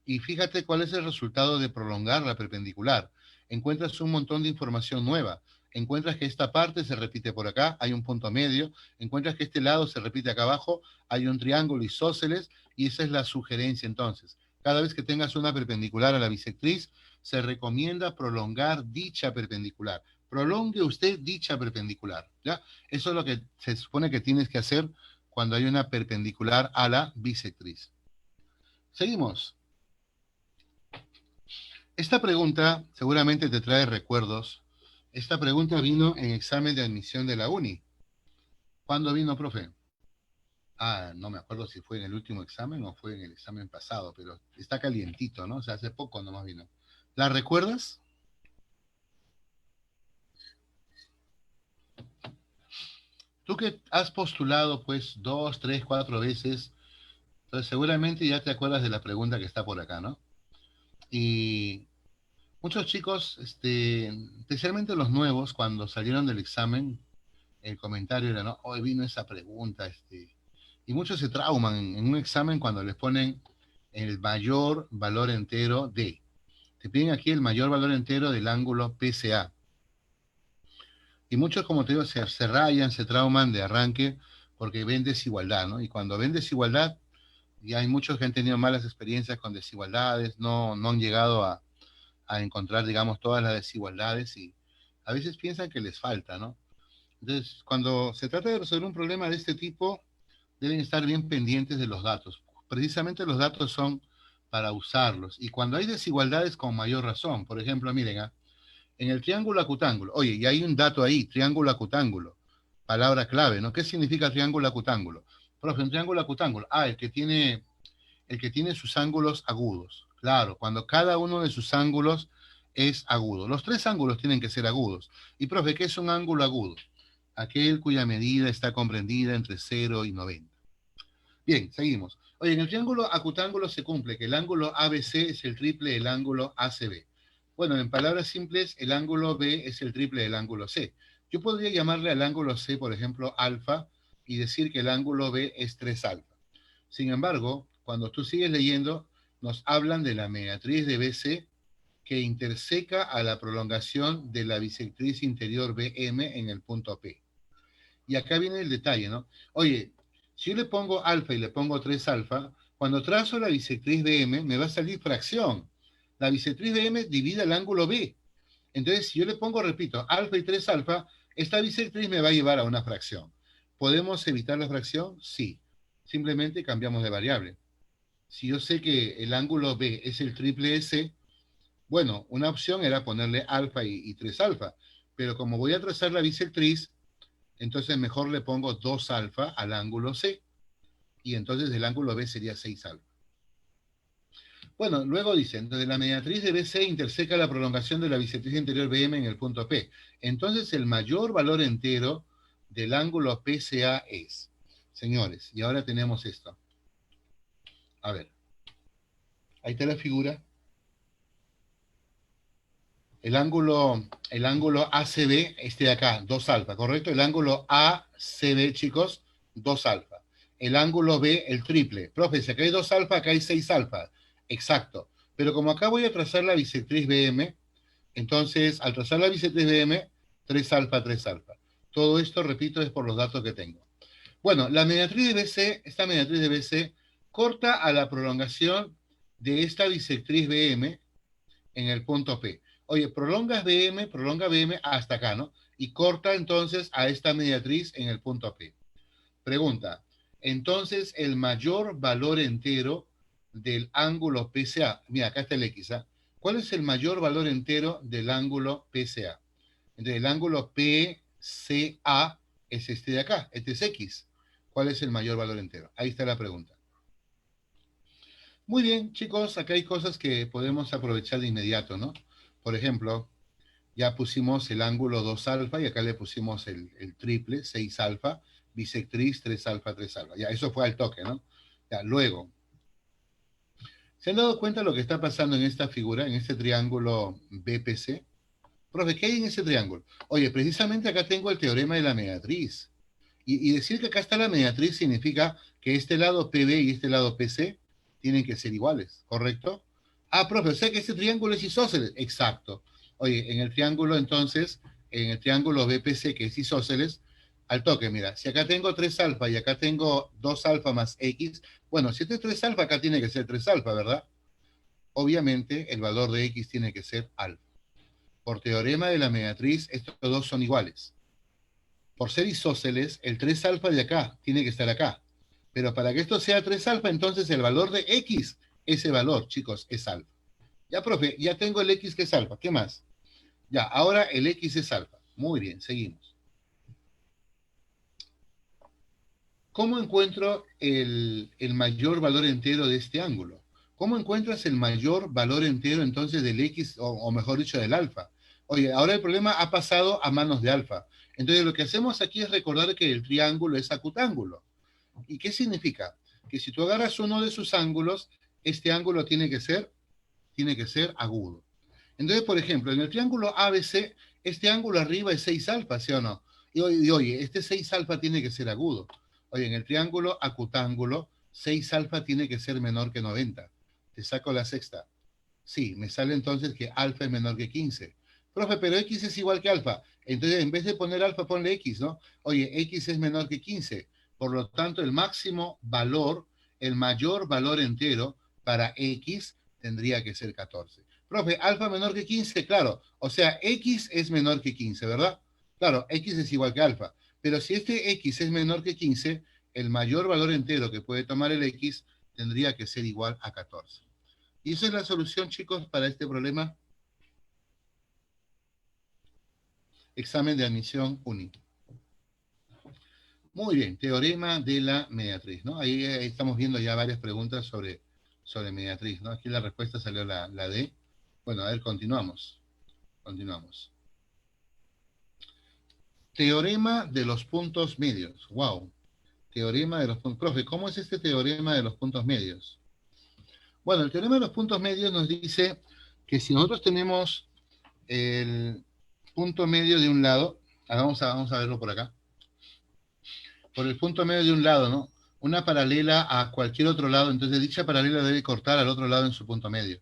Y fíjate cuál es el resultado de prolongar la perpendicular. Encuentras un montón de información nueva. Encuentras que esta parte se repite por acá, hay un punto medio. Encuentras que este lado se repite acá abajo, hay un triángulo isósceles, y esa es la sugerencia entonces. Cada vez que tengas una perpendicular a la bisectriz, se recomienda prolongar dicha perpendicular. Prolongue usted dicha perpendicular, ¿ya? Eso es lo que se supone que tienes que hacer cuando hay una perpendicular a la bisectriz. Seguimos. Esta pregunta seguramente te trae recuerdos. Esta pregunta vino en examen de admisión de la uni. ¿Cuándo vino, profe? Ah, no me acuerdo si fue en el último examen o fue en el examen pasado, pero está calientito, ¿no? O sea, hace poco nomás vino. ¿La recuerdas? Tú que has postulado pues 2, 3, 4 veces, entonces seguramente ya te acuerdas de la pregunta que está por acá, ¿no? Y muchos chicos, especialmente los nuevos, cuando salieron del examen, el comentario era, ¿no? Hoy vino esa pregunta, y muchos se trauman en un examen cuando les ponen el mayor valor entero de. Te piden aquí el mayor valor entero del ángulo PCA. Y muchos, como te digo, se rayan, se trauman de arranque porque ven desigualdad, ¿no? Y cuando ven desigualdad, y hay muchos que han tenido malas experiencias con desigualdades, no han llegado a encontrar, digamos, todas las desigualdades y a veces piensan que les falta, ¿no? Entonces, cuando se trata de resolver un problema de este tipo, deben estar bien pendientes de los datos. Precisamente los datos son para usarlos. Y cuando hay desigualdades, con mayor razón. Por ejemplo, miren, en el triángulo acutángulo, oye, y hay un dato ahí, triángulo acutángulo, palabra clave, ¿no? ¿Qué significa triángulo acutángulo? Profe, un triángulo acutángulo, el que tiene sus ángulos agudos. Claro, cuando cada uno de sus ángulos es agudo. Los tres ángulos tienen que ser agudos. Y profe, ¿qué es un ángulo agudo? Aquel cuya medida está comprendida entre 0 y 90. Bien, seguimos. Oye, en el triángulo acutángulo se cumple que el ángulo ABC es el triple del ángulo ACB. Bueno, en palabras simples, el ángulo B es el triple del ángulo C. Yo podría llamarle al ángulo C, por ejemplo, alfa, y decir que el ángulo B es 3 alfa. Sin embargo, cuando tú sigues leyendo, nos hablan de la mediatriz de BC que interseca a la prolongación de la bisectriz interior BM en el punto P. Y acá viene el detalle, ¿no? Oye, si yo le pongo alfa y le pongo 3 alfa, cuando trazo la bisectriz BM me va a salir fracción. La bisectriz BM divide el ángulo B. Entonces, si yo le pongo, repito, alfa y 3 alfa, esta bisectriz me va a llevar a una fracción. ¿Podemos evitar la fracción? Sí. Simplemente cambiamos de variable. Si yo sé que el ángulo B es el triple S, bueno, una opción era ponerle alfa y 3 alfa. Pero como voy a trazar la bisectriz, entonces mejor le pongo 2 alfa al ángulo C y entonces el ángulo B sería 6 alfa. Bueno, luego dice, entonces la mediatriz de BC interseca la prolongación de la bisectriz interior BM en el punto P. Entonces el mayor valor entero del ángulo PCA es, señores, y ahora tenemos esto. A ver, ahí está la figura. El ángulo ACB, este de acá, 2 alfa, ¿correcto? El ángulo ACB, chicos, 2 alfa. El ángulo B, el triple. Profe, si acá hay 2 alfa, acá hay 6 alfa. Exacto. Pero como acá voy a trazar la bisectriz BM, entonces al trazar la bisectriz BM, 3 alfa, 3 alfa. Todo esto, repito, es por los datos que tengo. Bueno, la mediatriz de BC, esta mediatriz de BC, corta a la prolongación de esta bisectriz BM en el punto P. Oye, prolonga BM hasta acá, ¿no? Y corta entonces a esta mediatriz en el punto P. Pregunta, entonces el mayor valor entero del ángulo PCA, mira, acá está el X, ¿ah? ¿Cuál es el mayor valor entero del ángulo PCA? Entonces el ángulo PCA es este de acá, este es X. ¿Cuál es el mayor valor entero? Ahí está la pregunta. Muy bien, chicos, acá hay cosas que podemos aprovechar de inmediato, ¿no? Por ejemplo, ya pusimos el ángulo 2 alfa y acá le pusimos el triple, 6 alfa, bisectriz 3 alfa, 3 alfa. Ya, eso fue al toque, ¿no? Ya, luego, ¿se han dado cuenta de lo que está pasando en esta figura, en este triángulo BPC? Profe, ¿qué hay en ese triángulo? Oye, precisamente acá tengo el teorema de la mediatriz. Y decir que acá está la mediatriz significa que este lado PB y este lado PC tienen que ser iguales, ¿correcto? Ah, profe, o sea que este triángulo es isósceles. Exacto. Oye, en el triángulo entonces, en el triángulo BPC que es isósceles, al toque, mira, si acá tengo 3 alfa y acá tengo 2 alfa más X, bueno, si este es 3 alfa, acá tiene que ser 3 alfa, ¿verdad? Obviamente el valor de X tiene que ser alfa. Por teorema de la mediatriz, estos dos son iguales. Por ser isósceles, el 3 alfa de acá tiene que estar acá. Pero para que esto sea 3 alfa, entonces el valor de X, ese valor, chicos, es alfa. Ya, profe, ya tengo el X que es alfa. ¿Qué más? Ya, ahora el X es alfa. Muy bien, seguimos. ¿Cómo encuentro el mayor valor entero de este ángulo? ¿Cómo encuentras el mayor valor entero entonces del X, o mejor dicho, del alfa? Oye, ahora el problema ha pasado a manos de alfa. Entonces lo que hacemos aquí es recordar que el triángulo es acutángulo. ¿Y qué significa? Que si tú agarras uno de sus ángulos, este ángulo tiene que ser agudo. Entonces, por ejemplo, en el triángulo ABC, este ángulo arriba es 6 alfa, ¿sí o no? Y oye, este 6 alfa tiene que ser agudo. Oye, en el triángulo acutángulo, 6 alfa tiene que ser menor que 90. Te saco la sexta. Sí, me sale entonces que alfa es menor que 15. Profe, pero X es igual que alfa. Entonces, en vez de poner alfa, ponle X, ¿no? Oye, X es menor que 15. Por lo tanto, el máximo valor, el mayor valor entero para X tendría que ser 14. Profe, alfa menor que 15, claro. O sea, X es menor que 15, ¿verdad? Claro, X es igual que alfa. Pero si este X es menor que 15, el mayor valor entero que puede tomar el X tendría que ser igual a 14. Y esa es la solución, chicos, para este problema. Examen de admisión único. Muy bien, teorema de la mediatriz, ¿no? Ahí estamos viendo ya varias preguntas sobre mediatriz, ¿no? Aquí la respuesta salió la D. Bueno, a ver, continuamos. Continuamos. Teorema de los puntos medios. Wow. Teorema de los puntos. Profe, ¿cómo es este teorema de los puntos medios? Bueno, el teorema de los puntos medios nos dice que si nosotros tenemos el punto medio de un lado, vamos a verlo por acá, por el punto medio de un lado, ¿no? Una paralela a cualquier otro lado, entonces dicha paralela debe cortar al otro lado en su punto medio.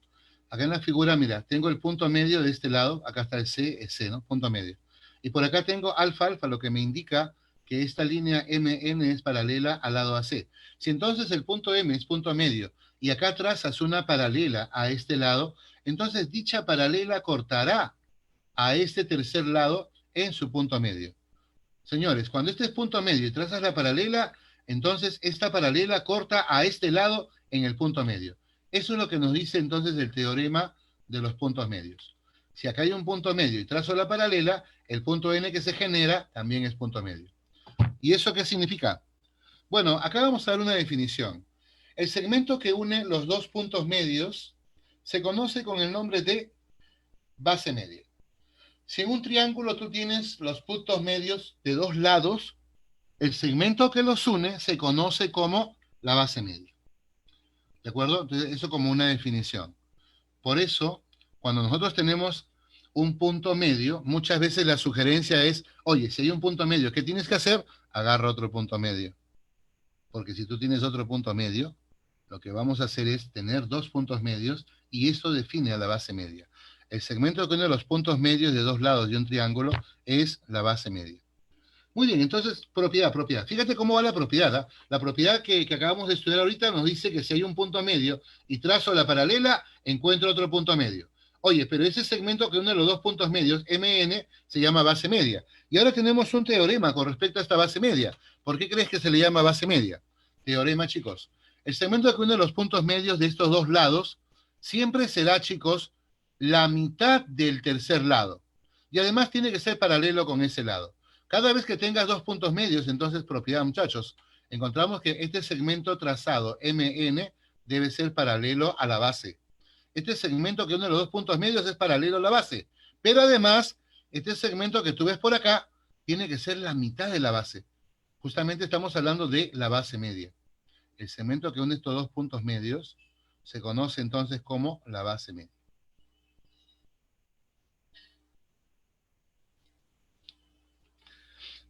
Acá en la figura, mira, tengo el punto medio de este lado, acá está el C, ¿no? Punto medio. Y por acá tengo alfa, alfa, lo que me indica que esta línea MN es paralela al lado AC. Si entonces el punto M es punto medio y acá trazas una paralela a este lado, entonces dicha paralela cortará a este tercer lado en su punto medio. Señores, cuando este es punto medio y trazas la paralela, entonces esta paralela corta a este lado en el punto medio. Eso es lo que nos dice entonces el teorema de los puntos medios. Si acá hay un punto medio y trazo la paralela, el punto N que se genera también es punto medio. ¿Y eso qué significa? Bueno, acá vamos a dar una definición. El segmento que une los dos puntos medios se conoce con el nombre de base media. Si en un triángulo tú tienes los puntos medios de dos lados, el segmento que los une se conoce como la base media. ¿De acuerdo? Entonces, eso como una definición. Por eso, cuando nosotros tenemos un punto medio, muchas veces la sugerencia es, oye, si hay un punto medio, ¿qué tienes que hacer? Agarra otro punto medio. Porque si tú tienes otro punto medio, lo que vamos a hacer es tener dos puntos medios y eso define a la base media. El segmento que une los puntos medios de dos lados de un triángulo es la base media. Muy bien, entonces, propiedad, propiedad. Fíjate cómo va la propiedad. ¿Eh? La propiedad que acabamos de estudiar ahorita nos dice que si hay un punto medio y trazo la paralela, encuentro otro punto medio. Oye, pero ese segmento que une los dos puntos medios, MN, se llama base media. Y ahora tenemos un teorema con respecto a esta base media. ¿Por qué crees que se le llama base media? Teorema, chicos. El segmento que une los puntos medios de estos dos lados siempre será, chicos, la mitad del tercer lado. Y además tiene que ser paralelo con ese lado. Cada vez que tengas dos puntos medios, entonces propiedad, muchachos, encontramos que este segmento trazado MN debe ser paralelo a la base. Este segmento que une los dos puntos medios es paralelo a la base. Pero además, este segmento que tú ves por acá tiene que ser la mitad de la base. Justamente estamos hablando de la base media. El segmento que une estos dos puntos medios se conoce entonces como la base media.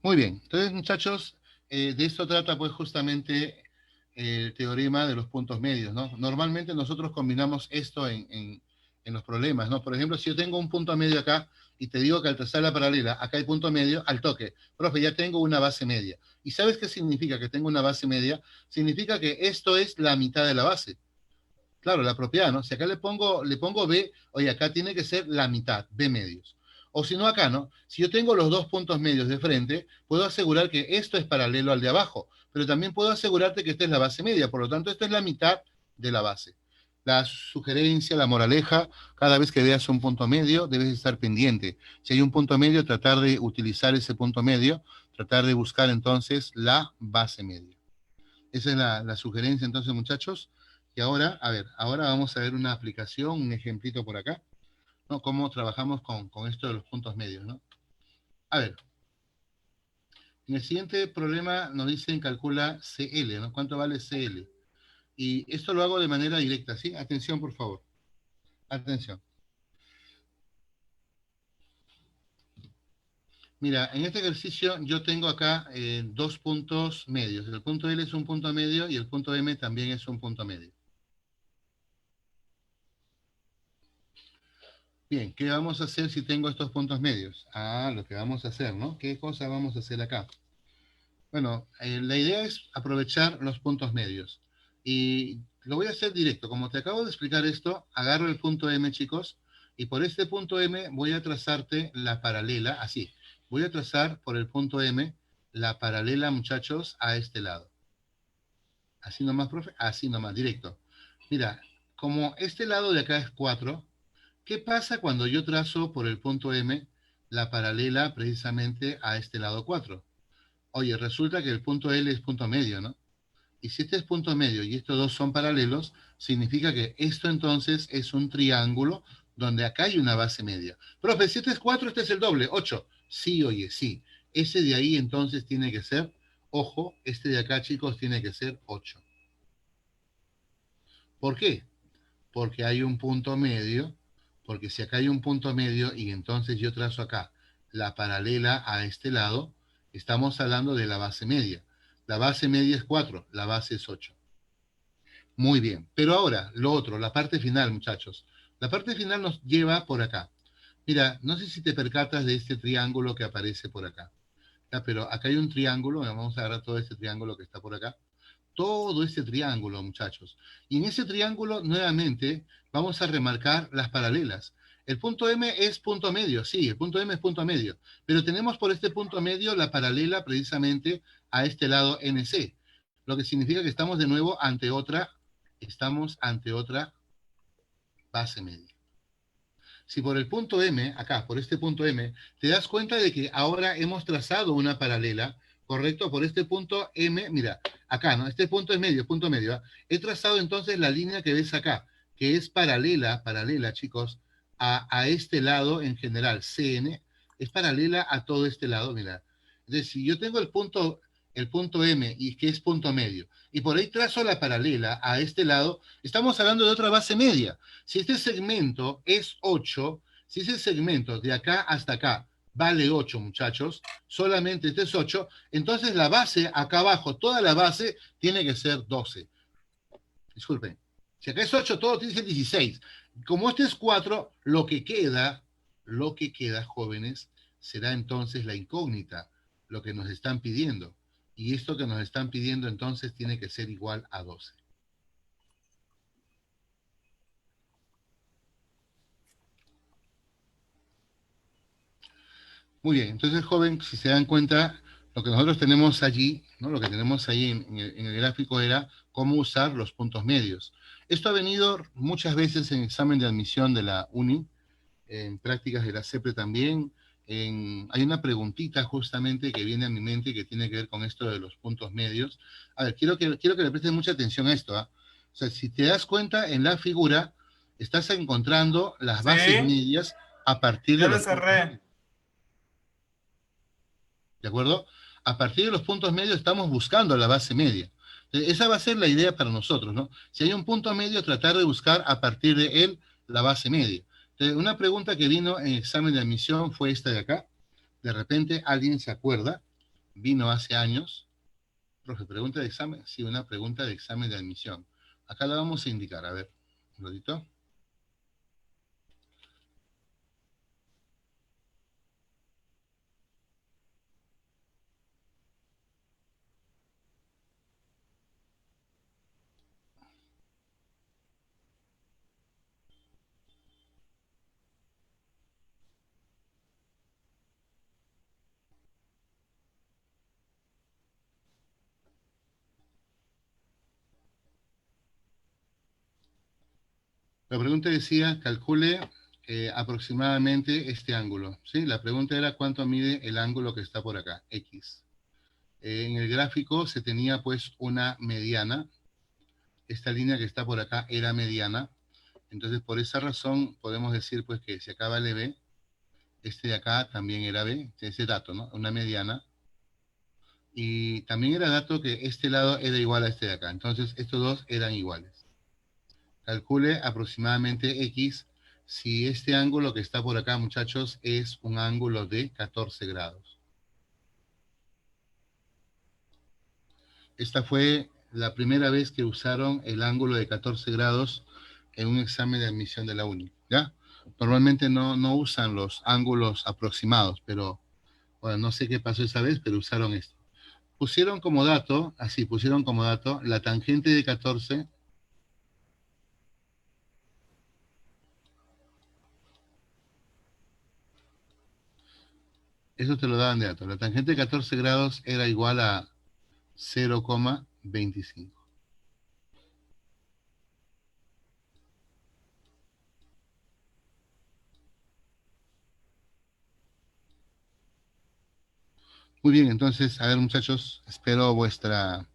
Muy bien, entonces muchachos, de esto trata pues justamente el teorema de los puntos medios, ¿no? Normalmente nosotros combinamos esto en los problemas, ¿no? Por ejemplo, si yo tengo un punto medio acá y te digo que al trazar la paralela, acá hay punto medio, al toque, profe, ya tengo una base media. ¿Y sabes qué significa que tengo una base media? Significa que esto es la mitad de la base. Claro, la propiedad, ¿no? Si acá le pongo B, oye, acá tiene que ser la mitad, B medios. O si no, acá, ¿no? Si yo tengo los dos puntos medios de frente, puedo asegurar que esto es paralelo al de abajo, pero también puedo asegurarte que esta es la base media, por lo tanto, esta es la mitad de la base. La sugerencia, la moraleja, cada vez que veas un punto medio, debes estar pendiente. Si hay un punto medio, tratar de utilizar ese punto medio, tratar de buscar entonces la base media. Esa es la sugerencia entonces, muchachos. Y ahora, a ver, ahora vamos a ver una aplicación, un ejemplito por acá, ¿no? Cómo trabajamos con esto de los puntos medios, ¿no? A ver, En el siguiente problema nos dicen calcula CL, ¿no? ¿Cuánto vale CL? Y esto lo hago de manera directa, ¿sí? Atención, por favor. Atención. Mira, en este ejercicio yo tengo acá dos puntos medios. El punto L es un punto medio y el punto M también es un punto medio. Bien, ¿qué vamos a hacer si tengo estos puntos medios? Ah, lo que vamos a hacer, ¿no? ¿Qué cosa vamos a hacer acá? Bueno, la idea es aprovechar los puntos medios. Y lo voy a hacer directo. Como te acabo de explicar esto, agarro el punto M, chicos, y por este punto M voy a trazarte la paralela, así. Voy a trazar por el punto M la paralela, muchachos, a este lado. Así nomás, profe, así nomás, directo. Mira, como este lado de acá es 4, ¿qué pasa cuando yo trazo por el punto M la paralela precisamente a este lado 4? Oye, resulta que el punto L es punto medio, ¿no? Y si este es punto medio y estos dos son paralelos, significa que esto entonces es un triángulo donde acá hay una base media. Profe, si este es 4, este es el doble, 8. Sí, oye, sí. Ese de ahí entonces tiene que ser, ojo, este de acá, chicos, tiene que ser 8. ¿Por qué? Porque hay un punto medio, porque si acá hay un punto medio y entonces yo trazo acá la paralela a este lado, estamos hablando de la base media. La base media es 4, la base es 8. Muy bien, pero ahora, lo otro, la parte final, muchachos. La parte final nos lleva por acá. Mira, no sé si te percatas de este triángulo que aparece por acá. Ya, pero acá hay un triángulo, vamos a agarrar todo este triángulo que está por acá, todo ese triángulo, muchachos. Y en ese triángulo, nuevamente, vamos a remarcar las paralelas. El punto M es punto medio, sí, el punto M es punto medio, pero tenemos por este punto medio la paralela precisamente a este lado NC, lo que significa que estamos ante otra base media. Si por el punto M, acá, por este punto M, te das cuenta de que ahora hemos trazado una paralela, ¿correcto? Por este punto M, mira, acá, ¿no? Este punto es medio, punto medio. ¿Ah? He trazado entonces la línea que ves acá, que es paralela, chicos, a este lado en general, CN, es paralela a todo este lado, mira. Entonces, si yo tengo el punto M, y que es punto medio, y por ahí trazo la paralela a este lado, estamos hablando de otra base media. Si este segmento es 8, si ese segmento de acá hasta acá vale 8, muchachos, solamente este es 8, entonces la base acá abajo, toda la base tiene que ser 12. Disculpen. Si acá es 8, todo tiene que ser 16. Como este es 4, lo que queda, jóvenes, será entonces la incógnita, lo que nos están pidiendo. Y esto que nos están pidiendo entonces tiene que ser igual a 12. Muy bien, entonces, joven, si se dan cuenta, lo que nosotros tenemos allí, ¿no? Lo que tenemos ahí en el gráfico era cómo usar los puntos medios. Esto ha venido muchas veces en examen de admisión de la UNI, en prácticas de la CEPRE también. Hay una preguntita justamente que viene a mi mente que tiene que ver con esto de los puntos medios. A ver, quiero que le prestes mucha atención a esto. ¿Ah? O sea, si te das cuenta, en la figura estás encontrando las Sí, bases medias a partir de ya lo los puntos medios. cerré. ¿De acuerdo? A partir de los puntos medios estamos buscando la base media. Entonces, esa va a ser la idea para nosotros, ¿no? Si hay un punto medio, tratar de buscar a partir de él la base media. Entonces, una pregunta que vino en examen de admisión fue esta de acá. De repente alguien se acuerda, vino hace años. Profe, pregunta de examen. Sí, una pregunta de examen de admisión. Acá la vamos a indicar. A ver, un ratito. La pregunta decía, calcule aproximadamente este ángulo. ¿Sí? La pregunta era cuánto mide el ángulo que está por acá, X. En el gráfico se tenía pues una mediana. Esta línea que está por acá era mediana. Entonces, por esa razón podemos decir pues que si acá vale B, este de acá también era B, ese dato, ¿no? Una mediana. Y también era dato que este lado era igual a este de acá. Entonces, estos dos eran iguales. Calcule aproximadamente X si este ángulo que está por acá, muchachos, es un ángulo de 14 grados. Esta fue la primera vez que usaron el ángulo de 14 grados en un examen de admisión de la uni, ¿ya? Normalmente no usan los ángulos aproximados, pero bueno, no sé qué pasó esa vez, pero usaron esto. Pusieron como dato, así, pusieron como dato, la tangente de 14, eso te lo daban de dato, la tangente de 14 grados era igual a 0,25. Muy bien, entonces, a ver muchachos, espero vuestra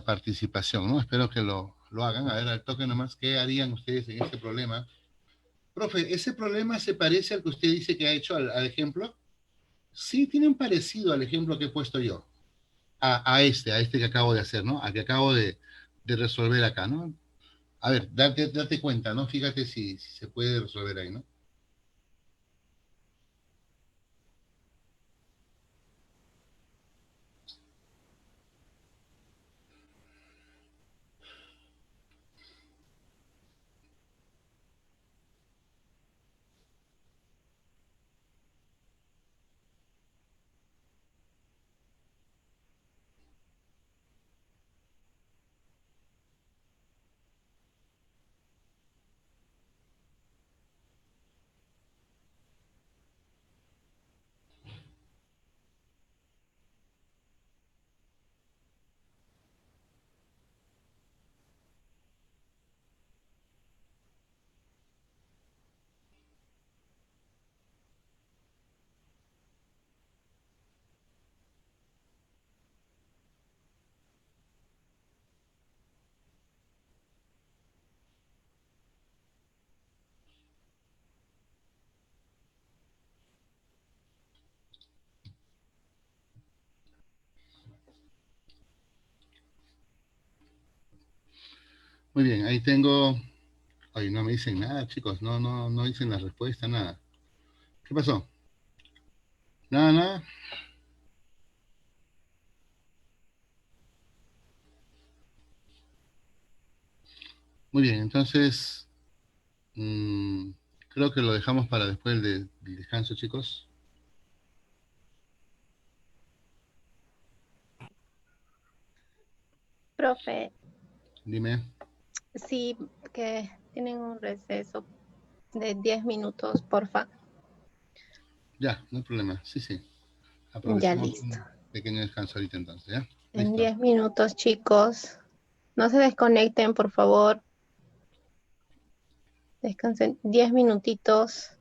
participación, ¿no? Espero que lo hagan. A ver, al toque nomás, ¿qué harían ustedes en este problema? Profe, ¿ese problema se parece al que usted dice que ha hecho, al ejemplo? Sí, tiene un parecido al ejemplo que he puesto yo, a este que acabo de hacer, ¿no? A que acabo de resolver acá, ¿no? A ver, date cuenta, ¿no? Fíjate si se puede resolver ahí, ¿no? Muy bien, ahí tengo. Ay, no me dicen nada, chicos. No dicen la respuesta, nada. ¿Qué pasó? Nada, nada. Muy bien, entonces creo que lo dejamos para después del descanso, chicos. Profe, Dime. sí, que tienen un receso de 10 minutos, porfa. Ya, no hay problema. Sí, sí. Ya Aprovechemos listo. un pequeño descanso ahorita entonces, ¿ya? En Listo. 10 minutos, chicos. No se desconecten, por favor. Descansen 10 minutitos.